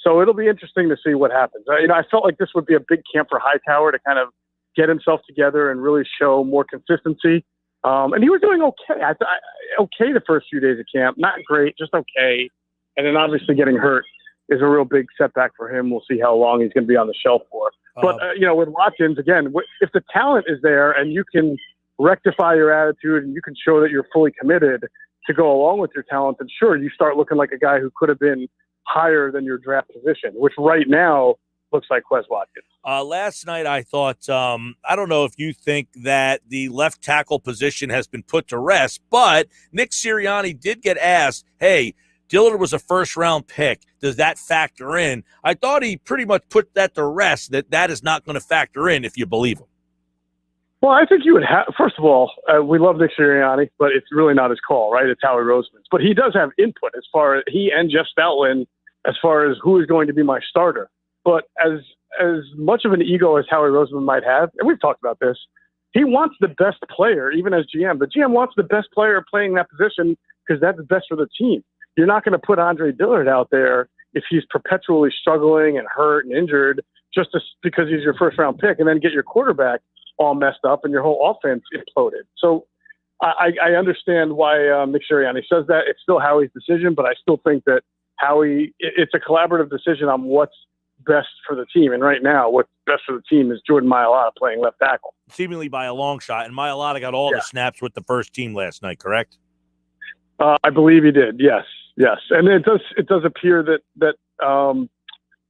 So it'll be interesting to see what happens. I felt like this would be a big camp for Hightower to kind of get himself together and really show more consistency. And he was doing okay. Okay the first few days of camp. Not great, just okay. And then obviously getting hurt is a real big setback for him. We'll see how long he's going to be on the shelf for. But, with Watkins, again, if the talent is there and you can rectify your attitude and you can show that you're fully committed to go along with your talent, then sure, you start looking like a guy who could have been higher than your draft position, which right now looks like Quez Watkins. Last night I thought, I don't know if you think that the left tackle position has been put to rest, but Nick Sirianni did get asked, hey, Dillard was a first-round pick. Does that factor in? I thought he pretty much put that to rest, that is not going to factor in if you believe him. Well, I think you would have, first of all, we love Nick Sirianni, but it's really not his call, right? It's Howie Roseman's. But he does have input as far as he and Jeff Stoutland as far as who is going to be my starter. But as much of an ego as Howie Roseman might have, and we've talked about this, he wants the best player, even as GM. The GM wants the best player playing that position because that's best for the team. You're not going to put Andre Dillard out there if he's perpetually struggling and hurt and injured just because he's your first-round pick and then get your quarterback all messed up and your whole offense imploded. So I understand why Nick Sirianni says that. It's still Howie's decision, but I still think that it's a collaborative decision on what's best for the team. And right now, what's best for the team is Jordan Mailata playing left tackle. Seemingly by a long shot. And Mailata got all the snaps with the first team last night, correct? I believe he did. Yes. And it does appear that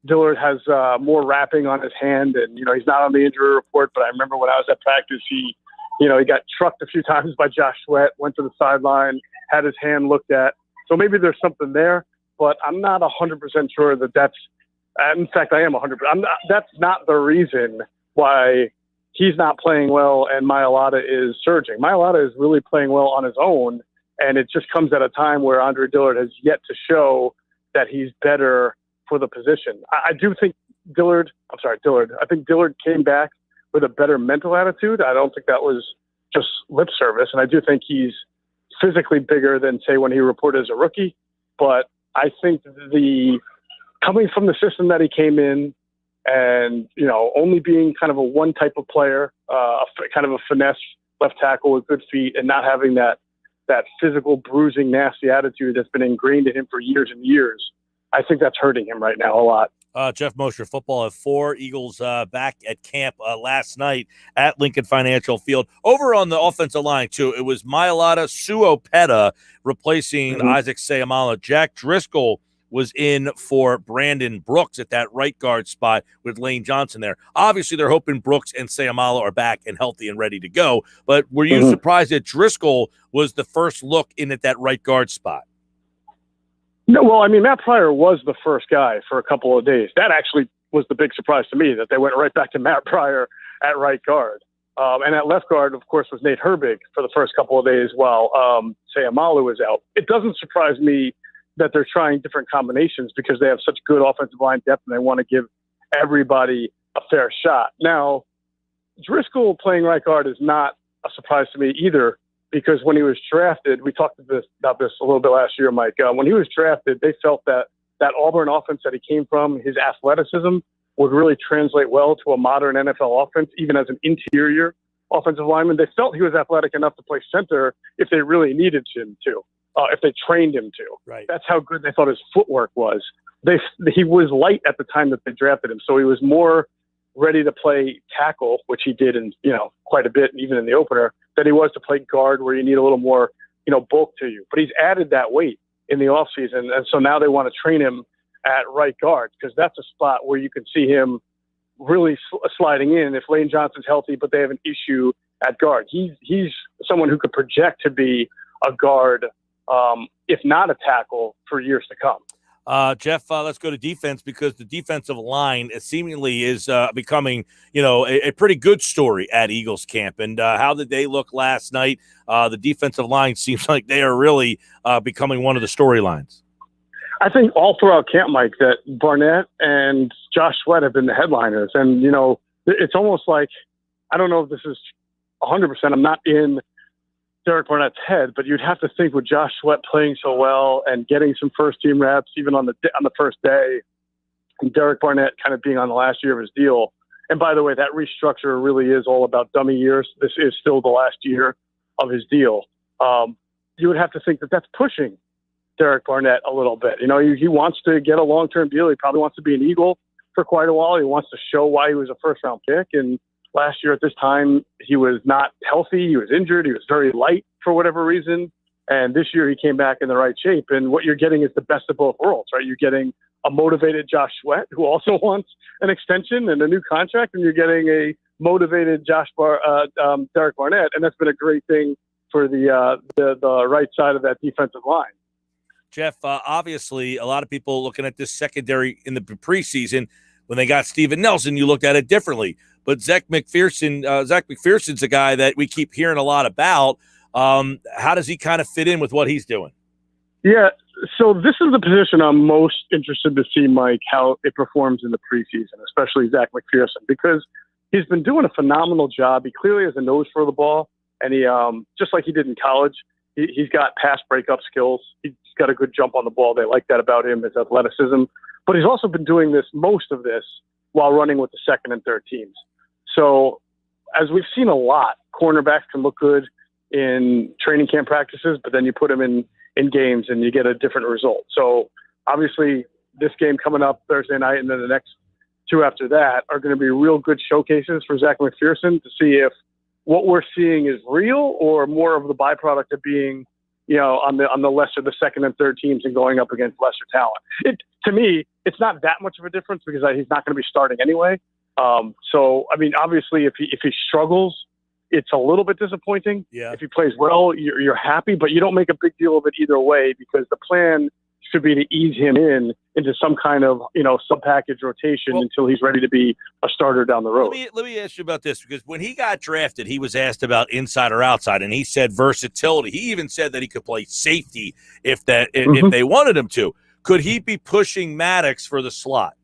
Dillard has more wrapping on his hand, and he's not on the injury report. But I remember when I was at practice, he got trucked a few times by Josh Sweat, went to the sideline, had his hand looked at. So maybe there's something there, but I'm not 100% sure that that's. In fact, I am 100%. That's not the reason why he's not playing well and Mailata is surging. Mailata is really playing well on his own, and it just comes at a time where Andre Dillard has yet to show that he's better for the position. I do think Dillard. I think Dillard came back with a better mental attitude. I don't think that was just lip service, and I do think he's physically bigger than, say, when he reported as a rookie. But I think coming from the system that he came in and, only being kind of a one type of player, kind of a finesse left tackle with good feet and not having that physical bruising, nasty attitude that's been ingrained in him for years and years, I think that's hurting him right now a lot. Jeff Mosher, football at 4. Eagles back at camp last night at Lincoln Financial Field. Over on the offensive line, too, it was Mailata Suopeta replacing Isaac Seumalo. Jack Driscoll was in for Brandon Brooks at that right guard spot with Lane Johnson there. Obviously, they're hoping Brooks and Seumalo are back and healthy and ready to go. But were you surprised that Driscoll was the first look in at that right guard spot? No, well, I mean, Matt Pryor was the first guy for a couple of days. That actually was the big surprise to me, that they went right back to Matt Pryor at right guard. And at left guard, of course, was Nate Herbig for the first couple of days while Seumalo was out. It doesn't surprise me that they're trying different combinations because they have such good offensive line depth and they want to give everybody a fair shot. Now, Driscoll playing right guard is not a surprise to me either, because when he was drafted, we talked about this a little bit last year, Mike. When he was drafted, they felt that Auburn offense that he came from, his athleticism, would really translate well to a modern NFL offense, even as an interior offensive lineman. They felt he was athletic enough to play center if they really needed him to, if they trained him to. Right. That's how good they thought his footwork was. He was light at the time that they drafted him, so he was more ready to play tackle, which he did in, quite a bit, even in the opener, than he was to play guard where you need a little more, bulk to you. But he's added that weight in the offseason. And so now they want to train him at right guard because that's a spot where you can see him really sliding in if Lane Johnson's healthy, but they have an issue at guard. He's someone who could project to be a guard, if not a tackle, for years to come. Jeff, let's go to defense because the defensive line seemingly is becoming, a pretty good story at Eagles camp. And how did they look last night? The defensive line seems like they are really becoming one of the storylines. I think all throughout camp, Mike, that Barnett and Josh Sweat have been the headliners. And, it's almost like, I don't know if this is 100%. I'm not in Derek Barnett's head, but you'd have to think with Josh Sweat playing so well and getting some first-team reps even on the first day, and Derek Barnett kind of being on the last year of his deal. And by the way, that restructure really is all about dummy years. This is still the last year of his deal. You would have to think that that's pushing Derek Barnett a little bit. He wants to get a long-term deal. He probably wants to be an Eagle for quite a while. He wants to show why he was a first-round pick. And last year at this time, he was not healthy. He was injured. He was very light for whatever reason. And this year he came back in the right shape. And what you're getting is the best of both worlds, right? You're getting a motivated Josh Sweat who also wants an extension and a new contract. And you're getting a motivated Derek Barnett. And that's been a great thing for the right side of that defensive line. Jeff, obviously a lot of people looking at this secondary in the preseason when they got Steven Nelson, you looked at it differently. But Zach McPherson's a guy that we keep hearing a lot about. How does he kind of fit in with what he's doing? Yeah, so this is the position I'm most interested to see, Mike, how it performs in the preseason, especially Zach McPherson, because he's been doing a phenomenal job. He clearly has a nose for the ball, and he just like he did in college, he's got pass breakup skills. He's got a good jump on the ball. They like that about him, his athleticism. But he's also been doing most of this while running with the second and third teams. So as we've seen a lot, cornerbacks can look good in training camp practices, but then you put them in games and you get a different result. So obviously this game coming up Thursday night and then the next two after that are going to be real good showcases for Zach McPherson to see if what we're seeing is real or more of the byproduct of being, on the lesser, the second and third teams and going up against lesser talent. To me, it's not that much of a difference because he's not going to be starting anyway. So, I mean, obviously if he struggles, it's a little bit disappointing. Yeah. If he plays well, you're happy, but you don't make a big deal of it either way because the plan should be to ease him into some kind of, sub-package rotation until he's ready to be a starter down the road. Let me ask you about this because when he got drafted, he was asked about inside or outside, and he said versatility. He even said that he could play safety if they wanted him to. Could he be pushing Maddox for the slot?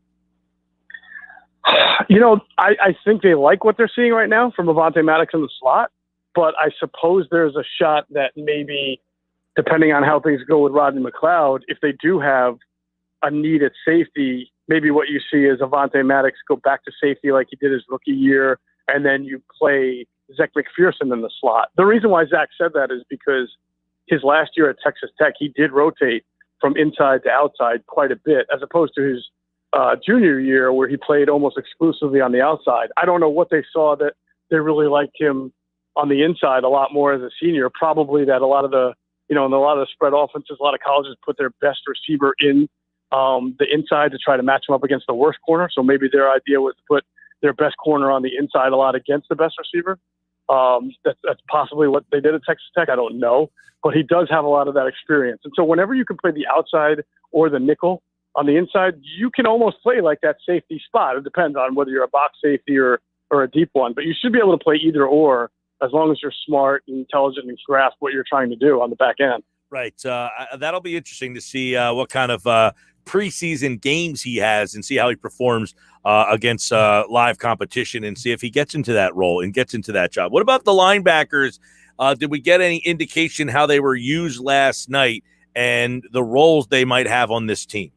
I think they like what they're seeing right now from Avonte Maddox in the slot, but I suppose there's a shot that maybe, depending on how things go with Rodney McLeod, if they do have a need at safety, maybe what you see is Avonte Maddox go back to safety like he did his rookie year, and then you play Zach McPherson in the slot. The reason why Zach said that is because his last year at Texas Tech, he did rotate from inside to outside quite a bit, as opposed to his junior year where he played almost exclusively on the outside. I don't know what they saw that they really liked him on the inside a lot more as a senior. Probably that a lot of the, in a lot of the spread offenses, a lot of colleges put their best receiver in the inside to try to match him up against the worst corner. So maybe their idea was to put their best corner on the inside a lot against the best receiver. That's possibly what they did at Texas Tech. I don't know, but he does have a lot of that experience. And so whenever you can play the outside or the nickel on the inside, you can almost play like that safety spot. It depends on whether you're a box safety or a deep one, but you should be able to play either or as long as you're smart and intelligent and grasp what you're trying to do on the back end. Right. That'll be interesting to see what kind of preseason games he has and see how he performs against live competition and see if he gets into that role and gets into that job. What about the linebackers? Did we get any indication how they were used last night and the roles they might have on this team?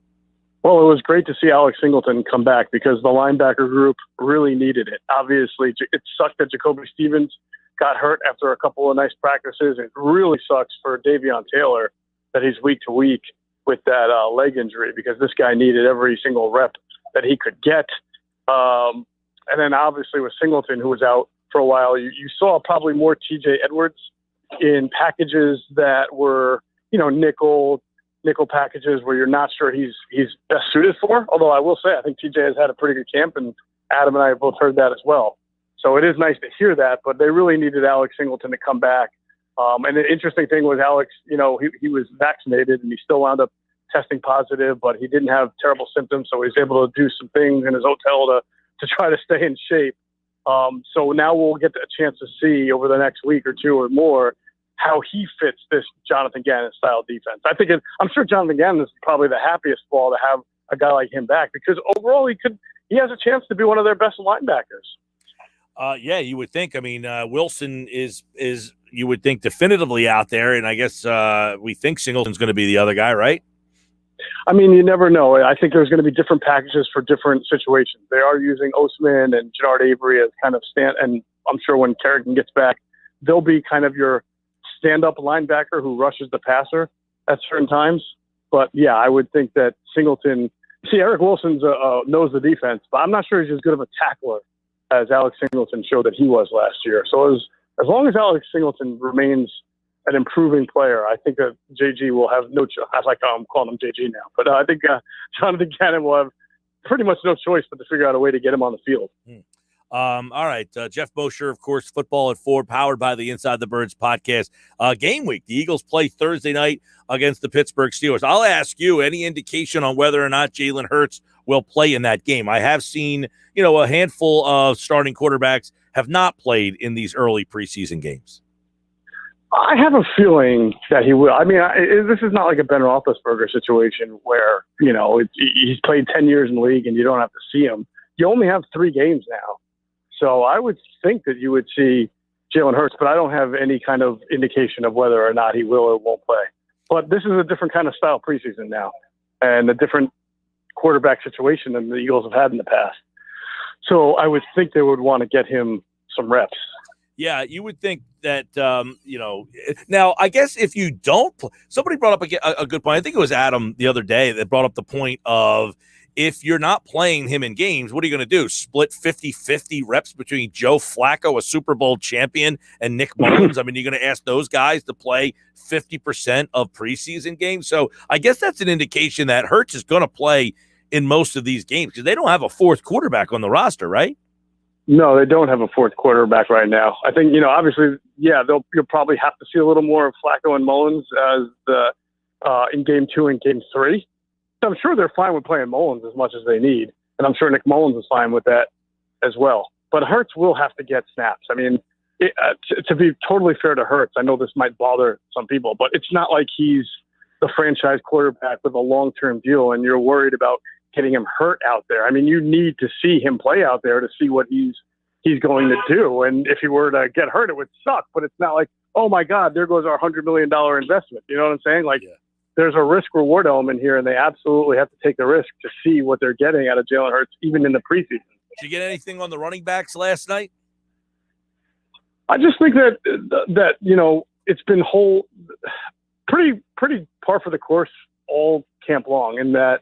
Well, it was great to see Alex Singleton come back because the linebacker group really needed it. Obviously, it sucked that Jacoby Stevens got hurt after a couple of nice practices. It really sucks for Davion Taylor that he's week to week with that leg injury because this guy needed every single rep that he could get. And then obviously with Singleton, who was out for a while, you saw probably more TJ Edwards in packages that were, nickel packages where you're not sure he's best suited for. Although I will say, I think TJ has had a pretty good camp, and Adam and I have both heard that as well. So it is nice to hear that, but they really needed Alex Singleton to come back. And the interesting thing was Alex, he was vaccinated and he still wound up testing positive, but he didn't have terrible symptoms. So he was able to do some things in his hotel to try to stay in shape. So now we'll get a chance to see over the next week or two or more how he fits this Jonathan Gannon style defense. I'm sure Jonathan Gannon is probably the happiest ball to have a guy like him back, because overall he has a chance to be one of their best linebackers. Yeah, you would think. I mean, Wilson is you would think definitively out there, and I guess we think Singleton's going to be the other guy, right? I mean, you never know. I think there's going to be different packages for different situations. They are using Osman and Jannard Avery as kind of and I'm sure when Kerrigan gets back, they'll be kind of your stand-up linebacker who rushes the passer at certain times. But yeah, I would think that Singleton. See, Eric Wilson knows the defense, but I'm not sure he's as good of a tackler as Alex Singleton showed that he was last year. So as long as Alex Singleton remains an improving player, I think that JG will have no choice. I like how I'm calling him JG now, but I think Jonathan Gannon will have pretty much no choice but to figure out a way to get him on the field. All right. Jeff Bosher, of course, Football at 4, powered by the Inside the Birds podcast. Game week. The Eagles play Thursday night against the Pittsburgh Steelers. I'll ask you, any indication on whether or not Jalen Hurts will play in that game? I have seen, a handful of starting quarterbacks have not played in these early preseason games. I have a feeling that he will. I mean, this is not like a Ben Roethlisberger situation where, he's played 10 years in the league and you don't have to see him. You only have 3 games now. So I would think that you would see Jalen Hurts, but I don't have any kind of indication of whether or not he will or won't play. But this is a different kind of style preseason now and a different quarterback situation than the Eagles have had in the past. So I would think they would want to get him some reps. Yeah, you would think that, now I guess if you don't somebody brought up a good point. I think it was Adam the other day that brought up the point of, if you're not playing him in games, what are you going to do? Split 50-50 reps between Joe Flacco, a Super Bowl champion, and Nick Mullins? I mean, you're going to ask those guys to play 50% of preseason games. So I guess that's an indication that Hurts is going to play in most of these games because they don't have a fourth quarterback on the roster, right? No, they don't have a fourth quarterback right now. I think, obviously, yeah, you'll probably have to see a little more of Flacco and Mullins as in game 2 and game 3. I'm sure they're fine with playing Mullins as much as they need, and I'm sure Nick Mullins is fine with that as well. But Hurts will have to get snaps. I mean, to be totally fair to Hurts, I know this might bother some people, but it's not like he's the franchise quarterback with a long-term deal and you're worried about getting him hurt out there. I mean, you need to see him play out there to see what he's going to do. And if he were to get hurt, it would suck, but it's not like, oh my God, there goes our $100 million investment. You know what I'm saying? Like, there's a risk-reward element here, and they absolutely have to take the risk to see what they're getting out of Jalen Hurts, even in the preseason. Did you get anything on the running backs last night? I just think that it's been pretty par for the course all camp long, in that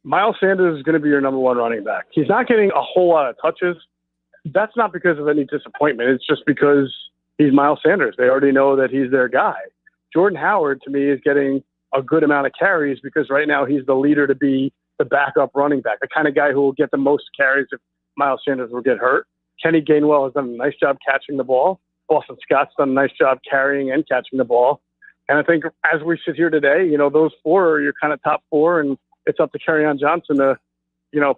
Miles Sanders is going to be your number 1 running back. He's not getting a whole lot of touches. That's not because of any disappointment. It's just because he's Miles Sanders. They already know that he's their guy. Jordan Howard, to me, is getting a good amount of carries because right now he's the leader to be the backup running back, the kind of guy who will get the most carries if Miles Sanders will get hurt. Kenny Gainwell has done a nice job catching the ball. Boston Scott's done a nice job carrying and catching the ball. And I think as we sit here today, those 4 are your kind of top 4, and it's up to Kerryon Johnson to,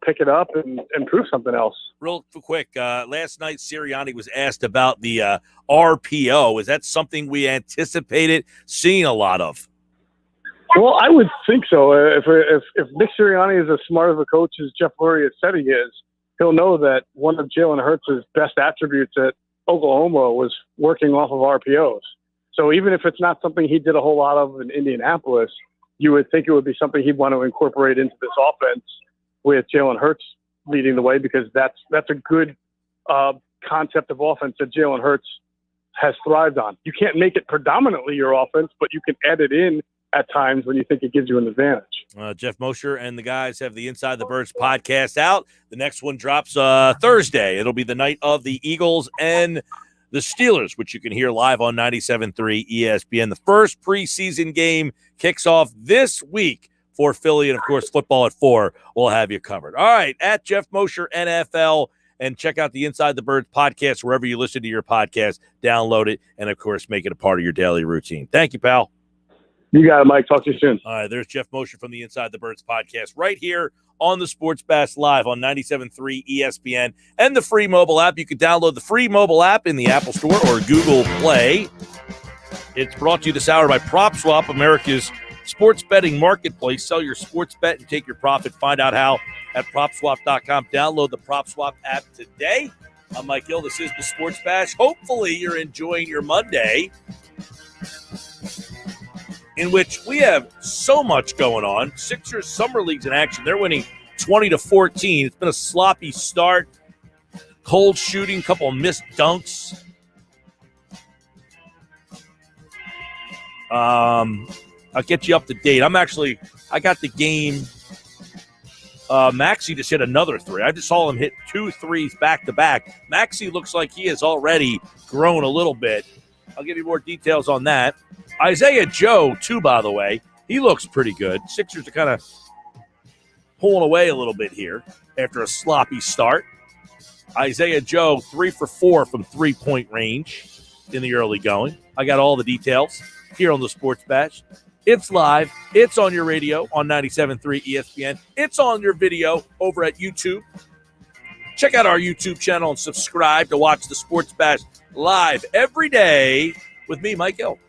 pick it up and prove something else. Real quick, last night Sirianni was asked about the RPO. Is that something we anticipated seeing a lot of? Well, I would think so. If Nick Sirianni is as smart of a coach as Jeff Lurie has said he is, he'll know that one of Jalen Hurts' best attributes at Oklahoma was working off of RPOs. So even if it's not something he did a whole lot of in Indianapolis, you would think it would be something he'd want to incorporate into this offense with Jalen Hurts leading the way, because that's a good concept of offense that Jalen Hurts has thrived on. You can't make it predominantly your offense, but you can add it in at times when you think it gives you an advantage. Jeff Mosher and the guys have the Inside the Birds podcast out. The next one drops Thursday. It'll be the night of the Eagles and the Steelers, which you can hear live on 97.3 ESPN. The first preseason game kicks off this week for Philly, and, of course, football at 4 will have you covered. All right, at Jeff Mosher NFL, and check out the Inside the Birds podcast wherever you listen to your podcast. Download it, and, of course, make it a part of your daily routine. Thank you, pal. You got it, Mike. Talk to you soon. All right, there's Jeff Mosher from the Inside the Birds podcast right here on the Sports Bash Live on 97.3 ESPN and the free mobile app. You can download the free mobile app in the Apple Store or Google Play. It's brought to you this hour by PropSwap, America's sports betting marketplace. Sell your sports bet and take your profit. Find out how at PropSwap.com. Download the PropSwap app today. I'm Mike Hill. This is the Sports Bash. Hopefully you're enjoying your Monday, in which we have so much going on. Sixers Summer League's in action. They're winning 20-14. It's been a sloppy start. Cold shooting, couple of missed dunks. I'll get you up to date. I got the game. Maxi just hit another three. I just saw him hit 2 threes back-to-back. Maxi looks like he has already grown a little bit. I'll give you more details on that. Isaiah Joe, too, by the way. He looks pretty good. Sixers are kind of pulling away a little bit here after a sloppy start. Isaiah Joe, 3 for 4 from three-point range in the early going. I got all the details here on the Sports Bash. It's live. It's on your radio on 97.3 ESPN. It's on your video over at YouTube. Check out our YouTube channel and subscribe to watch the Sports Bash live every day with me, Mike Hill.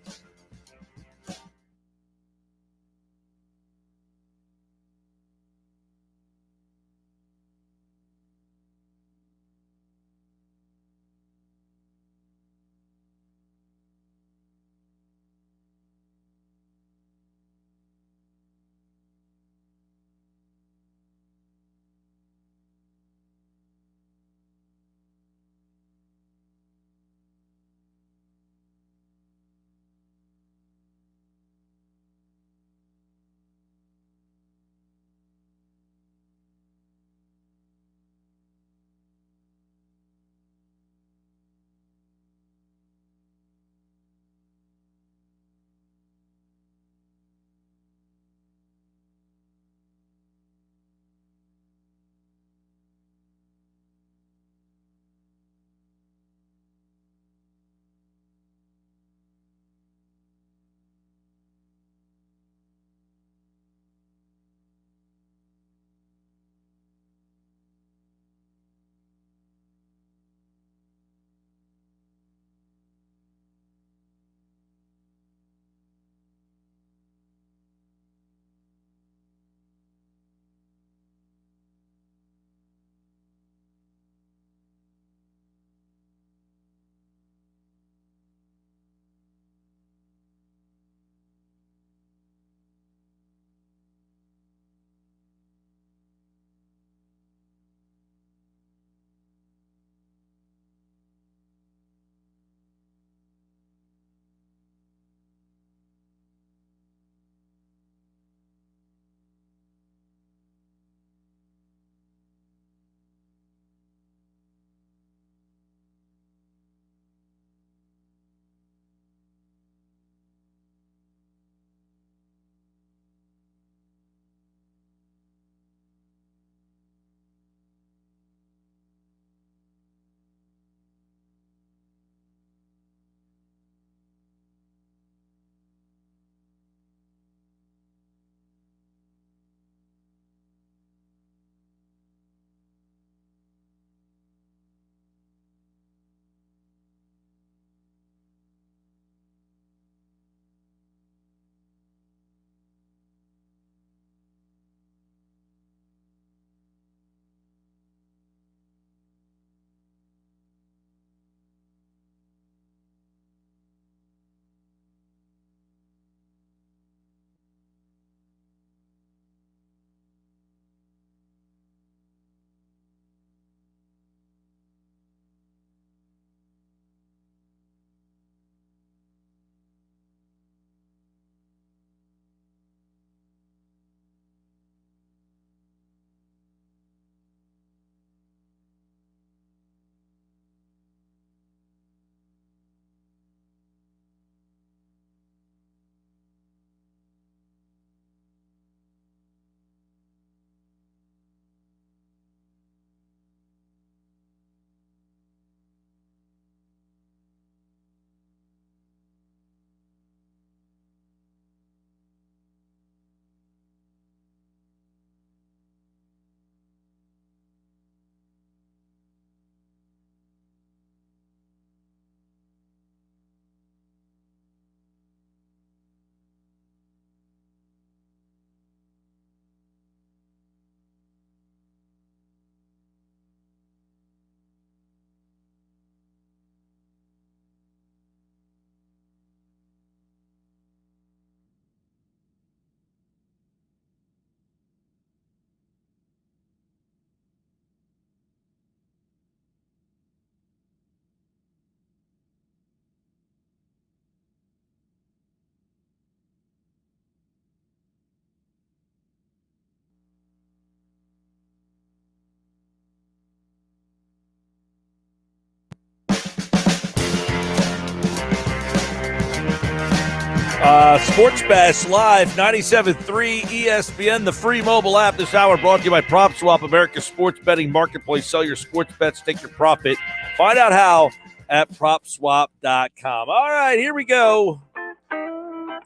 Sports Bash Live, 97.3 ESPN, the free mobile app. This hour brought to you by PropSwap, America's sports betting marketplace. Sell your sports bets, take your profit. Find out how at PropSwap.com. All right, here we go.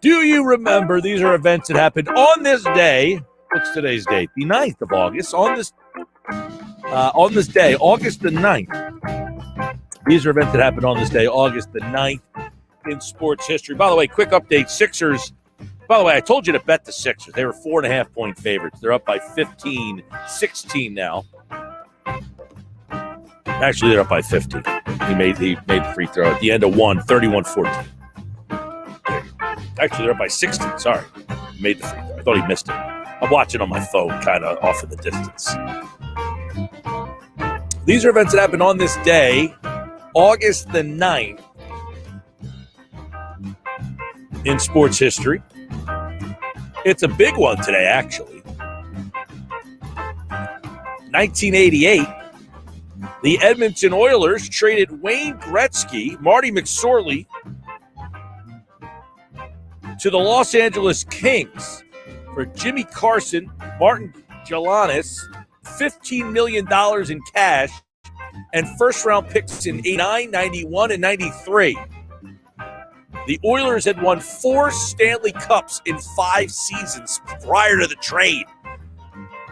Do you remember these are events that happened on this day? What's today's date? The 9th of August. On this day, August the 9th. These are events that happened on this day, August the 9th. In sports history. By the way, quick update, Sixers. By the way, I told you to bet the Sixers. They were 4.5-point favorites. They're up by 15, 16 now. Actually, they're up by 15. He made the free throw at the end of 31-14. Actually, they're up by 16. Sorry. He made the free throw. I thought he missed it. I'm watching on my phone, kind of off in the distance. These are events that happened on this day, August the 9th. In sports history. It's a big one today, actually. 1988, the Edmonton Oilers traded Wayne Gretzky, Marty McSorley, to the Los Angeles Kings for Jimmy Carson, Martin Gelanis, $15 million in cash, and first-round picks in 89, 91, and 93. The Oilers had won 4 Stanley Cups in 5 seasons prior to the trade.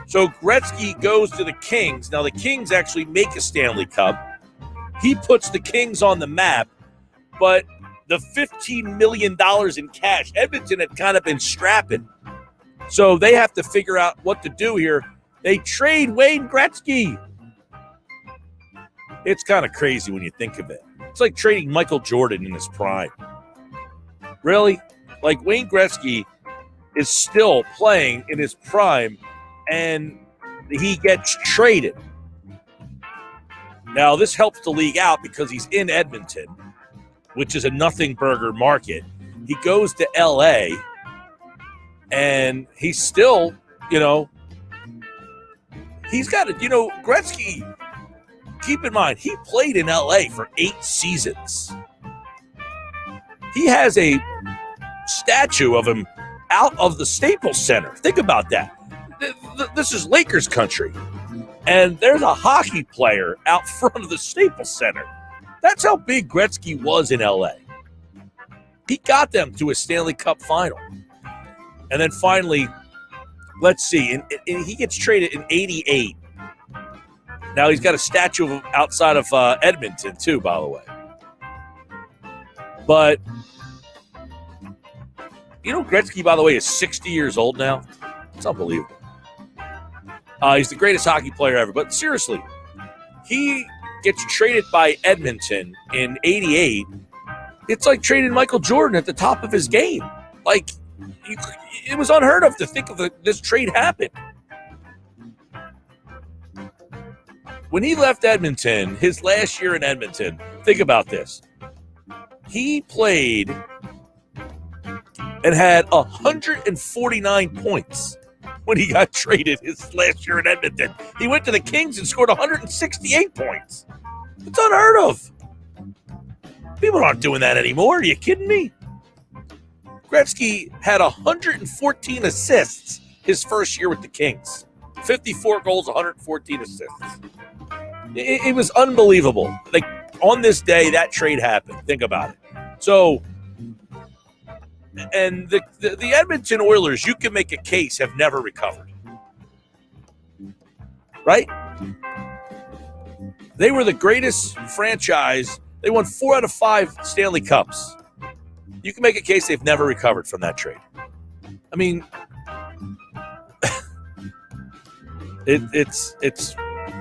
So Gretzky goes to the Kings. Now, the Kings actually make a Stanley Cup. He puts the Kings on the map, but the $15 million in cash, Edmonton had kind of been strapping. So they have to figure out what to do here. They trade Wayne Gretzky. It's kind of crazy when you think of it. It's like trading Michael Jordan in his prime. Really? Like, Wayne Gretzky is still playing in his prime, and he gets traded. Now, this helps the league out because he's in Edmonton, which is a nothing burger market. He goes to L.A., and he's still, he's got it. Gretzky, keep in mind, he played in L.A. for 8 seasons. He has a statue of him out of the Staples Center. Think about that. This is Lakers country. And there's a hockey player out front of the Staples Center. That's how big Gretzky was in L.A. He got them to a Stanley Cup final. And then finally, let's see, and he gets traded in 88. Now he's got a statue of him outside of Edmonton, too, by the way. But, Gretzky, by the way, is 60 years old now. It's unbelievable. He's the greatest hockey player ever. But seriously, he gets traded by Edmonton in 88. It's like trading Michael Jordan at the top of his game. Like, it was unheard of to think of this trade happen. When he left Edmonton, his last year in Edmonton, think about this. He played and had 149 points when he got traded his last year in Edmonton. He went to the Kings and scored 168 points. It's unheard of. People aren't doing that anymore. Are you kidding me? Gretzky had 114 assists his first year with the Kings. 54 goals, 114 assists. It was unbelievable. Like, on this day, that trade happened. Think about it. So, and the Edmonton Oilers, you can make a case, have never recovered. Right? They were the greatest franchise. They won 4 out of 5 Stanley Cups. You can make a case they've never recovered from that trade. I mean, it's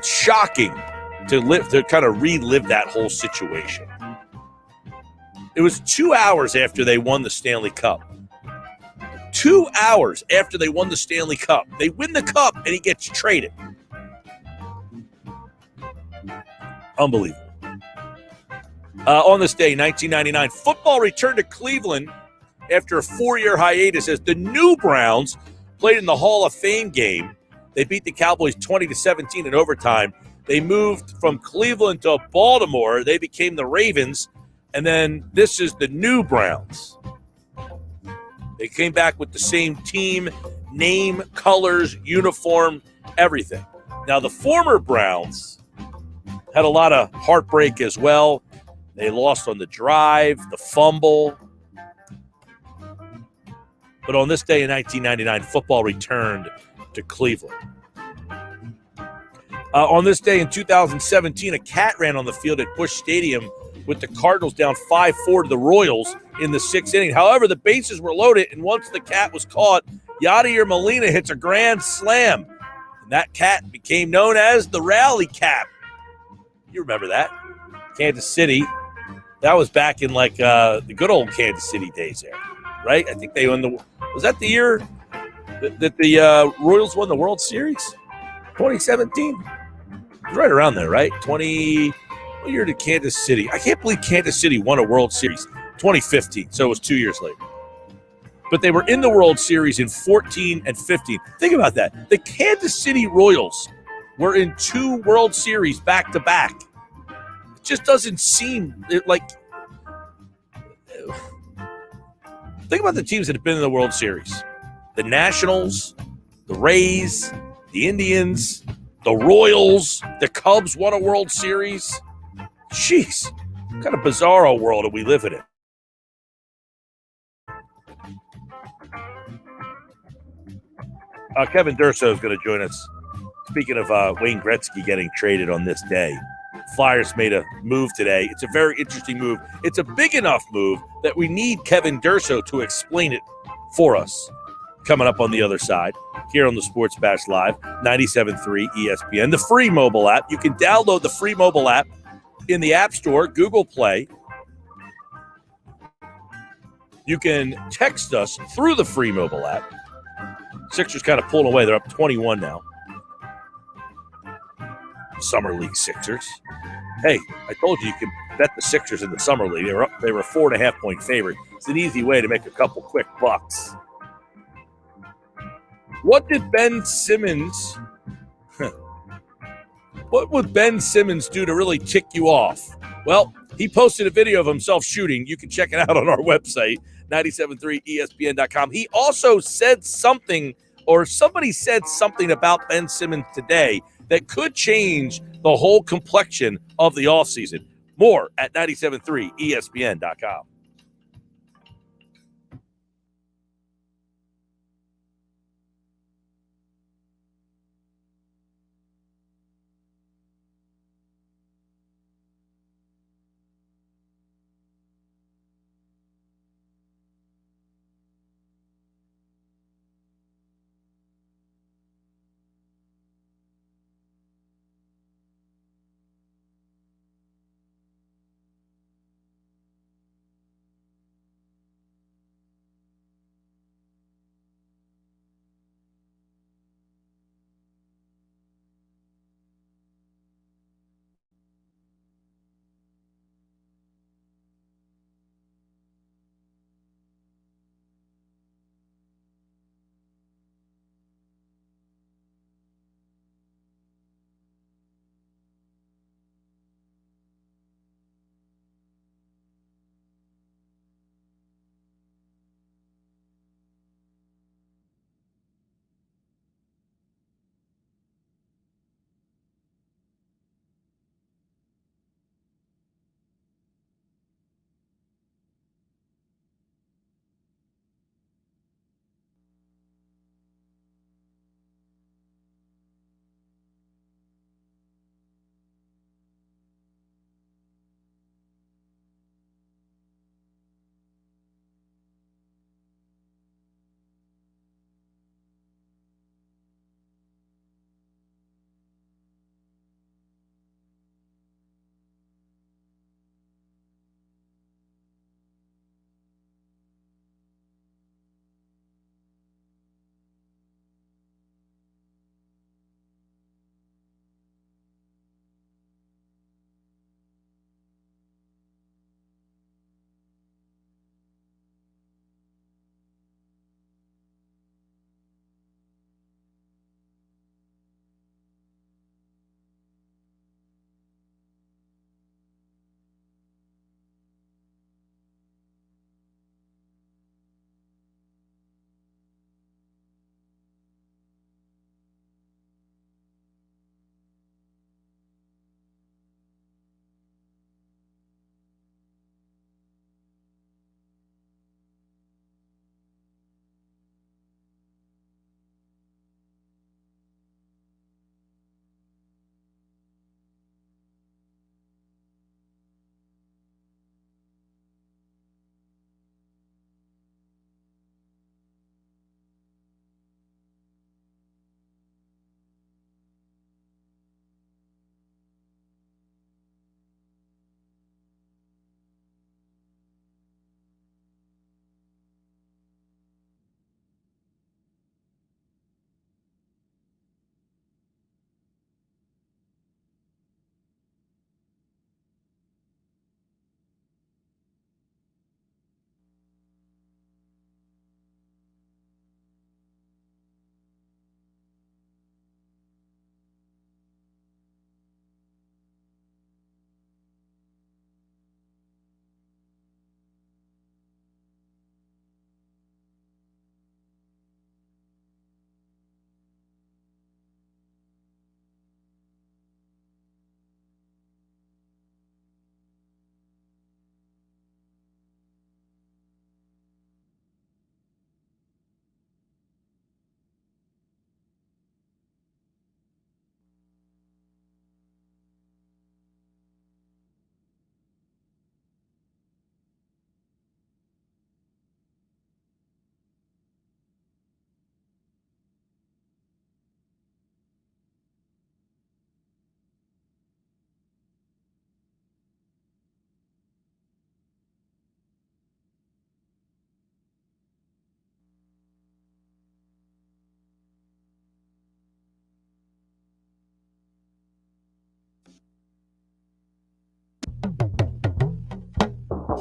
shocking to kind of relive that whole situation. It was 2 hours after they won the Stanley Cup. 2 hours after they won the Stanley Cup. They win the cup, and he gets traded. Unbelievable. On this day, 1999, football returned to Cleveland after a 4-year hiatus as the new Browns played in the Hall of Fame game. They beat the Cowboys 20-17 in overtime. They moved from Cleveland to Baltimore. They became the Ravens. And then this is the new Browns. They came back with the same team, name, colors, uniform, everything. Now, the former Browns had a lot of heartbreak as well. They lost on the drive, the fumble. But on this day in 1999, football returned to Cleveland. On this day in 2017, a cat ran on the field at Busch Stadium with the Cardinals down 5-4 to the Royals in the 6th inning. However, the bases were loaded, and once the cat was caught, Yadier Molina hits a grand slam. And that cat became known as the Rally Cat. You remember that? Kansas City. That was back in like the good old Kansas City days there, right? I think they won was that the year that the Royals won the World Series? 2017? It was right around there, right? What year did Kansas City? I can't believe Kansas City won a World Series. 2015, so it was 2 years later. But they were in the World Series in 14 and 15. Think about that. The Kansas City Royals were in 2 World Series back-to-back. It just doesn't seem like... Think about the teams that have been in the World Series. The Nationals, the Rays, the Indians, the Royals, the Cubs won a World Series. Jeez, what kind of bizarro world are we living in? Kevin Durso is going to join us. Speaking of Wayne Gretzky getting traded on this day, Flyers made a move today. It's a very interesting move. It's a big enough move that we need Kevin Durso to explain it for us. Coming up on the other side, here on the Sports Bash Live, 97.3 ESPN, the free mobile app. You can download the free mobile app in the App Store, Google Play. You can text us through the free mobile app. Sixers kind of pulling away. They're up 21 now. Summer League Sixers. Hey, I told you can bet the Sixers in the Summer League. They were a 4.5-point favorite. It's an easy way to make a couple quick bucks. What did Ben Simmons... What would Ben Simmons do to really tick you off? Well, he posted a video of himself shooting. You can check it out on our website, 973ESPN.com. He also said something, or somebody said something about Ben Simmons today that could change the whole complexion of the offseason. More at 973ESPN.com.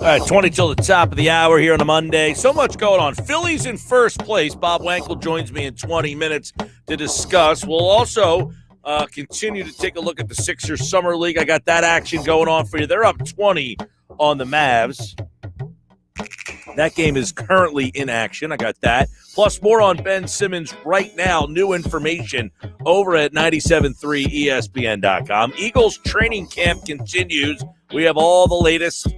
All right, 20 till the top of the hour here on a Monday. So much going on. Phillies in first place. Bob Wankel joins me in 20 minutes to discuss. We'll also continue to take a look at the Sixers Summer League. I got that action going on for you. They're up 20 on the Mavs. That game is currently in action. I got that. Plus more on Ben Simmons right now. New information over at 973ESPN.com. Eagles training camp continues. We have all the latest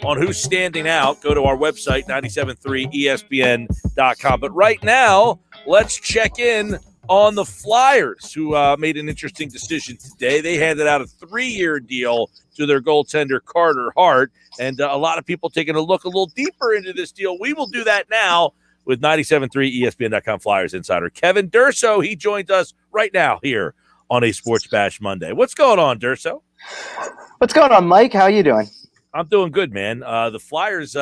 on who's standing out. Go to our website, 973ESPN.com. But right now, let's check in on the Flyers, who made an interesting decision today. They handed out a 3-year deal to their goaltender, Carter Hart, and a lot of people taking a look a little deeper into this deal. We will do that now with 97.3 ESPN.com Flyers insider Kevin Durso. He joins us right now here on a Sports Bash Monday. What's going on, Durso? What's going on, Mike? How you doing? I'm doing good, man. The Flyers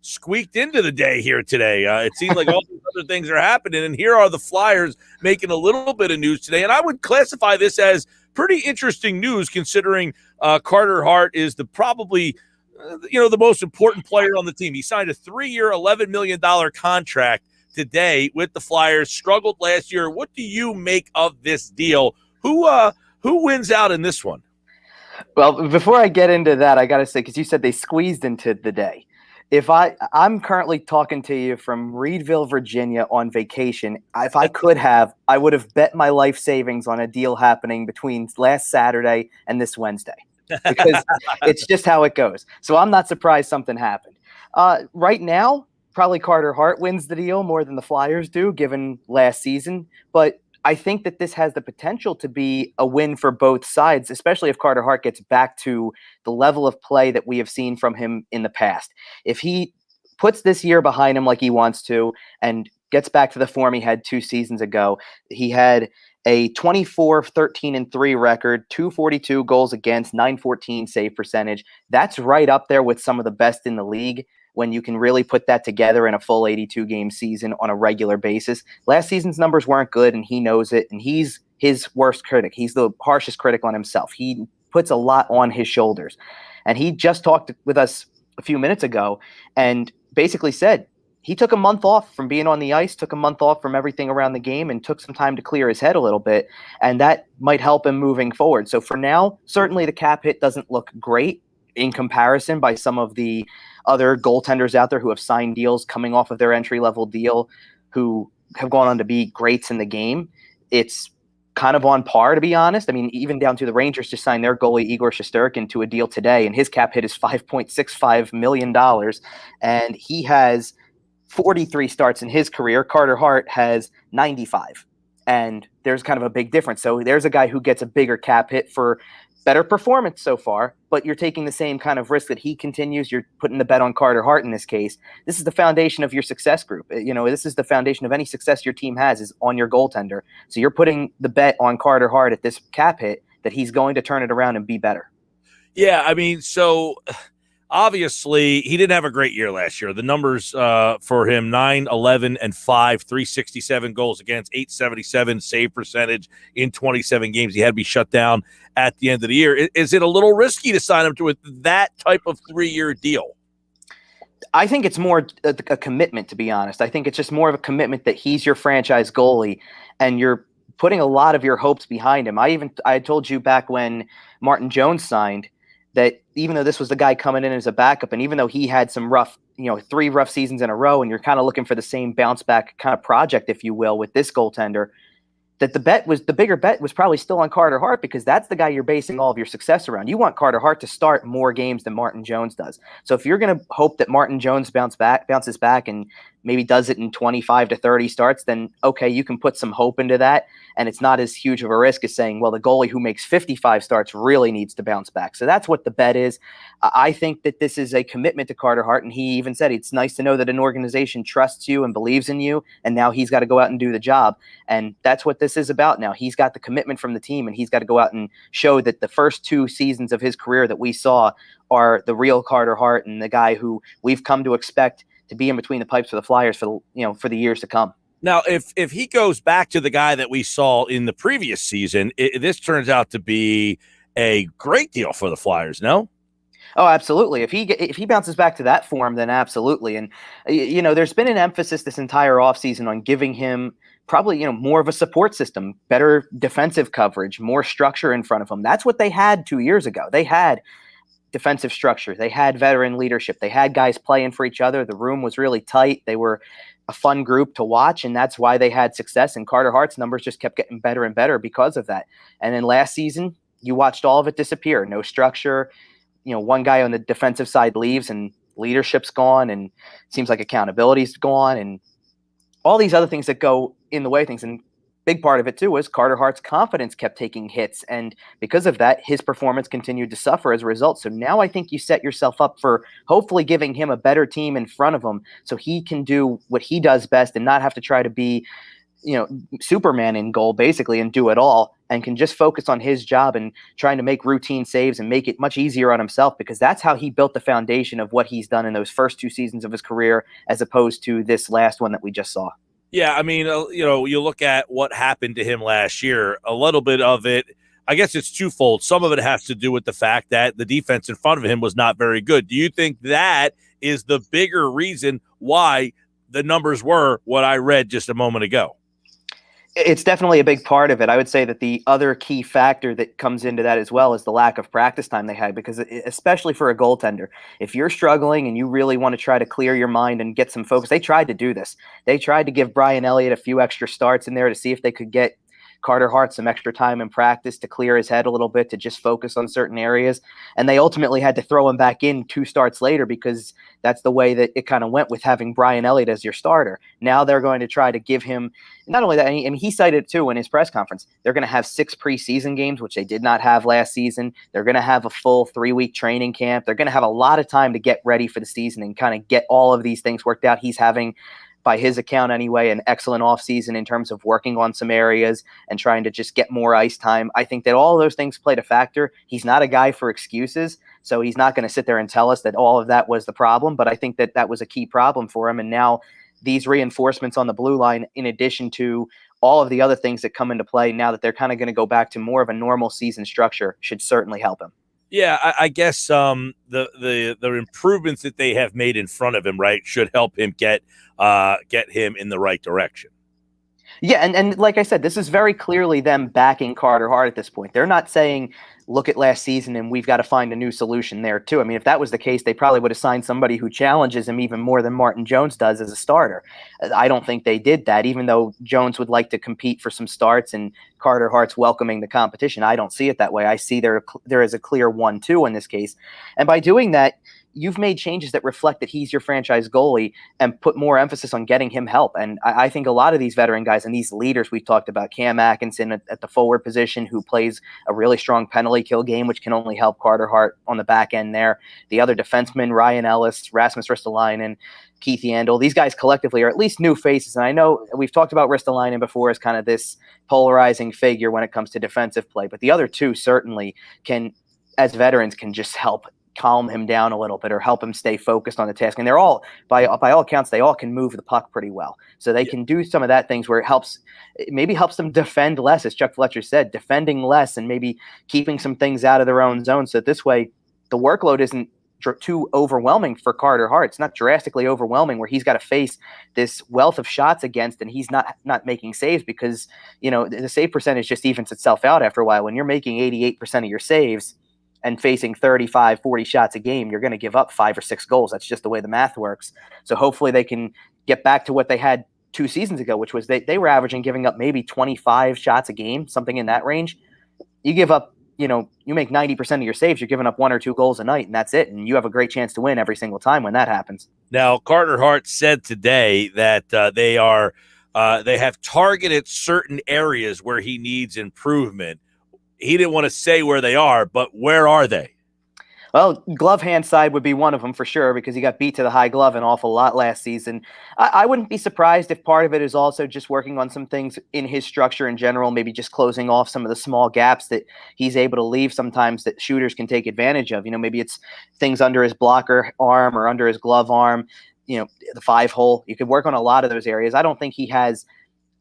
squeaked into the day here today. It seems like all these other things are happening, and here are the Flyers making a little bit of news today. And I would classify this as pretty interesting news, considering Carter Hart is probably the most important player on the team. He signed a 3-year, $11 million contract today with the Flyers. Struggled last year. What do you make of this deal? Who wins out in this one? Well, before I get into that, I got to say, because you said they squeezed into the day. I'm currently talking to you from Reedville, Virginia on vacation. If I could have, I would have bet my life savings on a deal happening between last Saturday and this Wednesday, because it's just how it goes. So I'm not surprised something happened. Right now, probably Carter Hart wins the deal more than the Flyers do, given last season. But I think that this has the potential to be a win for both sides, especially if Carter Hart gets back to the level of play that we have seen from him in the past. If he puts this year behind him like he wants to and gets back to the form he had 2 seasons ago, he had a 24-13-3 record, 242 goals against, 914 save percentage. That's right up there with some of the best in the league when you can really put that together in a full 82-game season on a regular basis. Last season's numbers weren't good, and he knows it, and he's his worst critic. He's the harshest critic on himself. He puts a lot on his shoulders. And he just talked with us a few minutes ago and basically said he took a month off from being on the ice, took a month off from everything around the game, and took some time to clear his head a little bit, and that might help him moving forward. So for now, certainly the cap hit doesn't look great in comparison by some of the other goaltenders out there who have signed deals coming off of their entry-level deal who have gone on to be greats in the game. It's kind of on par, to be honest. I mean, even down to the Rangers just signed their goalie Igor Shesterkin to a deal today, and his cap hit is $5.65 million, and he has 43 starts in his career. Carter Hart has 95, and there's kind of a big difference. So there's a guy who gets a bigger cap hit for better performance so far, but you're taking the same kind of risk that he continues. You're putting the bet on Carter Hart in this case. This is the foundation of your success group. This is the foundation of any success your team has is on your goaltender. So you're putting the bet on Carter Hart at this cap hit that he's going to turn it around and be better. Yeah, I mean, so obviously he didn't have a great year last year. The numbers for him, 9, 11, and 5, 367 goals against, 877 save percentage in 27 games. He had to be shut down at the end of the year. Is it a little risky to sign him to with that type of 3-year deal? I think it's more a commitment, to be honest. I think it's just more of a commitment that he's your franchise goalie and you're putting a lot of your hopes behind him. I told you back when Martin Jones signed that even though this was the guy coming in as a backup, and even though he had some 3 rough seasons in a row, and you're kind of looking for the same bounce back kind of project, if you will, with this goaltender, that the bigger bet was probably still on Carter Hart, because that's the guy you're basing all of your success around. You want Carter Hart to start more games than Martin Jones does. So if you're going to hope that Martin Jones bounces back and maybe does it in 25 to 30 starts, then okay, you can put some hope into that. And it's not as huge of a risk as saying, well, the goalie who makes 55 starts really needs to bounce back. So that's what the bet is. I think that this is a commitment to Carter Hart. And he even said it's nice to know that an organization trusts you and believes in you. And now he's got to go out and do the job. And that's what this is about now. He's got the commitment from the team, and he's got to go out and show that the first 2 seasons of his career that we saw are the real Carter Hart and the guy who we've come to expect to be in between the pipes for the Flyers for the years to come. Now, if he goes back to the guy that we saw in the previous season, this turns out to be a great deal for the Flyers, no? Oh, absolutely. If he bounces back to that form, then absolutely. And there's been an emphasis this entire offseason on giving him probably more of a support system, better defensive coverage, more structure in front of him. That's what they had 2 years ago. They had defensive structure. They had veteran leadership. They had guys playing for each other. The room was really tight. They were a fun group to watch, and that's why they had success. And Carter Hart's numbers just kept getting better and better because of that. And then last season, you watched all of it disappear. No structure. One guy on the defensive side leaves and leadership's gone, and it seems like accountability's gone, and all these other things that go in the way of things. And big part of it too was Carter Hart's confidence kept taking hits, and because of that, his performance continued to suffer as a result. So now I think you set yourself up for hopefully giving him a better team in front of him so he can do what he does best and not have to try to be Superman in goal basically and do it all, and can just focus on his job and trying to make routine saves and make it much easier on himself, because that's how he built the foundation of what he's done in those first 2 seasons of his career as opposed to this last one that we just saw. Yeah, I mean, you look at what happened to him last year, a little bit of it, I guess it's twofold. Some of it has to do with the fact that the defense in front of him was not very good. Do you think that is the bigger reason why the numbers were what I read just a moment ago? It's definitely a big part of it. I would say that the other key factor that comes into that as well is the lack of practice time they had, because especially for a goaltender, if you're struggling and you really want to try to clear your mind and get some focus, they tried to do this. They tried to give Brian Elliott a few extra starts in there to see if they could get Carter Hart some extra time in practice to clear his head a little bit, to just focus on certain areas. And they ultimately had to throw him back in 2 starts later, because that's the way that it kind of went with having Brian Elliott as your starter. Now they're going to try to give him, not only that, I mean, he cited too in his press conference, they're going to have 6 preseason games, which they did not have last season. They're going to have a full 3-week training camp. They're going to have a lot of time to get ready for the season and kind of get all of these things worked out. He's having, by his account anyway, an excellent offseason in terms of working on some areas and trying to just get more ice time. I think that all of those things played a factor. He's not a guy for excuses, so he's not going to sit there and tell us that all of that was the problem, but I think that that was a key problem for him. And now these reinforcements on the blue line, in addition to all of the other things that come into play now that they're kind of going to go back to more of a normal season structure, should certainly help him. Yeah, I guess the improvements that they have made in front of him, right, should help him get him in the right direction. Yeah, and like I said, this is very clearly them backing Carter Hart at this point. They're not saying, look at last season and we've got to find a new solution there too. I mean, if that was the case, they probably would have signed somebody who challenges him even more than Martin Jones does as a starter. I don't think they did that, even though Jones would like to compete for some starts and Carter Hart's welcoming the competition. I don't see it that way. I see there is a clear 1-2 in this case. And by doing that, you've made changes that reflect that he's your franchise goalie and put more emphasis on getting him help. And I think a lot of these veteran guys and these leaders we've talked about, Cam Atkinson at the forward position, who plays a really strong penalty kill game, which can only help Carter Hart on the back end there. The other defensemen, Ryan Ellis, Rasmus Ristolainen, Keith Yandel, these guys collectively are at least new faces. And I know we've talked about Ristolainen before as kind of this polarizing figure when it comes to defensive play, but the other two certainly can, as veterans, can just help calm him down a little bit or help him stay focused on the task. And they're all, by all accounts, they all can move the puck pretty well. So they can do some of that things where it maybe helps them defend less, as Chuck Fletcher said, defending less and maybe keeping some things out of their own zone. So this way the workload isn't too overwhelming for Carter Hart. It's not drastically overwhelming where he's got to face this wealth of shots against and he's not making saves, because, the save percentage just evens itself out after a while. When you're making 88% of your saves and facing 35, 40 shots a game, you're going to give up 5 or 6 goals. That's just the way the math works. So hopefully they can get back to what they had 2 seasons ago, which was they were averaging giving up maybe 25 shots a game, something in that range. You give up, you make 90% of your saves, you're giving up 1 or 2 goals a night, and that's it. And you have a great chance to win every single time when that happens. Now, Carter Hart said today that they have targeted certain areas where he needs improvement. He didn't want to say where they are, but where are they? Well, glove hand side would be one of them for sure, because he got beat to the high glove an awful lot last season. I wouldn't be surprised if part of it is also just working on some things in his structure in general, maybe just closing off some of the small gaps that he's able to leave sometimes that shooters can take advantage of. Maybe it's things under his blocker arm or under his glove arm, the 5-hole. You could work on a lot of those areas. I don't think he has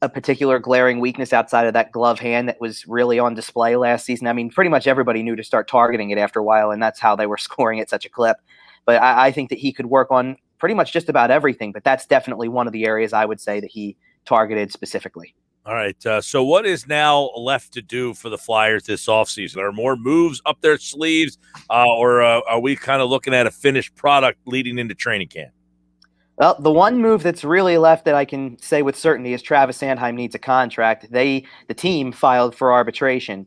a particular glaring weakness outside of that glove hand that was really on display last season. I mean, pretty much everybody knew to start targeting it after a while, and that's how they were scoring at such a clip. But I think that he could work on pretty much just about everything, but that's definitely one of the areas I would say that he targeted specifically. All right. So what is now left to do for the Flyers this offseason? Are more moves up their sleeves, or are we kind of looking at a finished product leading into training camp? Well, the one move that's really left that I can say with certainty is Travis Sanheim needs a contract. The team filed for arbitration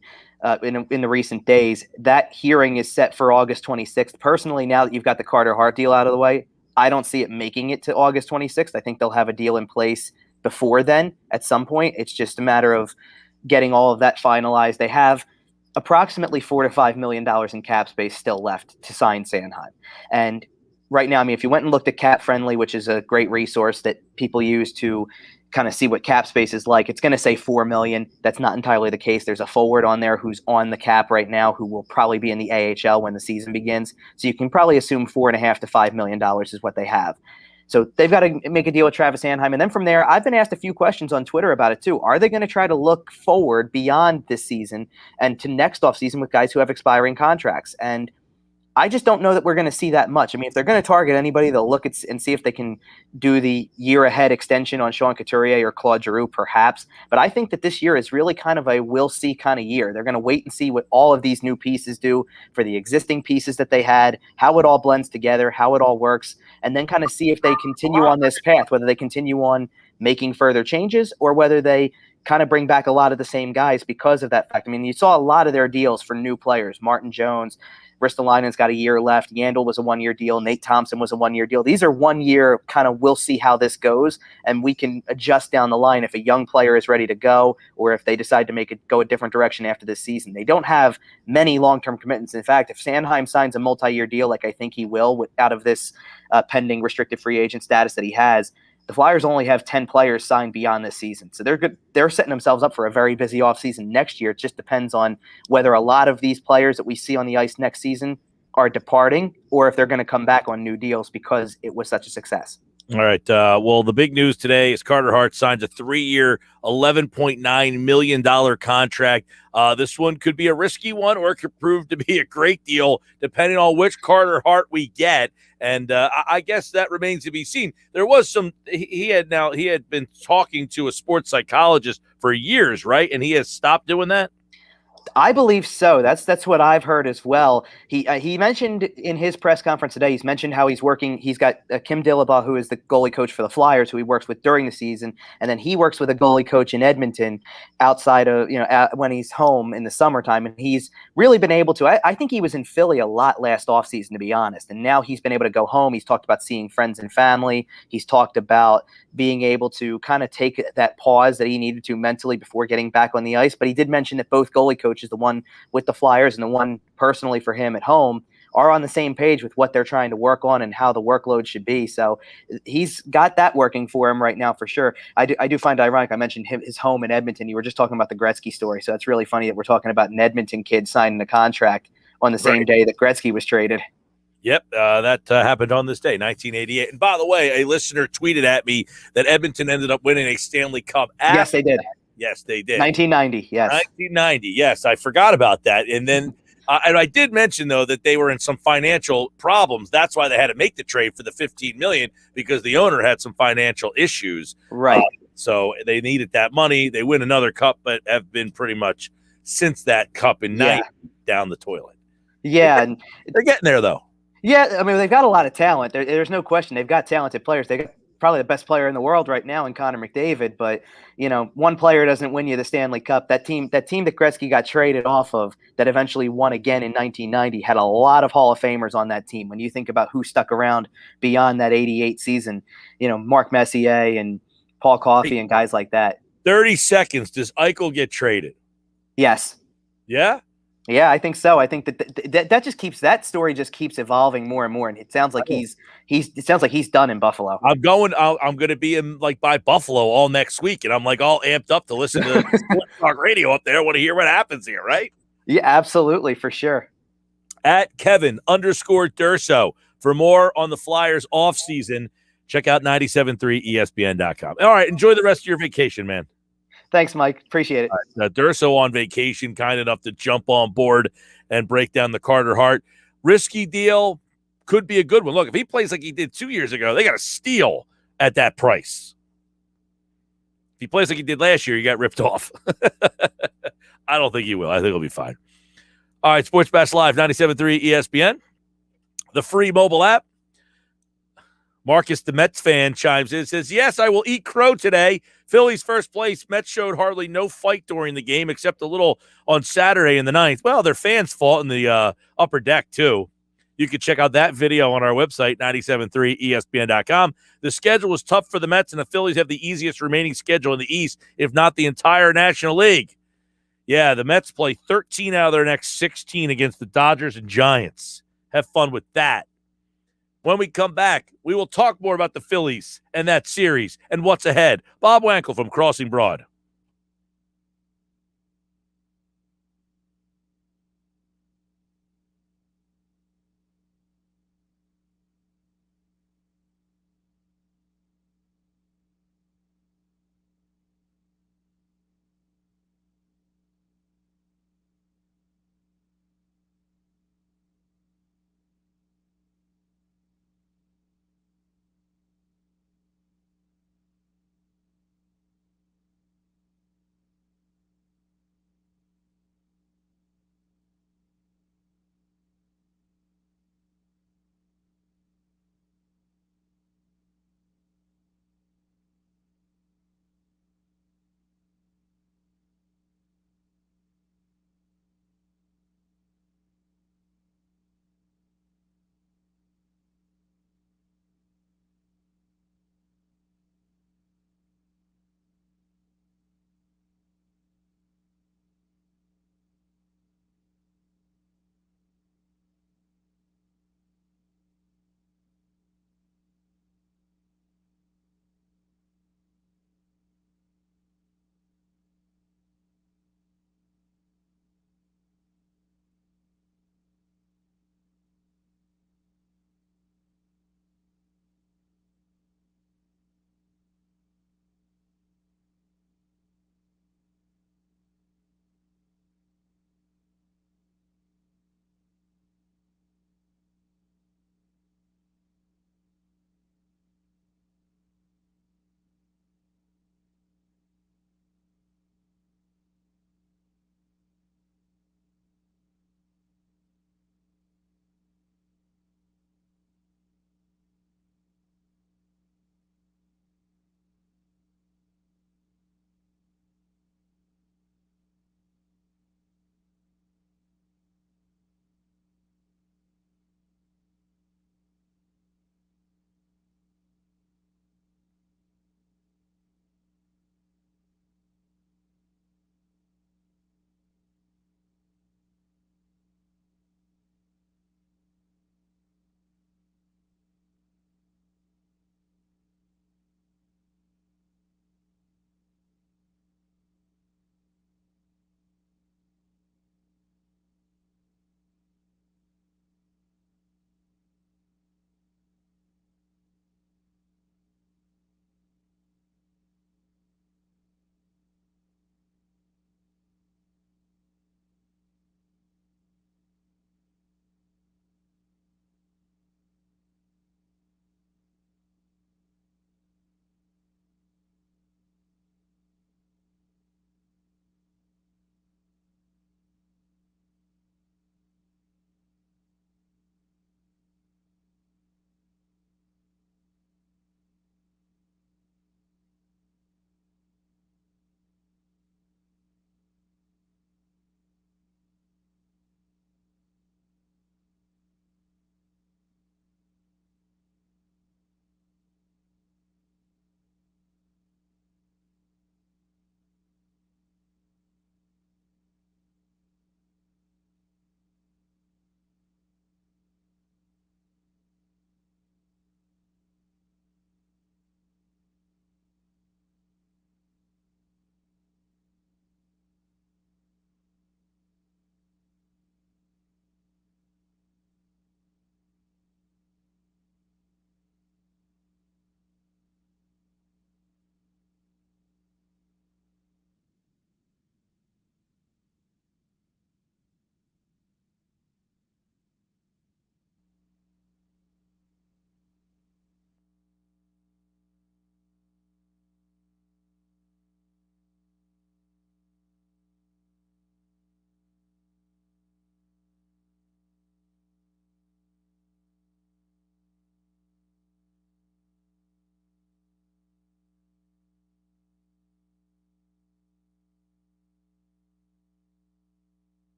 in the recent days. That hearing is set for August 26th. Personally, now that you've got the Carter Hart deal out of the way, I don't see it making it to August 26th. I think they'll have a deal in place before then at some point. It's just a matter of getting all of that finalized. They have approximately $4 to $5 million in cap space still left to sign Sanheim. And right now, I mean, if you went and looked at Cap Friendly, which is a great resource that people use to kind of see what cap space is like, it's going to say $4 million. That's not entirely the case. There's a forward on there who's on the cap right now who will probably be in the AHL when the season begins. So you can probably assume $4.5 to $5 million is what they have. So they've got to make a deal with Travis Sanheim. And then from there, I've been asked a few questions on Twitter about it too. Are they going to try to look forward beyond this season and to next offseason with guys who have expiring contracts? And I just don't know that we're going to see that much. I mean, if they're going to target anybody, they'll look at and see if they can do the year-ahead extension on Sean Couturier or Claude Giroux, perhaps. But I think that this year is really kind of a we'll-see kind of year. They're going to wait and see what all of these new pieces do for the existing pieces that they had, how it all blends together, how it all works, and then kind of see if they continue on this path, whether they continue on making further changes or whether they kind of bring back a lot of the same guys because of that fact. I mean, you saw a lot of their deals for new players. Martin Jones, Ristolainen's got a year left. Yandel was a one-year deal. Nate Thompson was a one-year deal. These are one-year kind of we'll see how this goes, and we can adjust down the line if a young player is ready to go or if they decide to go a different direction after this season. They don't have many long-term commitments. In fact, if Sanheim signs a multi-year deal like I think he will out of this pending restricted free agent status that he has, the Flyers only have 10 players signed beyond this season. So they're good. They're setting themselves up for a very busy offseason next year. It just depends on whether a lot of these players that we see on the ice next season are departing or if they're going to come back on new deals because it was such a success. All right. Well, the big news today is Carter Hart signs a 3-year, $11.9 million contract. This one could be a risky one or it could prove to be a great deal depending on which Carter Hart we get. And I guess that remains to be seen. There was he had been talking to a sports psychologist for years, right? And he has stopped doing that. I believe so. That's what I've heard as well. He mentioned in his press conference today, he's mentioned how he's working. He's got Kim Dillabaugh, who is the goalie coach for the Flyers, who he works with during the season. And then he works with a goalie coach in Edmonton outside of, when he's home in the summertime. And he's really been able to, I think he was in Philly a lot last offseason, to be honest. And now he's been able to go home. He's talked about seeing friends and family. He's talked about being able to kind of take that pause that he needed to mentally before getting back on the ice. But he did mention that both goalie coaches, the one with the Flyers and the one personally for him at home, are on the same page with what they're trying to work on and how the workload should be. So he's got that working for him right now for sure. I do find it ironic. I mentioned his home in Edmonton. You were just talking about the Gretzky story. So it's really funny that we're talking about an Edmonton kid signing a contract on the same day that Gretzky was traded. Yep, that happened on this day, 1988. And by the way, a listener tweeted at me that Edmonton ended up winning a Stanley Cup. Yes, they did. Yes, they did. 1990, yes. 1990, yes. I forgot about that. And then and I did mention, though, that they were in some financial problems. That's why they had to make the trade for the $15 million, because the owner had some financial issues. Right. So they needed that money. They win another cup, but have been pretty much since that cup in 90 down the toilet. Yeah. They're getting there, though. Yeah, I mean, they've got a lot of talent. There's no question. They've got talented players. They got probably the best player in the world right now in Connor McDavid. But, one player doesn't win you the Stanley Cup. That team that Gretzky got traded off of that eventually won again in 1990 had a lot of Hall of Famers on that team. When you think about who stuck around beyond that 88 season, Mark Messier and Paul Coffey and guys like that. 30 seconds. Does Eichel get traded? Yes. Yeah? Yeah, I think so. I think that just keeps that story just keeps evolving more and more, and it sounds like he's done in Buffalo. I'm going to be in by Buffalo all next week, and I'm all amped up to listen to Sports Talk Radio up there. I want to hear what happens here, right? Yeah, absolutely, for sure. At Kevin_Durso for more on the Flyers offseason. Check out 97.3ESPN.com. All right, enjoy the rest of your vacation, man. Thanks, Mike. Appreciate it. Durso on vacation, kind enough to jump on board and break down the Carter Hart. Risky deal, could be a good one. Look, if he plays like he did 2 years ago, they got a steal at that price. If he plays like he did last year, he got ripped off. I don't think he will. I think he'll be fine. All right, Sports Bash Live, 97.3 ESPN, the free mobile app. Marcus, the Mets fan, chimes in and says, yes, I will eat crow today. Phillies first place. Mets showed hardly no fight during the game, except a little on Saturday in the ninth. Well, their fans fought in the upper deck, too. You can check out that video on our website, 973ESPN.com. The schedule was tough for the Mets, and the Phillies have the easiest remaining schedule in the East, if not the entire National League. Yeah, the Mets play 13 out of their next 16 against the Dodgers and Giants. Have fun with that. When we come back, we will talk more about the Phillies and that series and what's ahead. Bob Wankel from Crossing Broad.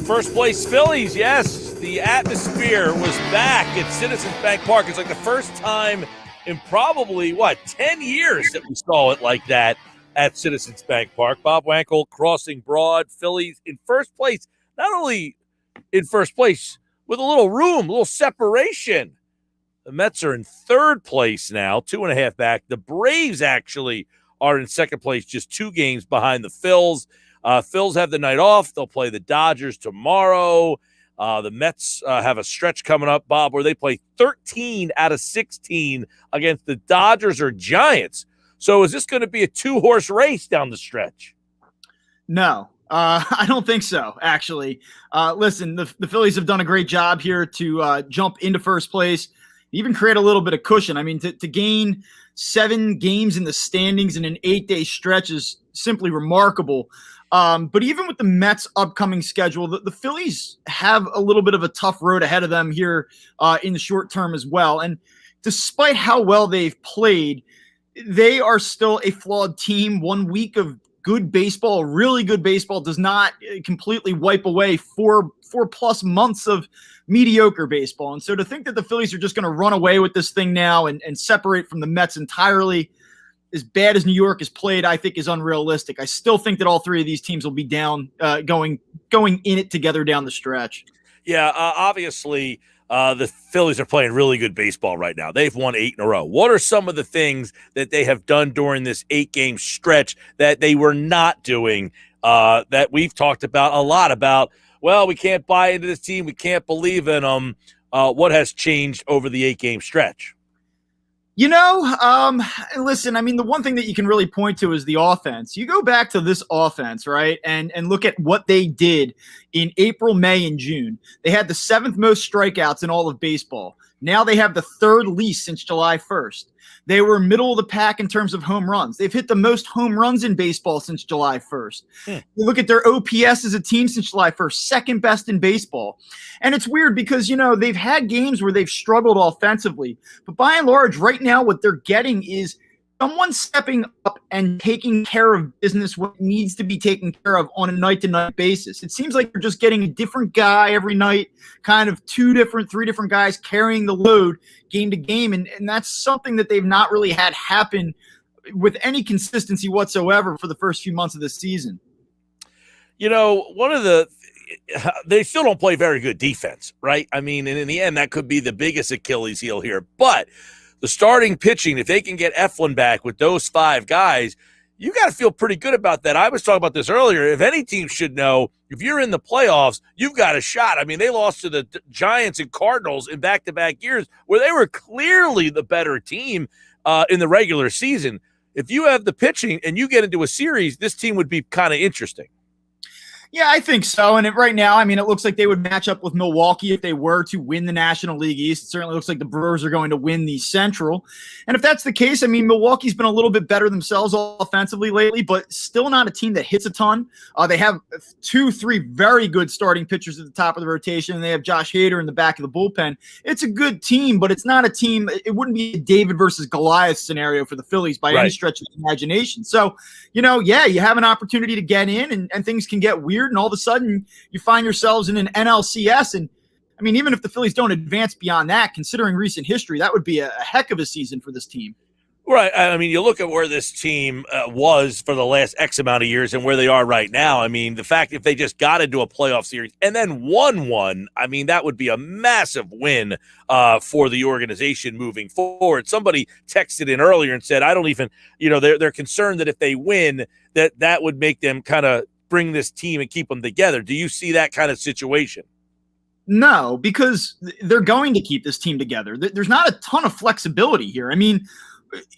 First place Phillies, yes. The atmosphere was back at Citizens Bank Park. It's like the first time in probably, 10 years that we saw it like that at Citizens Bank Park. Bob Wankel crossing Broad, Phillies in first place. Not only in first place, with a little room, a little separation. The Mets are in third place now, 2.5 back. The Braves actually are in second place, just 2 games behind the Phils. Phils have the night off. They'll play the Dodgers tomorrow. The Mets have a stretch coming up, Bob, where they play 13 out of 16 against the Dodgers or Giants. So is this going to be a 2-horse race down the stretch? No, I don't think so, actually. Listen, the Phillies have done a great job here to jump into first place, even create a little bit of cushion. I mean, to gain 7 games in the standings in an 8-day stretch is simply remarkable. But even with the Mets' upcoming schedule, the Phillies have a little bit of a tough road ahead of them here in the short term as well. And despite how well they've played, they are still a flawed team. 1 week of good baseball, really good baseball, does not completely wipe away 4+ months of mediocre baseball. And so to think that the Phillies are just going to run away with this thing now and separate from the Mets entirely, as bad as New York has played, I think is unrealistic. I still think that all 3 of these teams will be down, going in it together down the stretch. Yeah, obviously the Phillies are playing really good baseball right now. They've won 8 in a row. What are some of the things that they have done during this 8-game stretch that they were not doing that we've talked about a lot about? Well, we can't buy into this team. We can't believe in them. What has changed over the 8-game stretch? Listen, I mean, the one thing that you can really point to is the offense. You go back to this offense, right, and look at what they did in April, May, and June. They had the 7th most strikeouts in all of baseball. Now they have the 3rd least since July 1st. They were middle of the pack in terms of home runs. They've hit the most home runs in baseball since July 1st. You look at their OPS as a team since July 1st, second best in baseball. And it's weird because, they've had games where they've struggled offensively. But by and large, right now, what they're getting is someone stepping up and taking care of business what needs to be taken care of on a night-to-night basis. It seems like you're just getting a different guy every night, kind of 3 different guys carrying the load game to game, and that's something that they've not really had happen with any consistency whatsoever for the first few months of the season. They still don't play very good defense, right? I mean, and in the end, that could be the biggest Achilles heel here, but the starting pitching, if they can get Eflin back with those 5 guys, you got to feel pretty good about that. I was talking about this earlier. If any team should know, if you're in the playoffs, you've got a shot. I mean, they lost to the Giants and Cardinals in back-to-back years where they were clearly the better team in the regular season. If you have the pitching and you get into a series, this team would be kind of interesting. Yeah, I think so. And right now, I mean, it looks like they would match up with Milwaukee if they were to win the National League East. It certainly looks like the Brewers are going to win the Central. And if that's the case, I mean, Milwaukee's been a little bit better themselves offensively lately, but still not a team that hits a ton. They have 2-3 very good starting pitchers at the top of the rotation, and they have Josh Hader in the back of the bullpen. It's a good team, but it's not a team. It wouldn't be a David versus Goliath scenario for the Phillies by any stretch of the imagination. So, you have an opportunity to get in, and things can get weird. And all of a sudden you find yourselves in an NLCS. And I mean, even if the Phillies don't advance beyond that, considering recent history, that would be a heck of a season for this team. Right. I mean, you look at where this team was for the last X amount of years and where they are right now. I mean, the fact if they just got into a playoff series and then won one, I mean, that would be a massive win for the organization moving forward. Somebody texted in earlier and said, I don't even, they're concerned that if they win, that would make them kind of bring this team and keep them together. Do you see that kind of situation? No, because they're going to keep this team together. There's not a ton of flexibility here. I mean,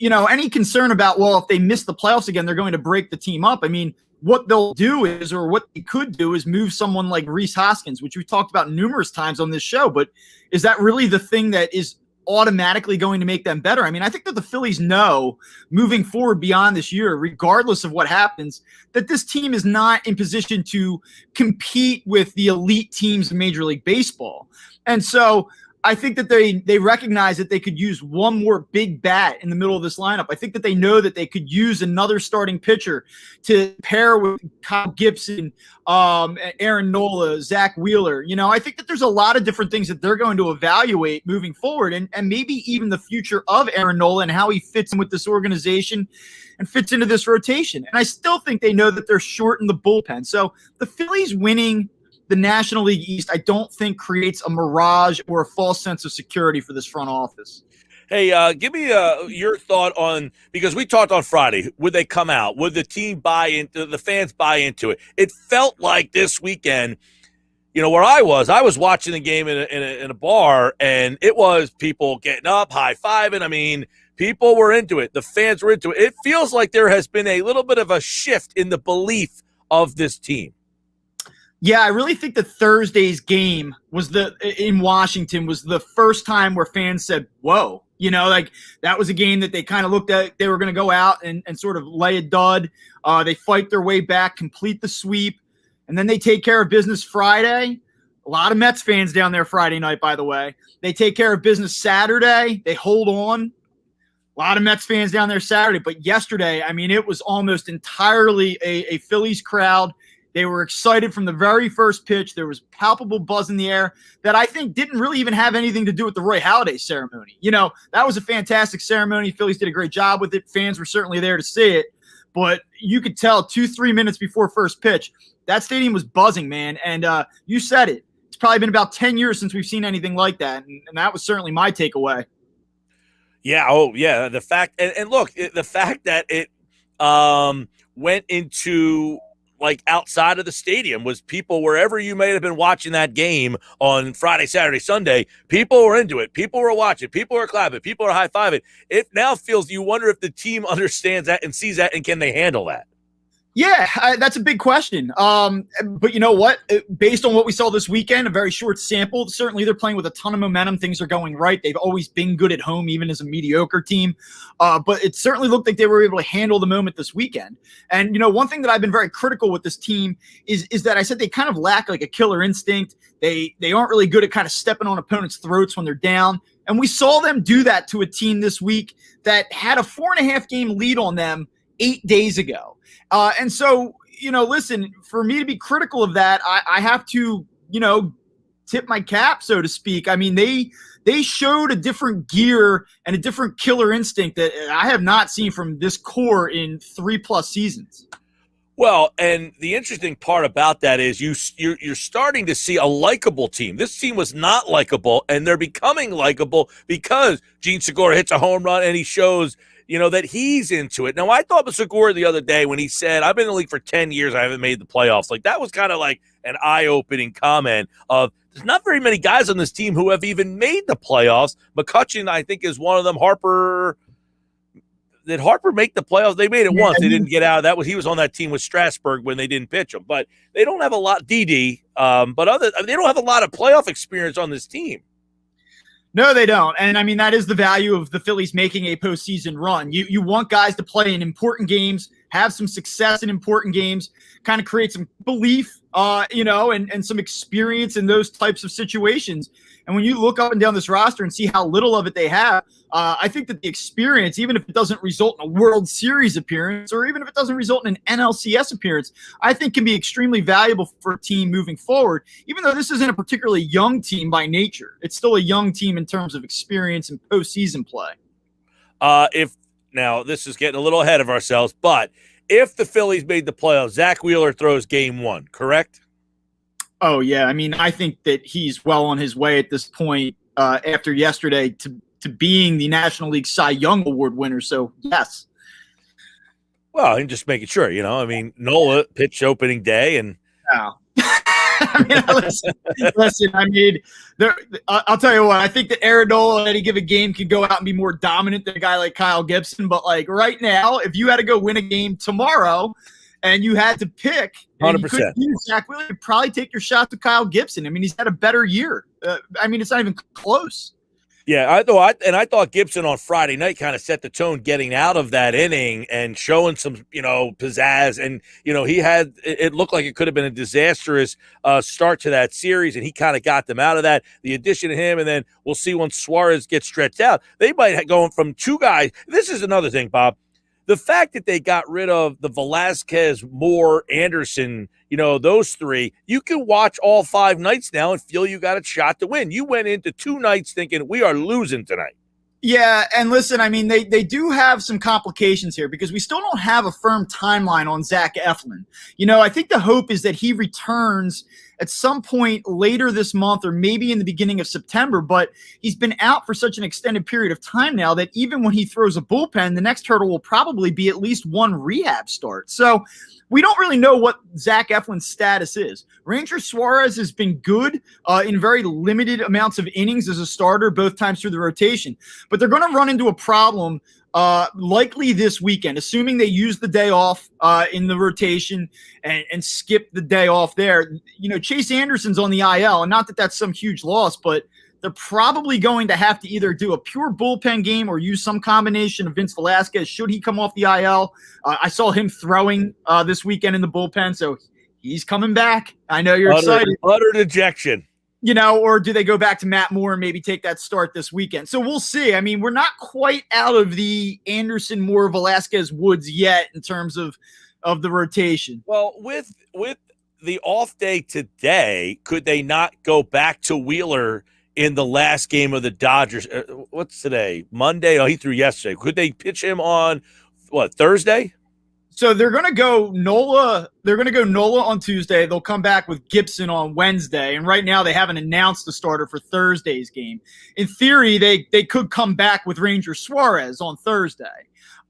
any concern about, well, if they miss the playoffs again, they're going to break the team up. I mean, what they'll do is, or what they could do is move someone like Rhys Hoskins, which we've talked about numerous times on this show. But is that really the thing that is automatically going to make them better? I mean, I think that the Phillies know moving forward beyond this year, regardless of what happens, that this team is not in position to compete with the elite teams in Major League Baseball. And so I think that they recognize that they could use one more big bat in the middle of this lineup. I think that they know that they could use another starting pitcher to pair with Kyle Gibson, Aaron Nola, Zach Wheeler. I think that there's a lot of different things that they're going to evaluate moving forward, and maybe even the future of Aaron Nola and how he fits in with this organization and fits into this rotation. And I still think they know that they're short in the bullpen. So the Phillies winning the National League East, I don't think creates a mirage or a false sense of security for this front office. Hey, give me your thought on, because we talked on Friday, would they come out? Would the team buy into, the fans buy into it? It felt like this weekend, where I was watching the game in a bar, and it was people getting up, high-fiving. I mean, people were into it. The fans were into it. It feels like there has been a little bit of a shift in the belief of this team. Yeah, I really think that Thursday's game in Washington was the first time where fans said, whoa. That was a game that they kind of looked at. They were going to go out and sort of lay a dud. They fight their way back, complete the sweep, and then they take care of business Friday. A lot of Mets fans down there Friday night, by the way. They take care of business Saturday. They hold on. A lot of Mets fans down there Saturday. But yesterday, it was almost entirely a Phillies crowd. They were excited from the very first pitch. There was palpable buzz in the air that I think didn't really even have anything to do with the Roy Halladay ceremony. That was a fantastic ceremony. Phillies did a great job with it. Fans were certainly there to see it. But you could tell 2-3 minutes before first pitch, that stadium was buzzing, man. And you said it. It's probably been about 10 years since we've seen anything like that. And that was certainly my takeaway. Yeah. Oh, yeah. The fact, and look, the fact that it went into outside of the stadium was people, wherever you may have been watching that game on Friday, Saturday, Sunday, people were into it. People were watching. People were clapping. People were high-fiving. It now feels, you wonder if the team understands that and sees that, and can they handle that? Yeah, that's a big question. But you know what? Based on what we saw this weekend, a very short sample, certainly they're playing with a ton of momentum. Things are going right. They've always been good at home, even as a mediocre team. But it certainly looked like they were able to handle the moment this weekend. And, one thing that I've been very critical with this team is that I said they kind of lack a killer instinct. They aren't really good at kind of stepping on opponents' throats when they're down. And we saw them do that to a team this week that had a 4.5 game lead on them 8 days ago. And so, listen, for me to be critical of that, I have to, tip my cap, so to speak. They showed a different gear and a different killer instinct that I have not seen from this core in 3+ seasons. Well, and the interesting part about that is you're starting to see a likable team. This team was not likable, and they're becoming likable because Gene Segura hits a home run and he shows that he's into it. Now, I thought with Segura the other day when he said, I've been in the league for 10 years, I haven't made the playoffs. That was kind of like an eye-opening comment of, there's not very many guys on this team who have even made the playoffs. McCutcheon, I think, is one of them. Did Harper make the playoffs? They made it once. They didn't get out of that. He was on that team with Strasburg when they didn't pitch him. But they don't have a lot, they don't have a lot of playoff experience on this team. No, they don't. And that is the value of the Phillies making a postseason run. You want guys to play in important games, have some success in important games, kind of create some belief, and some experience in those types of situations. And when you look up and down this roster and see how little of it they have, I think that the experience, even if it doesn't result in a World Series appearance or even if it doesn't result in an NLCS appearance, I think can be extremely valuable for a team moving forward, even though this isn't a particularly young team by nature. It's still a young team in terms of experience and postseason play. Now, this is getting a little ahead of ourselves, but if the Phillies made the playoffs, Zach Wheeler throws game 1, correct? Oh, yeah. I think that he's well on his way at this point after yesterday to being the National League Cy Young Award winner. So, yes. Well, I'm just making sure, Nola pitched opening day and listen, I'll tell you what, I think that Aaron Nola in any given game can go out and be more dominant than a guy like Kyle Gibson. But right now, if you had to go win a game tomorrow and you had to pick, 100%. Zach Wheeler, you'd probably take your shot to Kyle Gibson. He's had a better year. It's not even close. Yeah, I thought Gibson on Friday night kind of set the tone getting out of that inning and showing some, pizzazz. And, it looked like it could have been a disastrous start to that series, and he kind of got them out of that. The addition of him, and then we'll see once Suarez gets stretched out. They might go from two guys. This is another thing, Bob. The fact that they got rid of the Velasquez, Moore, Anderson, those three, you can watch all 5 nights now and feel you got a shot to win. You went into 2 nights thinking we are losing tonight. Yeah, and listen, I mean, they do have some complications here because we still don't have a firm timeline on Zach Eflin. I think the hope is that he returns at some point later this month or maybe in the beginning of September, but he's been out for such an extended period of time now that even when he throws a bullpen, the next hurdle will probably be at least 1 rehab start. So we don't really know what Zach Eflin's status is. Ranger Suarez has been good in very limited amounts of innings as a starter both times through the rotation, but they're going to run into a problem likely this weekend, assuming they use the day off in the rotation and skip the day off there. Chase Anderson's on the IL, and not that that's some huge loss, but they're probably going to have to either do a pure bullpen game or use some combination of Vince Velasquez should he come off the IL. I saw him throwing this weekend in the bullpen, so he's coming back. I know you're excited. Utter dejection. Or do they go back to Matt Moore and maybe take that start this weekend? So we'll see. I mean, we're not quite out of the Anderson, Moore, Velasquez woods yet in terms of the rotation. Well, with the off day today, could they not go back to Wheeler in the last game of the Dodgers? What's today? Monday? Oh, he threw yesterday. Could they pitch him on, Thursday? So they're going to go Nola. They're going to go Nola on Tuesday. They'll come back with Gibson on Wednesday. And right now they haven't announced the starter for Thursday's game. In theory, they could come back with Ranger Suarez on Thursday.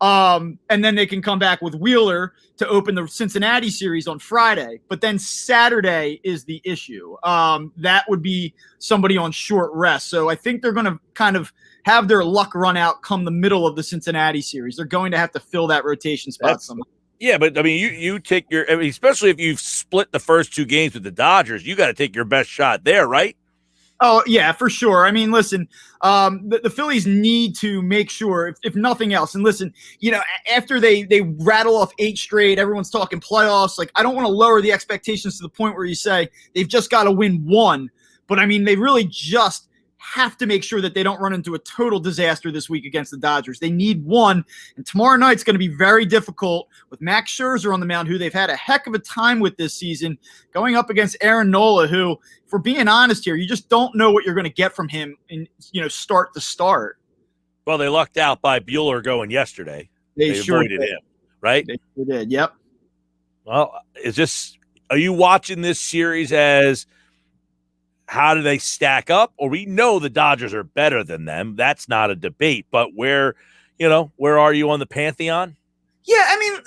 And then they can come back with Wheeler to open the Cincinnati series on Friday. But then Saturday is the issue. That would be somebody on short rest. So I think they're going to kind of have their luck run out come the middle of the Cincinnati series. They're going to have to fill that rotation spot somehow. Yeah, but I mean, you take especially if you've split the first 2 games with the Dodgers, you got to take your best shot there, right? Oh, yeah, for sure. I mean, listen, the Phillies need to make sure, if nothing else, and listen, after they rattle off 8 straight, everyone's talking playoffs. Like, I don't want to lower the expectations to the point where you say they've just got to win 1. But, I mean, they really just have to make sure that they don't run into a total disaster this week against the Dodgers. They need 1, and tomorrow night's going to be very difficult with Max Scherzer on the mound, who they've had a heck of a time with this season, going up against Aaron Nola, who, if we're being honest here, you just don't know what you're going to get from him in start to start. Well, they lucked out by Buehler going yesterday. They sure avoided him, right? They sure did. Yep. Well, are you watching this series as how do they stack up? Or we know the Dodgers are better than them. That's not a debate. But where are you on the pantheon? Yeah, I mean,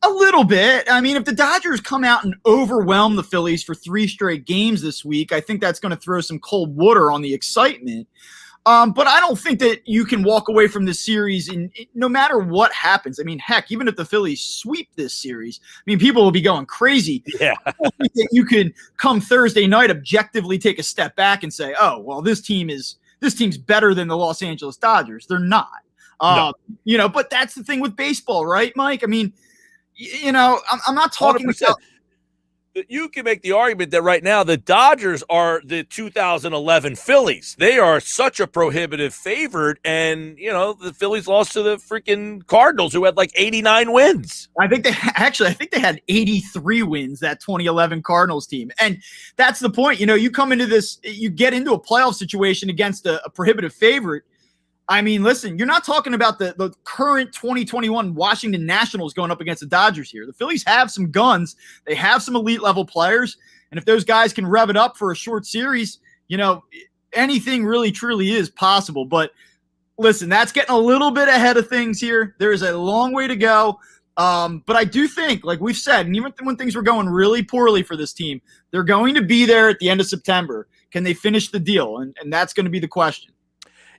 a little bit. I mean, if the Dodgers come out and overwhelm the Phillies for 3 straight games this week, I think that's going to throw some cold water on the excitement. But I don't think that you can walk away from this series no matter what happens. I mean, heck, even if the Phillies sweep this series, I mean, people will be going crazy. Yeah. I don't think that you can come Thursday night objectively take a step back and say, oh, well, this team's better than the Los Angeles Dodgers. They're not. No. But that's the thing with baseball, right, Mike? I mean, I'm not talking 100%. about. You can make the argument that right now the Dodgers are the 2011 Phillies. They are such a prohibitive favorite, and the Phillies lost to the freaking Cardinals, who had like 89 wins. I think they had 83 wins, that 2011 Cardinals team, and that's the point. You come into this, you get into a playoff situation against a prohibitive favorite. I mean, listen, you're not talking about the current 2021 Washington Nationals going up against the Dodgers here. The Phillies have some guns. They have some elite level players. And if those guys can rev it up for a short series, anything really truly is possible. But listen, that's getting a little bit ahead of things here. There is a long way to go. But I do think, like we've said, and even when things were going really poorly for this team, they're going to be there at the end of September. Can they finish the deal? And that's going to be the question.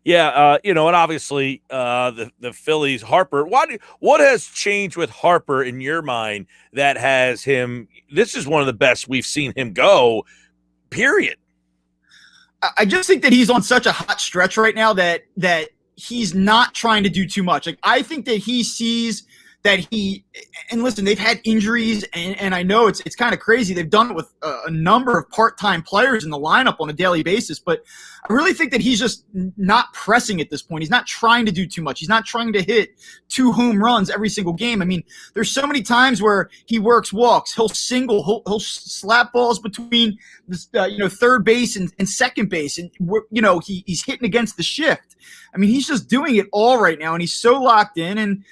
Yeah, and obviously the Phillies, Harper. What has changed with Harper in your mind that has him? This is one of the best we've seen him go, period. I just think that he's on such a hot stretch right now that he's not trying to do too much. Like, I think that he sees that and listen, they've had injuries, and I know it's kind of crazy. They've done it with a number of part-time players in the lineup on a daily basis, but I really think that he's just not pressing at this point. He's not trying to do too much. He's not trying to hit 2 home runs every single game. I mean, there's so many times where he works walks. He'll single. He'll slap balls between this, third base and second base, and he's hitting against the shift. I mean, he's just doing it all right now, and he's so locked in. And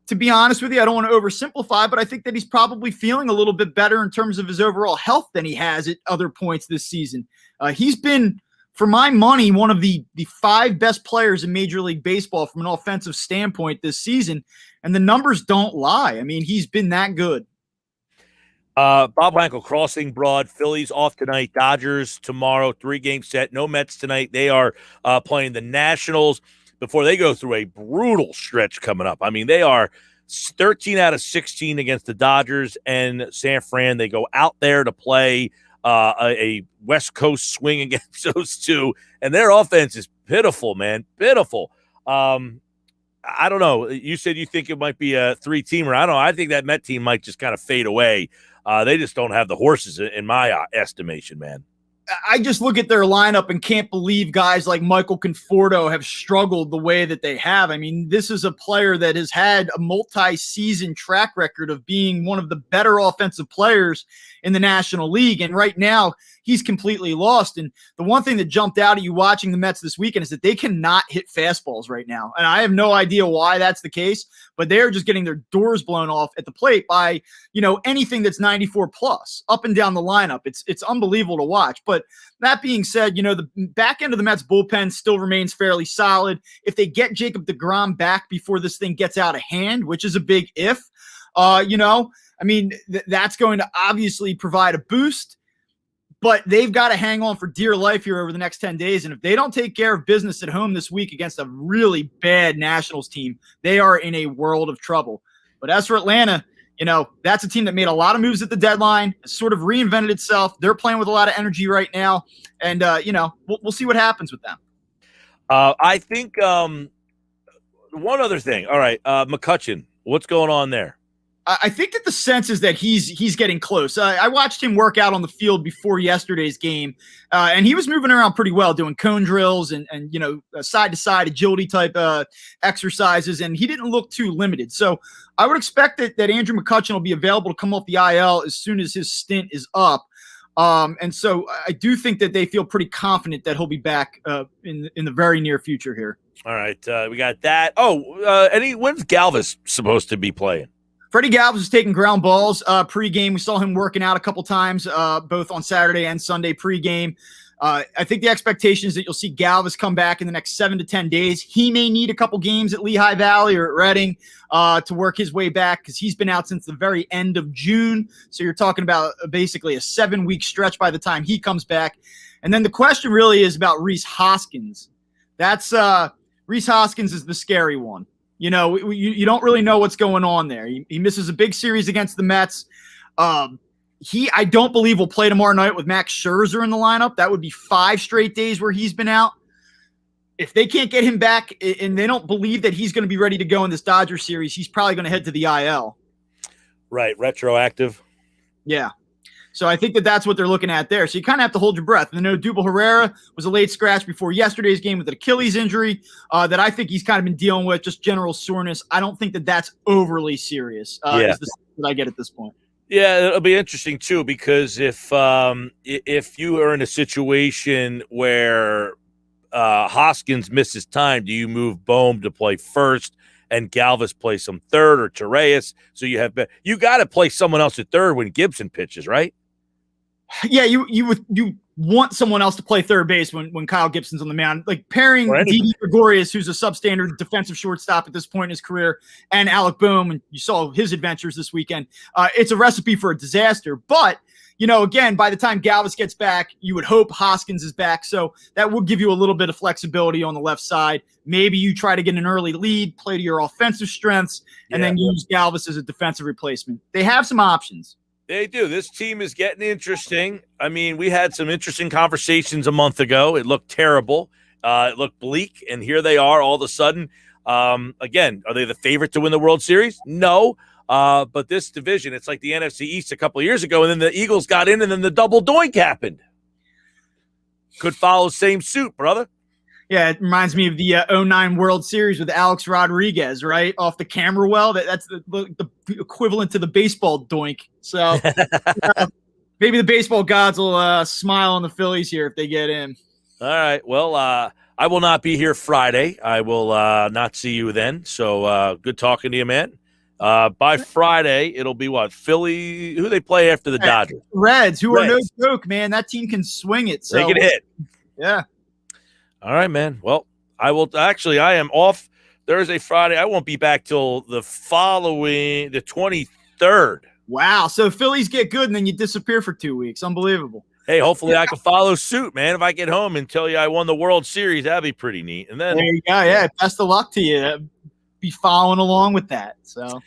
to be honest with you, I don't want to oversimplify, but I think that he's probably feeling a little bit better in terms of his overall health than he has at other points this season. He's been, for my money, one of the 5 best players in Major League Baseball from an offensive standpoint this season, and the numbers don't lie. I mean, he's been that good. Bob Wankel crossing broad. Phillies off tonight. Dodgers tomorrow. 3-game set. No Mets tonight. They are playing the Nationals before they go through a brutal stretch coming up. I mean, they are 13 out of 16 against the Dodgers and San Fran. They go out there to play a West Coast swing against those two, and their offense is pitiful, man. Pitiful. I don't know. You said you think it might be a 3-teamer. I don't know. I think that Met team might just kind of fade away. They just don't have the horses in my estimation, man. I just look at their lineup and can't believe guys like Michael Conforto have struggled the way that they have. I mean, this is a player that has had a multi-season track record of being one of the better offensive players in the National League. And right now, he's completely lost. And the one thing that jumped out at you watching the Mets this weekend is that they cannot hit fastballs right now. And I have no idea why that's the case, but they're just getting their doors blown off at the plate by, anything that's 94 plus up and down the lineup. It's unbelievable to watch. But that being said, the back end of the Mets bullpen still remains fairly solid. If they get Jacob deGrom back before this thing gets out of hand, which is a big if, that's going to obviously provide a boost. But they've got to hang on for dear life here over the next 10 days. And if they don't take care of business at home this week against a really bad Nationals team, they are in a world of trouble. But as for Atlanta, that's a team that made a lot of moves at the deadline, sort of reinvented itself. They're playing with a lot of energy right now. And, we'll see what happens with them. I think one other thing. All right, McCutchen, what's going on there? I think that the sense is that he's getting close. I watched him work out on the field before yesterday's game, and he was moving around pretty well, doing cone drills and side-to-side agility type exercises, and he didn't look too limited. So I would expect that Andrew McCutchen will be available to come off the IL as soon as his stint is up. And so I do think that they feel pretty confident that he'll be back in the very near future here. All right, we got that. When's Galvis supposed to be playing? Freddie Galvis is taking ground balls pregame. We saw him working out a couple times, both on Saturday and Sunday pregame. I think the expectation is that you'll see Galvis come back in the next 7 to 10 days. He may need a couple games at Lehigh Valley or at Reading to work his way back because he's been out since the very end of June. So you're talking about basically a 7-week stretch by the time he comes back. And then the question really is about Rhys Hoskins. That's Rhys Hoskins is the scary one. You don't really know what's going on there. He misses a big series against the Mets. I don't believe will play tomorrow night with Max Scherzer in the lineup. That would be 5 straight days where he's been out. If they can't get him back and they don't believe that he's going to be ready to go in this Dodger series, he's probably going to head to the IL. Right, retroactive. Yeah. So I think that's what they're looking at there. So you kind of have to hold your breath. And I know Odubel Herrera was a late scratch before yesterday's game with an Achilles injury that I think he's kind of been dealing with, just general soreness. I don't think that's overly serious is the sense that I get at this point. Yeah, it'll be interesting, too, because if you are in a situation where Hoskins misses time, do you move Bohm to play first and Galvis play some third or Tyrese? So you got to play someone else at third when Gibson pitches, right? Yeah, you want someone else to play third base when Kyle Gibson's on the mound. Like pairing Didi Gregorius, who's a substandard defensive shortstop at this point in his career, and Alec Bohm, and you saw his adventures this weekend. It's a recipe for a disaster. But, again, by the time Galvis gets back, you would hope Hoskins is back. So that will give you a little bit of flexibility on the left side. Maybe you try to get an early lead, play to your offensive strengths, and then use Galvis as a defensive replacement. They have some options. They do. This team is getting interesting. I mean, we had some interesting conversations a month ago. It looked terrible. It looked bleak, and here they are all of a sudden. Again, are they the favorite to win the World Series? No. But this division, it's like the NFC East a couple of years ago, and then the Eagles got in, and then the double doink happened. Could follow same suit, brother. Yeah, it reminds me of the 09 World Series with Alex Rodriguez, right? Off the camera well. That's the equivalent to the baseball doink. So maybe the baseball gods will smile on the Phillies here if they get in. All right. Well, I will not be here Friday. I will not see you then. So good talking to you, man. By Friday, it'll be what? Philly? Who they play after the Dodgers? Reds, who are no joke, man. That team can swing it. So. They can hit. Yeah. All right, man. Well, I am off Thursday, Friday. I won't be back till the 23rd. Wow. So Phillies get good and then you disappear for 2 weeks. Unbelievable. Hey, hopefully I can follow suit, man. If I get home and tell you I won the World Series, that'd be pretty neat. And then there you go. Yeah. Best of luck to you. Be following along with that. So.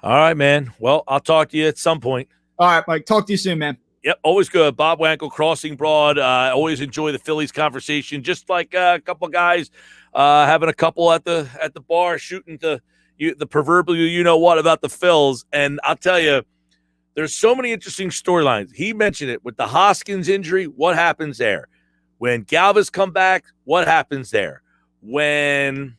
All right, man. Well, I'll talk to you at some point. All right, Mike. Talk to you soon, man. Yep, always good. Bob Wankel, Crossing Broad. Always enjoy the Phillies conversation. Just like a couple guys having a couple at the bar, shooting the proverbial you know what about the Phils. And I'll tell you, there's so many interesting storylines. He mentioned it with the Hoskins injury. What happens there? When Galvis come back, what happens there? When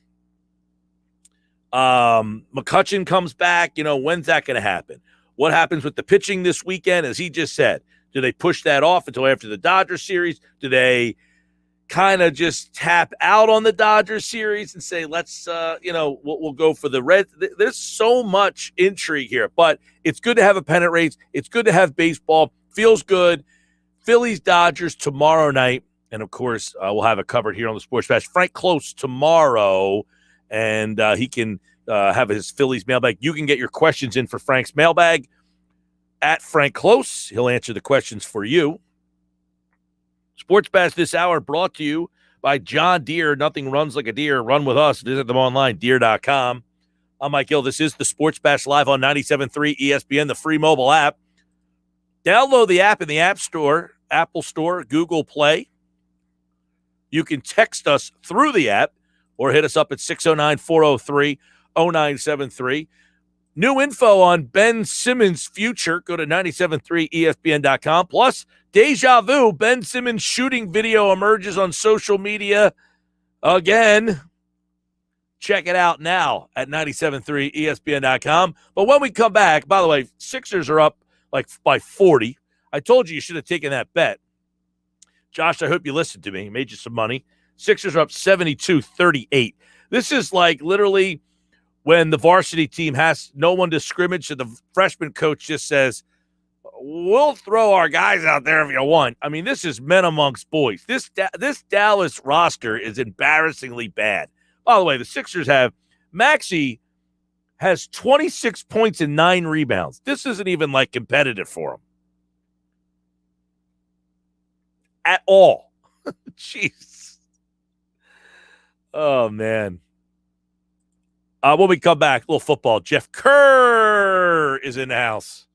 McCutchen comes back, when's that going to happen? What happens with the pitching this weekend? As he just said, do they push that off until after the Dodgers series? Do they kind of just tap out on the Dodgers series and say, let's, we'll go for the Reds? There's so much intrigue here, but it's good to have a pennant race. It's good to have baseball. Feels good. Phillies, Dodgers tomorrow night. And, of course, we'll have it covered here on the Sports Bash. Frank Close tomorrow, and he can have his Phillies mailbag. You can get your questions in for Frank's mailbag at Frank Close. He'll answer the questions for you. Sports Bash this hour brought to you by John Deere. Nothing runs like a deer. Run with us. Visit them online, deere.com. I'm Mike Gill. This is the Sports Bash live on 97.3 ESPN, the free mobile app. Download the app in the App Store, Apple Store, Google Play. You can text us through the app or hit us up at 609-403-0973. New info on Ben Simmons' future. Go to 973ESPN.com. Plus, deja vu. Ben Simmons' shooting video emerges on social media again. Check it out now at 973ESPN.com. But when we come back, by the way, Sixers are up like by 40. I told you should have taken that bet. Josh, I hope you listened to me. Made you some money. Sixers are up 72-38. This is like literally when the varsity team has no one to scrimmage, and the freshman coach just says, we'll throw our guys out there if you want. I mean, this is men amongst boys. This Dallas roster is embarrassingly bad. By the way, the Sixers have Maxi has 26 points and 9 rebounds. This isn't even like competitive for him at all. Jeez. Oh, man. When we come back, a little football. Jeff Kerr is in the house.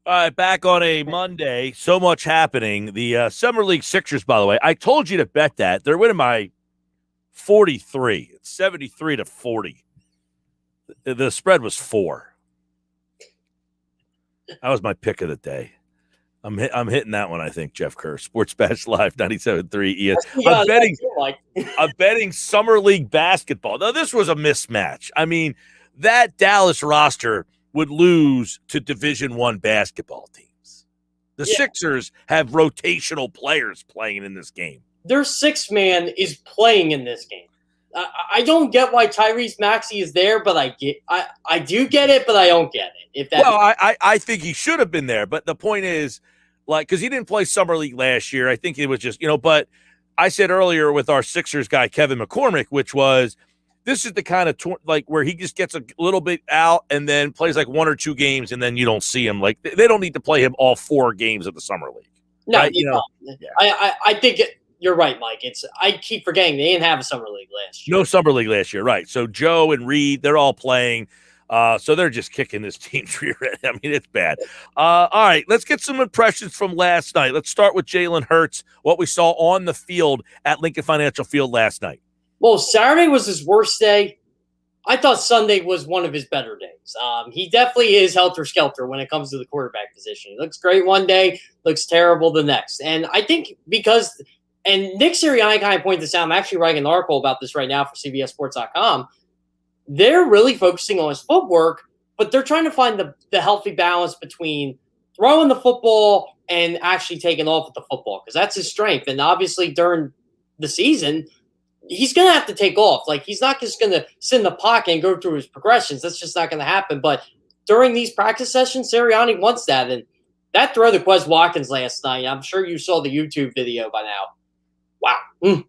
All right, back on a Monday. So much happening. The Summer League Sixers, by the way, I told you to bet that. They're winning by 43. It's 73-40. The spread was 4. That was my pick of the day. I'm hitting that one, I think, Jeff Kerr. Sports Bash Live, 97.3 ES. I'm betting Summer League basketball. Now, this was a mismatch. I mean, that Dallas roster would lose to Division I basketball teams. The Sixers have rotational players playing in this game. Their sixth man is playing in this game. I don't get why Tyrese Maxi is there, but I do get it, but I don't get it. I think he should have been there, but the point is, like, because he didn't play Summer League last year. I think it was just, but I said earlier with our Sixers guy, Kevin McCormick, which was, this is the kind of where he just gets a little bit out and then plays like 1 or 2 games and then you don't see him. Like, they don't need to play him all 4 games of the Summer League. No, right? I think you're right, Mike. I keep forgetting they didn't have a Summer League last year. No Summer League last year, right. So Joe and Reed, they're all playing. So they're just kicking this team's rear end. I mean, it's bad. All right, let's get some impressions from last night. Let's start with Jalen Hurts, what we saw on the field at Lincoln Financial Field last night. Well, Saturday was his worst day. I thought Sunday was one of his better days. He definitely is helter-skelter when it comes to the quarterback position. He looks great one day, looks terrible the next. And I think because – and Nick Sirianni kind of pointed this out. I'm actually writing an article about this right now for CBSSports.com. They're really focusing on his footwork, but they're trying to find the healthy balance between throwing the football and actually taking off with the football because that's his strength. And obviously during the season – he's going to have to take off. Like, he's not just going to sit in the pocket and go through his progressions. That's just not going to happen. But during these practice sessions, Sirianni wants that. And that throw to Quez Watkins last night, I'm sure you saw the YouTube video by now. Wow.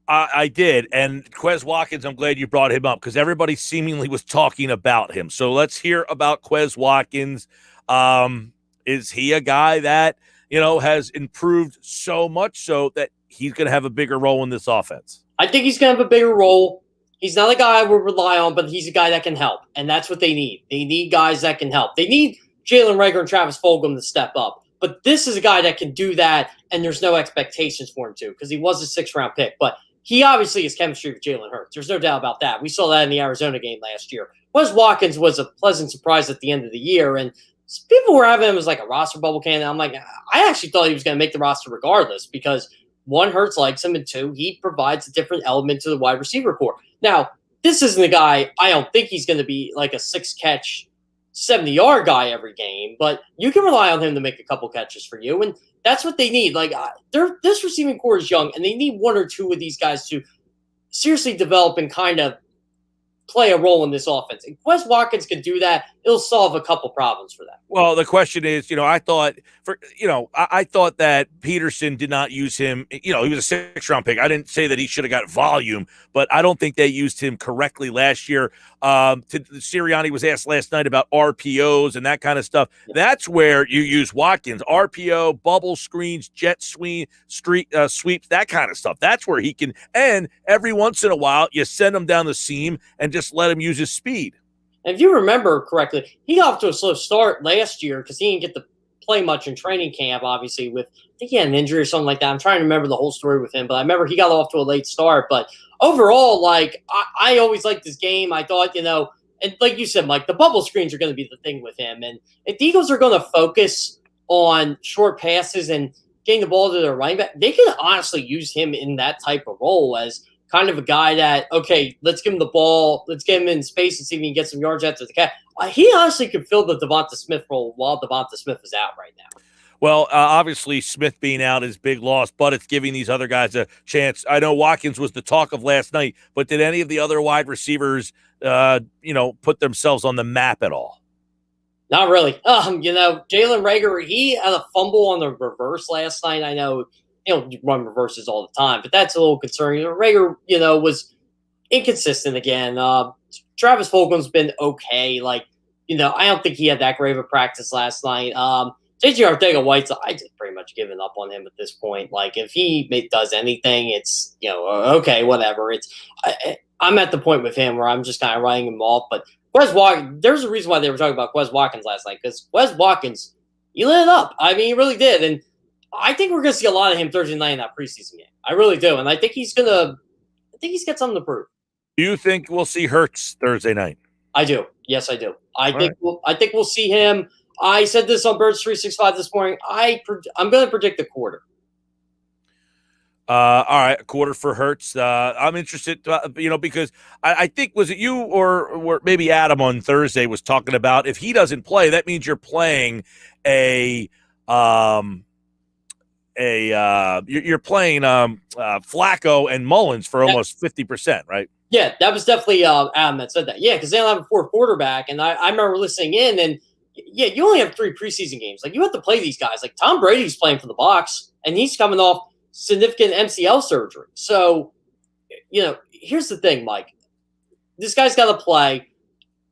I did. And Quez Watkins, I'm glad you brought him up because everybody seemingly was talking about him. So let's hear about Quez Watkins. Is he a guy that, has improved so much so that he's going to have a bigger role in this offense? I think he's going to have a bigger role. He's not a guy I would rely on, but he's a guy that can help, and that's what they need. They need guys that can help. They need Jalen Reagor and Travis Fulgham to step up, but this is a guy that can do that, and there's no expectations for him to because he was a 6th-round pick, but he obviously has chemistry with Jalen Hurts. There's no doubt about that. We saw that in the Arizona game last year. Quez Watkins was a pleasant surprise at the end of the year, and people were having him as like a roster bubble candidate. I'm like, I actually thought he was going to make the roster regardless because – 1, Hurts likes him, and 2, he provides a different element to the wide receiver core. Now, this isn't a guy, I don't think he's going to be like a 6-catch, 70-yard guy every game, but you can rely on him to make a couple catches for you, and that's what they need. Like, this receiving core is young, and they need 1 or 2 of these guys to seriously develop and kind of play a role in this offense. And Quez Watkins can do that. It'll solve a couple problems for that. Well, the question is, I thought that Peterson did not use him. He was a 6th-round pick. I didn't say that he should have got volume, but I don't think they used him correctly last year. Sirianni was asked last night about RPOs and that kind of stuff. That's where you use Watkins. RPO, bubble screens, jet sweeps, that kind of stuff. That's where he can. And every once in a while, you send him down the seam and just let him use his speed. And if you remember correctly, he got off to a slow start last year because he didn't get to play much in training camp, obviously, I think he had an injury or something like that. I'm trying to remember the whole story with him, but I remember he got off to a late start. But overall, I always liked this game. I thought, and like you said, Mike, the bubble screens are going to be the thing with him. And if the Eagles are going to focus on short passes and getting the ball to their running back, they can honestly use him in that type of role as kind of a guy that, okay, let's give him the ball, let's get him in space and see if he can get some yards after the catch. He honestly could fill the Devonta Smith role while Devonta Smith is out right now. Well, obviously Smith being out is big loss, but it's giving these other guys a chance. I know Watkins was the talk of last night, but did any of the other wide receivers, put themselves on the map at all? Not really. Jalen Reagor, he had a fumble on the reverse last night. I know you run reverses all the time, but that's a little concerning. Reagor, was inconsistent again. Travis Fulgham's been okay. I don't think he had that great of a practice last night. J.J. Arcega-White's, I just pretty much given up on him at this point. If he does anything, it's, okay, whatever. I'm at the point with him where I'm just kind of writing him off. But Quez Watkins, there's a reason why they were talking about Quez Watkins last night, because Quez Watkins he lit it up. I mean, he really did. And I think we're going to see a lot of him Thursday night in that preseason game. I really do. And I think he's got something to prove. Do you think we'll see Hurts Thursday night? I do. Yes, I do. I think we'll see him. I said this on Birds 365 this morning. I'm going to predict a quarter. All right, a quarter for Hurts. I'm interested, because I think, was it you or maybe Adam on Thursday was talking about if he doesn't play, that means you're playing you're playing Flacco and Mullins for almost 50%, right? Yeah, that was definitely Adam that said that. Yeah, because they don't have a fourth quarterback, and I remember listening in, and yeah, you only have 3 preseason games. Like, you have to play these guys. Like, Tom Brady's playing for the Bucs, and he's coming off significant MCL surgery. So, here's the thing, Mike. This guy's got to play,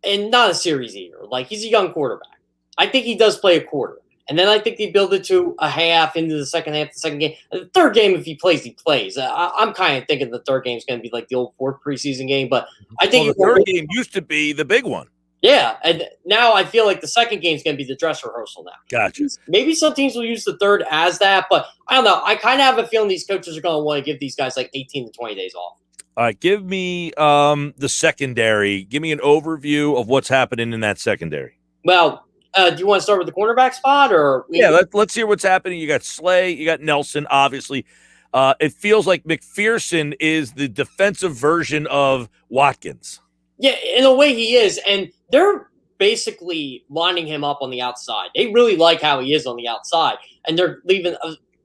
and not a series either. Like, he's a young quarterback. I think he does play a quarter. And then I think they build it to a half into the second half, the second game. The third game, if he plays, he plays. I'm kind of thinking the third game is going to be like the old fourth preseason game. But I think the third game used to be the big one. Yeah, and now I feel like the second game is going to be the dress rehearsal now. Gotcha. Maybe some teams will use the third as that, but I don't know. I kind of have a feeling these coaches are going to want to give these guys like 18 to 20 days off. All right, give me the secondary. Give me an overview of what's happening in that secondary. Well, do you want to start with the cornerback spot? Let's hear what's happening. You got Slay, you got Nelson, obviously. It feels like Mcpherson is the defensive version of Watkins. Yeah, in a way he is, and they're basically lining him up on the outside. They really like how he is on the outside, and they're leaving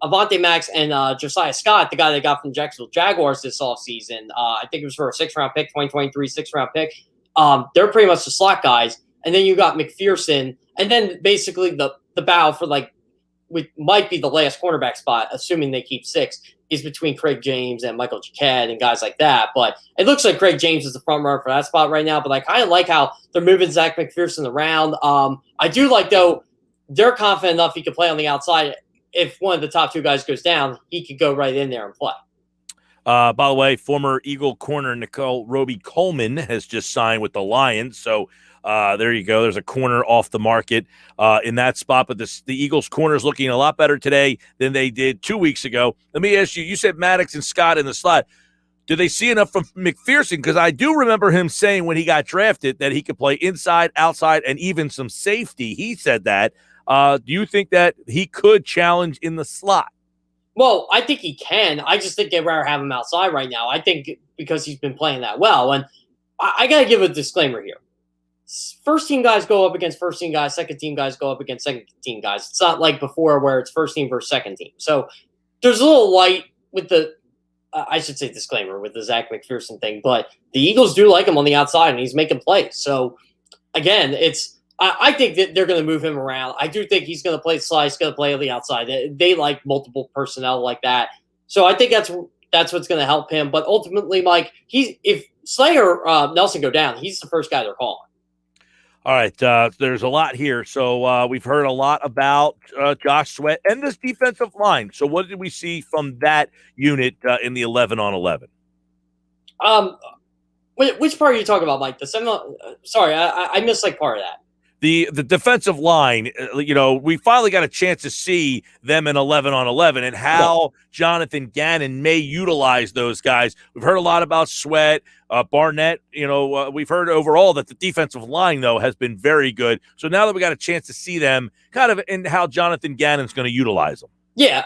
Avonte Max and Josiah Scott, the guy they got from Jacksonville Jaguars this offseason. I think it was for a 6th-round pick, 2023 6th-round pick. They're pretty much the slot guys, and then you got Mcpherson, and then basically the battle for which might be the last cornerback spot, assuming they keep 6, is between Craig James and Michael Jacquet and guys like that. But it looks like Craig James is the front runner for that spot right now. But I kind of like how they're moving Zach McPherson around. I do like, though, they're confident enough he could play on the outside. If one of the top 2 guys goes down, he could go right in there and play. By the way, former Eagle corner Nicole Roby-Coleman has just signed with the Lions. So there you go. There's a corner off the market in that spot. But the Eagles' corner is looking a lot better today than they did 2 weeks ago. Let me ask you, you said Maddox and Scott in the slot. Do they see enough from Mcpherson? Because I do remember him saying when he got drafted that he could play inside, outside, and even some safety. He said that. Do you think that he could challenge in the slot? Well, I think he can. I just think they'd rather have him outside right now. I think because he's been playing that well. And I got to give a disclaimer here. First-team guys go up against first-team guys. Second-team guys go up against second-team guys. It's not like before where it's first-team versus second-team. So there's a little light with the I should say disclaimer with the Zach McPherson thing. But the Eagles do like him on the outside, and he's making plays. So, again, I think that they're going to move him around. I do think he's going to play slice, going to play on the outside. They like multiple personnel like that. So I think that's what's going to help him. But ultimately, Mike, if Slay or Nelson go down, he's the first guy they're calling. All right, there's a lot here. So we've heard a lot about Josh Sweat and this defensive line. So what did we see from that unit in the 11-on-11? Which part are you talking about, Mike? Sorry, I missed part of that. The defensive line, we finally got a chance to see them in 11-on-11 and how Jonathan Gannon may utilize those guys. We've heard a lot about Sweat, Barnett. We've heard overall that the defensive line, though, has been very good. So now that we got a chance to see them kind of in how Jonathan Gannon's going to utilize them. Yeah.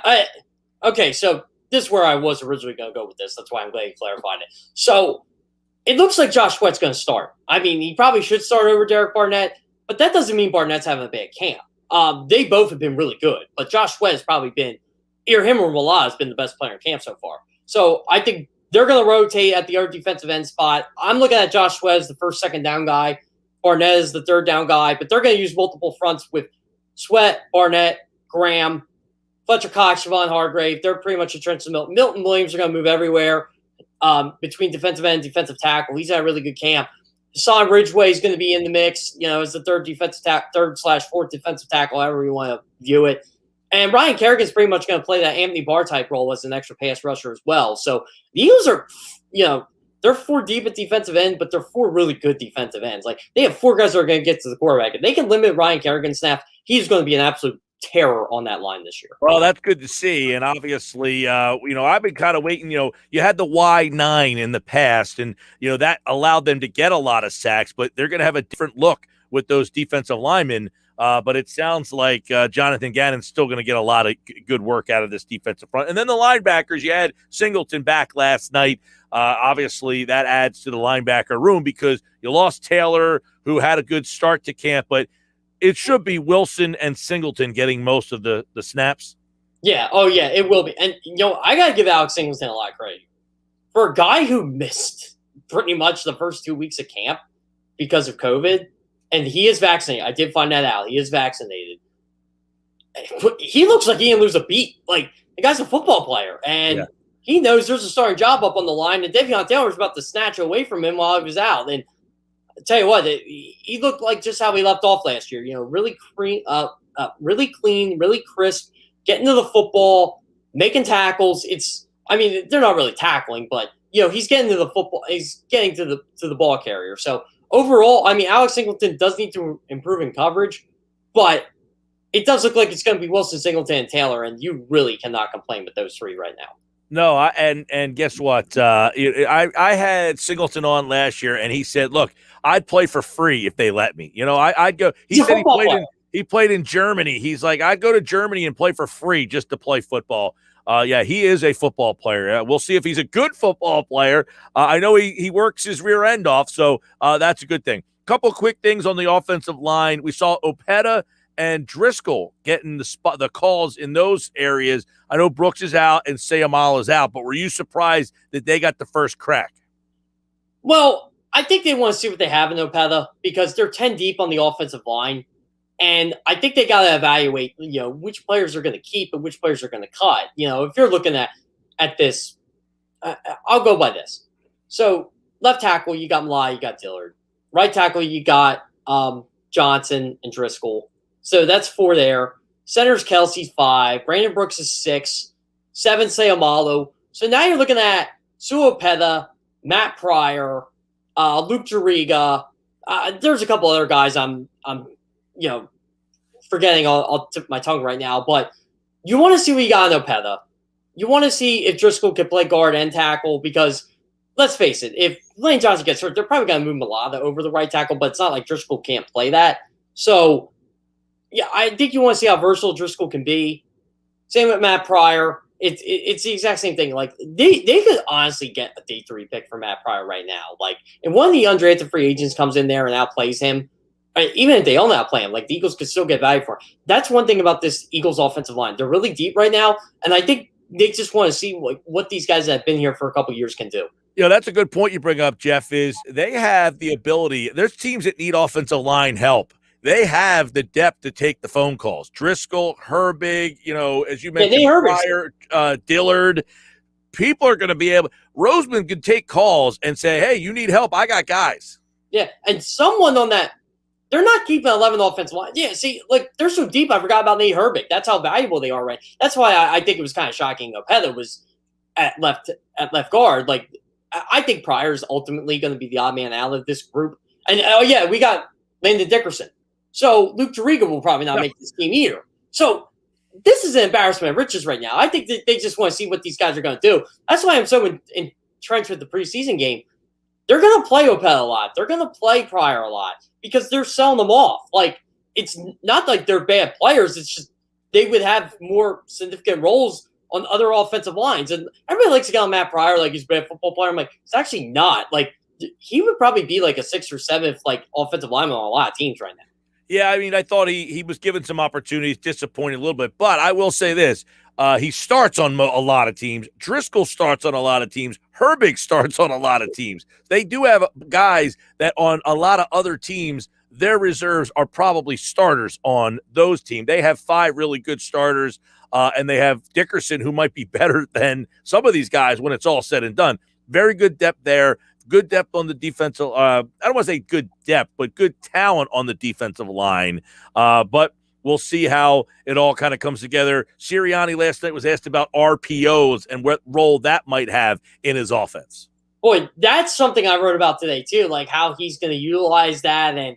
Okay, so this is where I was originally going to go with this. That's why I'm glad you clarified it. So it looks like Josh Sweat's going to start. I mean, he probably should start over Derek Barnett. But that doesn't mean Barnett's having a bad camp. They both have been really good. But Josh Sweat has probably been, either him or Mallah has been the best player in camp so far. So I think they're going to rotate at the other defensive end spot. I'm looking at Josh Sweat as the first, second down guy. Barnett is the third down guy. But they're going to use multiple fronts with Sweat, Barnett, Graham, Fletcher Cox, Javon Hargrave. They're pretty much entrenched in Milton. Milton Williams are going to move everywhere between defensive end and defensive tackle. He's had a really good camp. Hassan Ridgeway is going to be in the mix, as the third/fourth defensive tackle, however you want to view it. And Ryan Kerrigan's pretty much going to play that Anthony Barr type role as an extra pass rusher as well. So the Eagles are, they're 4 deep at defensive end, but they're 4 really good defensive ends. They have 4 guys that are going to get to the quarterback. If they can limit Ryan Kerrigan's snaps, he's going to be an absolute terror on that line this year. Well, that's good to see. And obviously, I've been kind of waiting. You had the Y9 in the past, and, that allowed them to get a lot of sacks, but they're going to have a different look with those defensive linemen. But it sounds like Jonathan Gannon's still going to get a lot of good work out of this defensive front. And then the linebackers, you had Singleton back last night. Obviously, that adds to the linebacker room because you lost Taylor, who had a good start to camp, but it should be Wilson and Singleton getting most of the snaps. Yeah. Oh, yeah, it will be. And, I got to give Alex Singleton a lot of credit. For a guy who missed pretty much the first 2 weeks of camp because of COVID, and he is vaccinated. I did find that out. He is vaccinated. He looks like he didn't lose a beat. Like, the guy's a football player, and he knows there's a starting job up on the line, and Desean Taylor was about to snatch away from him while he was out. And I tell you what, he looked like just how he left off last year. Really clean, really crisp, getting to the football, making tackles. They're not really tackling, but he's getting to the football. He's getting to the ball carrier. So overall, Alex Singleton does need to improve in coverage, but it does look like it's going to be Wilson, Singleton, and Taylor, and you really cannot complain with those three right now. No, and guess what? I had Singleton on last year, and he said, "Look, I'd play for free if they let me. I'd go." He said he played in Germany. He's like, "I'd go to Germany and play for free just to play football." He is a football player. We'll see if he's a good football player. I know he works his rear end off, so that's a good thing. Couple quick things on the offensive line. We saw Opeta and Driscoll getting the calls in those areas. I know Brooks is out and Sayamala is out, but were you surprised that they got the first crack? Well, I think they want to see what they have in Opeta because they're 10 deep on the offensive line. And I think they got to evaluate, which players are going to keep and which players are going to cut. If you're looking at this, I'll go by this. So left tackle, you got Malai, you got Dillard. Right tackle, you got Johnson and Driscoll. So that's 4 there. Center's Kelsey's 5. Brandon Brooks is 6. 7, Sayamalo. So now you're looking at Suopeta, Matt Pryor, Luke Juriga. There's a couple other guys I'm forgetting. I'll tip my tongue right now. But you want to see what you got in Opeta. You want to see if Driscoll can play guard and tackle because, let's face it, if Lane Johnson gets hurt, they're probably going to move Malata over the right tackle, but it's not like Driscoll can't play that. So, yeah, I think you want to see how versatile Driscoll can be. Same with Matt Pryor. It's the exact same thing. Like, they could honestly get a day 3 pick for Matt Pryor right now. Like, if one of the undrafted free agents comes in there and outplays him, even if they don't outplay him, like, the Eagles could still get value for him. That's one thing about this Eagles offensive line. They're really deep right now, and I think they just want to see what these guys that have been here for a couple years can do. That's a good point you bring up, Jeff, is they have the ability. There's teams that need offensive line help. They have the depth to take the phone calls. Driscoll, Herbig, as you mentioned, Pryor, Dillard. People are going to be able – Roseman could take calls and say, hey, you need help. I got guys. Yeah, and someone on that – they're not keeping 11 offensive line. Yeah, see, like, they're so deep, I forgot about Nate Herbig. That's how valuable they are, right? That's why I think it was kind of shocking Opeta was at left guard. Like, I think Pryor's ultimately going to be the odd man out of this group. And, we got Landon Dickerson. So Luke Juriga will probably not make this team either. So this is an embarrassment of riches right now. I think that they just want to see what these guys are going to do. That's why I'm so entrenched with the preseason game. They're going to play Opeta a lot. They're going to play Pryor a lot because they're selling them off. Like, it's not like they're bad players. It's just they would have more significant roles on other offensive lines. And everybody likes to get on Matt Pryor like he's a bad football player. I'm like, it's actually not. Like, he would probably be like a 6th or 7th like offensive lineman on a lot of teams right now. Yeah, I thought he was given some opportunities, disappointed a little bit. But I will say this. He starts on a lot of teams. Driscoll starts on a lot of teams. Herbig starts on a lot of teams. They do have guys that on a lot of other teams, their reserves are probably starters on those teams. They have 5 really good starters, and they have Dickerson, who might be better than some of these guys when it's all said and done. Very good depth there. Good depth on the defensive. I don't want to say good depth, but good talent on the defensive line. But we'll see how it all kind of comes together. Sirianni last night was asked about RPOs and what role that might have in his offense. Boy, that's something I wrote about today too, like how he's going to utilize that. And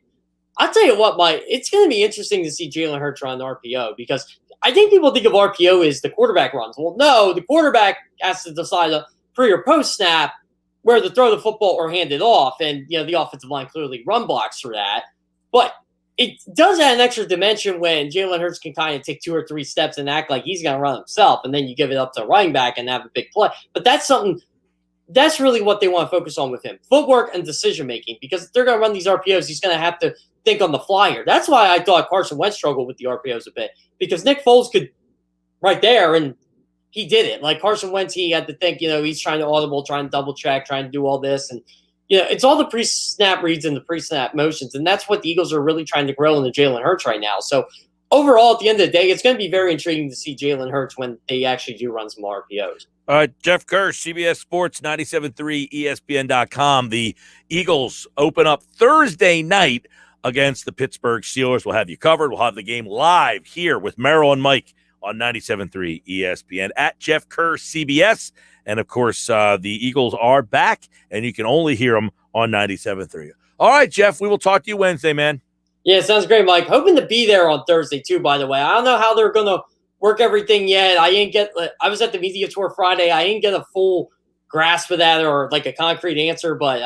I'll tell you what, Mike, it's going to be interesting to see Jalen Hurts run RPO because I think people think of RPO as the quarterback runs. Well, no, the quarterback has to decide a pre or post snap where to throw the football or hand it off. And, the offensive line clearly run blocks for that. But it does add an extra dimension when Jalen Hurts can kind of take 2 or 3 steps and act like he's going to run himself. And then you give it up to a running back and have a big play. But that's really what they want to focus on with him. Footwork and decision-making. Because if they're going to run these RPOs, he's going to have to think on the fly here. That's why I thought Carson Wentz struggled with the RPOs a bit. Because Nick Foles could right there, and he did it. Like Carson Wentz, he had to think, he's trying to audible, trying to double check, trying to do all this. And, it's all the pre-snap reads and the pre-snap motions. And that's what the Eagles are really trying to grow in the Jalen Hurts right now. So overall, at the end of the day, it's going to be very intriguing to see Jalen Hurts when they actually do run some RPOs. All right, Jeff Kerr, CBS Sports, 97.3 ESPN.com. The Eagles open up Thursday night against the Pittsburgh Steelers. We'll have you covered. We'll have the game live here with Merrill and Mike on 97.3 ESPN at Jeff Kerr CBS. And, of course, the Eagles are back, and you can only hear them on 97.3. All right, Jeff, we will talk to you Wednesday, man. Yeah, sounds great, Mike. Hoping to be there on Thursday, too, by the way. I don't know how they're going to work everything yet. I was at the media tour Friday. I didn't get a full grasp of that or like a concrete answer, but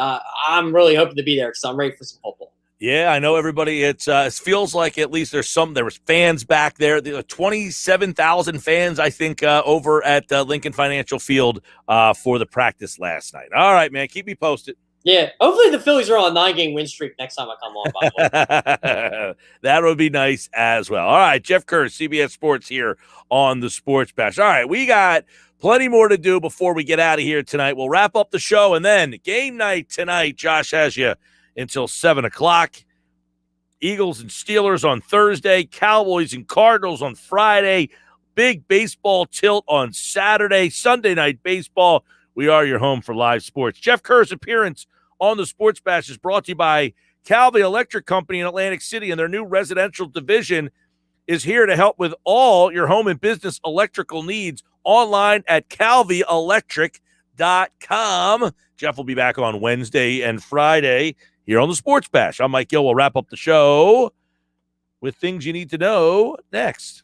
I'm really hoping to be there because I'm ready for some football. Yeah, I know everybody. It feels like at least there was fans back there. There were 27,000 fans, I think, over at Lincoln Financial Field for the practice last night. All right, man, keep me posted. Yeah, hopefully the Phillies are on a 9-game win streak next time I come on, by the way. That would be nice as well. All right, Jeff Kerr, CBS Sports here on the Sports Bash. All right, we got plenty more to do before we get out of here tonight. We'll wrap up the show, and then game night tonight. Josh has you until 7 o'clock. Eagles and Steelers on Thursday. Cowboys and Cardinals on Friday. Big baseball tilt on Saturday. Sunday night baseball. We are your home for live sports. Jeff Kerr's appearance on the Sports Bash is brought to you by Calvi Electric Company in Atlantic City, and their new residential division is here to help with all your home and business electrical needs online at calvielectric.com. Jeff will be back on Wednesday and Friday here on the Sports Bash. I'm Mike Gill. We'll wrap up the show with things you need to know next.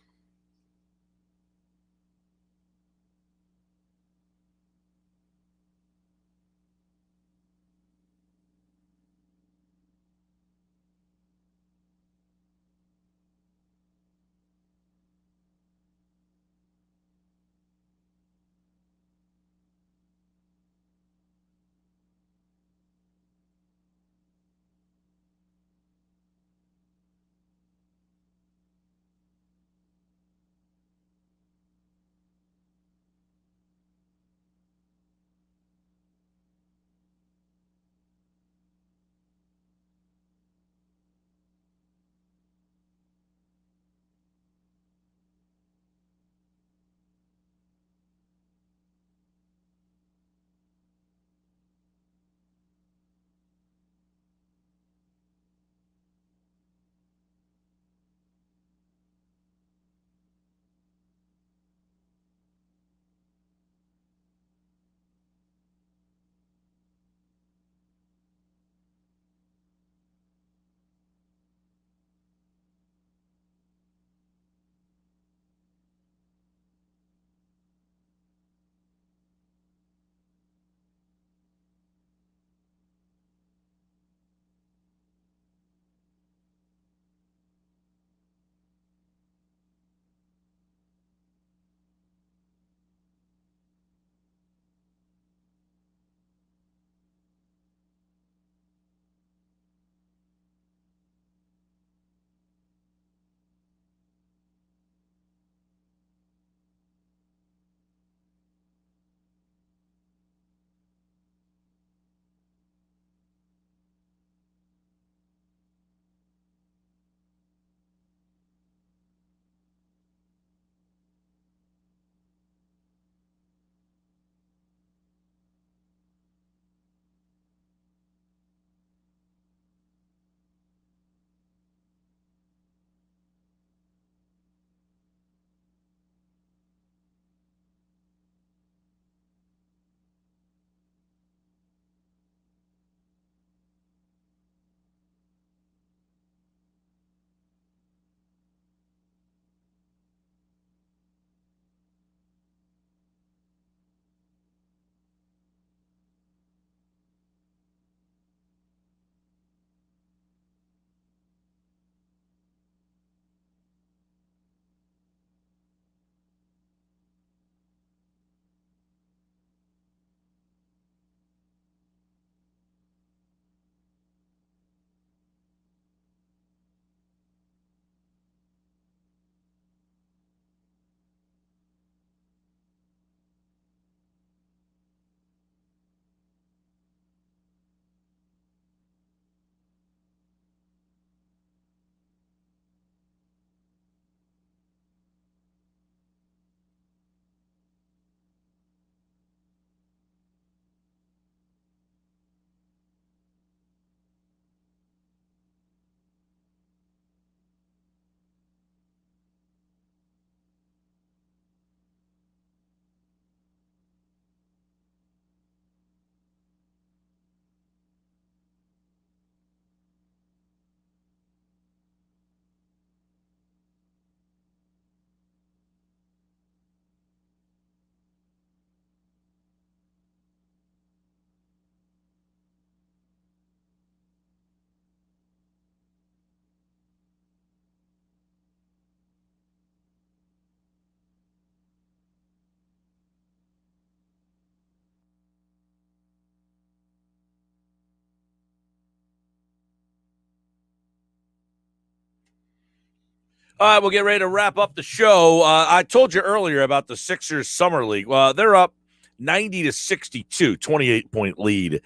All right, we'll get ready to wrap up the show. I told you earlier about the Sixers Summer League. Well, they're up 90-62, 28-point lead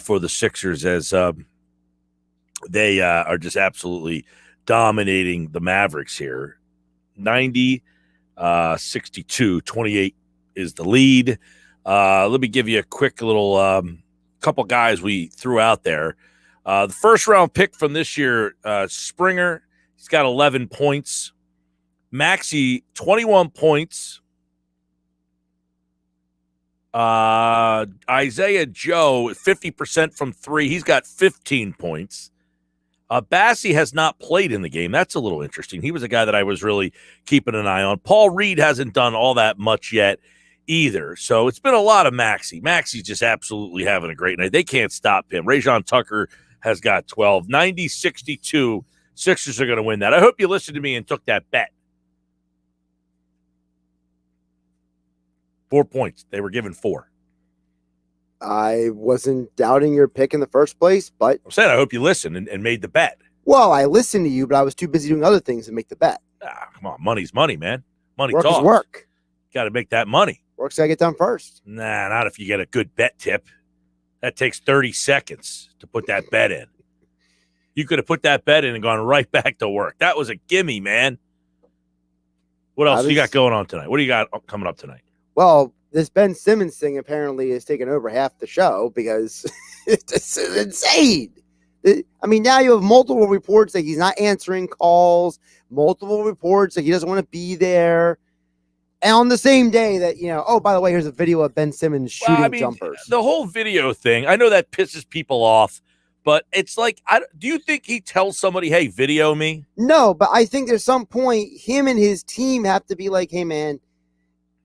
for the Sixers as they are just absolutely dominating the Mavericks here. 90-62, 28 is the lead. Let me give you a quick little couple guys we threw out there. The first round pick from this year, Springer, he's got 11 points. Maxi, 21 points. Isaiah Joe, 50% from three. He's got 15 points. Bassey has not played in the game. That's a little interesting. He was a guy that I was really keeping an eye on. Paul Reed hasn't done all that much yet either. So it's been a lot of Maxi. Maxi's just absolutely having a great night. They can't stop him. Rajon Tucker has got 12. 90-62. Sixers are going to win that. I hope you listened to me and took that bet. 4 points. They were given 4. I wasn't doubting your pick in the first place, but I'm saying I hope you listened and made the bet. Well, I listened to you, but I was too busy doing other things to make the bet. Come on, money's money, man. Money Work talks. is work. Got to make that money. Work's got to get done first. Nah, not if you get a good bet tip. That takes 30 seconds to put that bet in. You could have put that bet in and gone right back to work. That was a gimme, man. What else you got going on tonight? What do you got coming up tonight? Well, this Ben Simmons thing apparently is taking over half the show because this is insane. I mean, now you have multiple reports that he's not answering calls, multiple reports that he doesn't want to be there. And on the same day that, oh, by the way, here's a video of Ben Simmons shooting jumpers. The whole video thing, I know that pisses people off, but it's like, do you think he tells somebody, hey, video me? No, but I think there's some point him and his team have to be like, hey, man,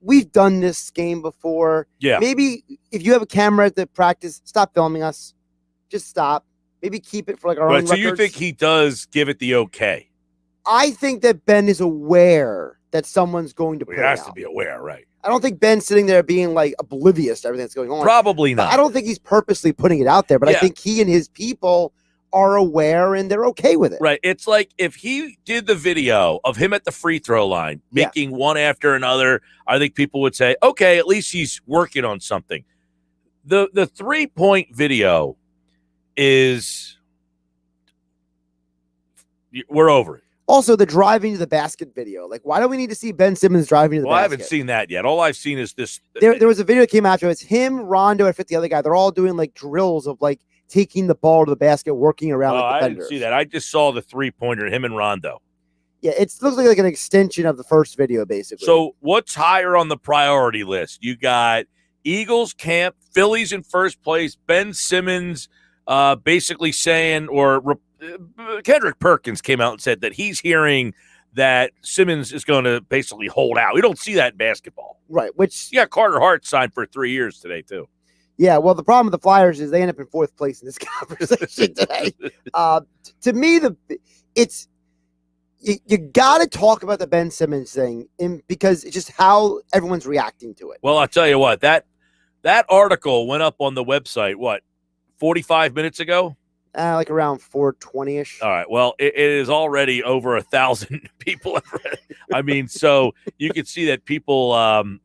we've done this game before. Yeah. Maybe if you have a camera at the practice, stop filming us. Just stop. Maybe keep it for like our own So records. you think he does give it the okay? I think that Ben is aware that someone's going to put He has it to out. be aware, right? I don't think Ben's sitting there being like oblivious to everything that's going on. Probably not. I don't think he's purposely putting it out there, but I think he and his people are aware and they're okay with it. Right. It's like if he did the video of him at the free throw line, making one after another, I think people would say, okay, at least he's working on something. The 3-point video is, we're over it. Also, the driving to the basket video. Like, why do we need to see Ben Simmons driving to the basket? I haven't seen that yet. All I've seen is this. There was a video that came after. It's him, Rondo, and 50 other guy. They're all doing like drills of like taking the ball to the basket, working around like I defenders. didn't see that. I just saw the 3-pointer, him and Rondo. Yeah, it looks like an extension of the first video, basically. So what's higher on the priority list? You got Eagles camp, Phillies in first place, Ben Simmons basically saying, or Kendrick Perkins came out and said that he's hearing that Simmons is going to basically hold out. We don't see that in basketball. Right, which... You got Carter Hart signed for 3 years today, too. Yeah, well, the problem with the Flyers is they end up in 4th place in this conversation today. To me, you got to talk about the Ben Simmons thing because it's just how everyone's reacting to it. Well, I'll tell you what, that article went up on the website, 45 minutes ago? Like around 4:20-ish. All right. Well, it is already over 1,000 people have read it. I mean, so you can see that people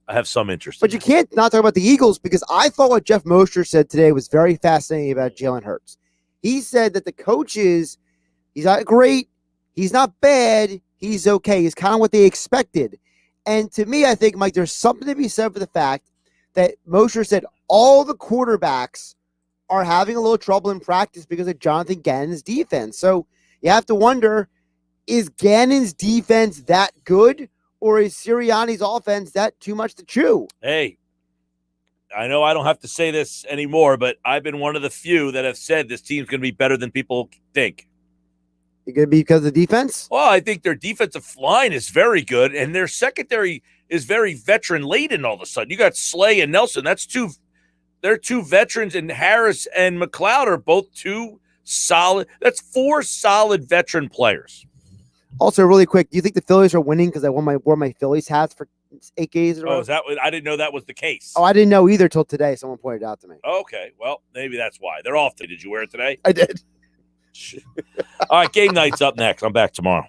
have some interest. But you can't not talk about the Eagles because I thought what Jeff Mosher said today was very fascinating about Jalen Hurts. He said that the coaches, he's not great, he's not bad, he's okay. He's kind of what they expected. And to me, I think, Mike, there's something to be said for the fact that Mosher said all the quarterbacks are having a little trouble in practice because of Jonathan Gannon's defense. So you have to wonder, is Gannon's defense that good, or is Sirianni's offense that too much to chew? Hey, I know I don't have to say this anymore, but I've been one of the few that have said this team's going to be better than people think. It could be because of the defense? Well, I think their defensive line is very good, and their secondary is very veteran-laden all of a sudden. You got Slay and Nelson. They're two veterans, and Harris and McLeod are both two solid. That's 4 solid veteran players. Also, really quick, do you think the Phillies are winning because I wore my Phillies hats for 8 days? Oh, is that? I didn't know that was the case. Oh, I didn't know either till today. Someone pointed it out to me. Okay, well, maybe that's why. They're off today. Did you wear it today? I did. All right, game night's up next. I'm back tomorrow.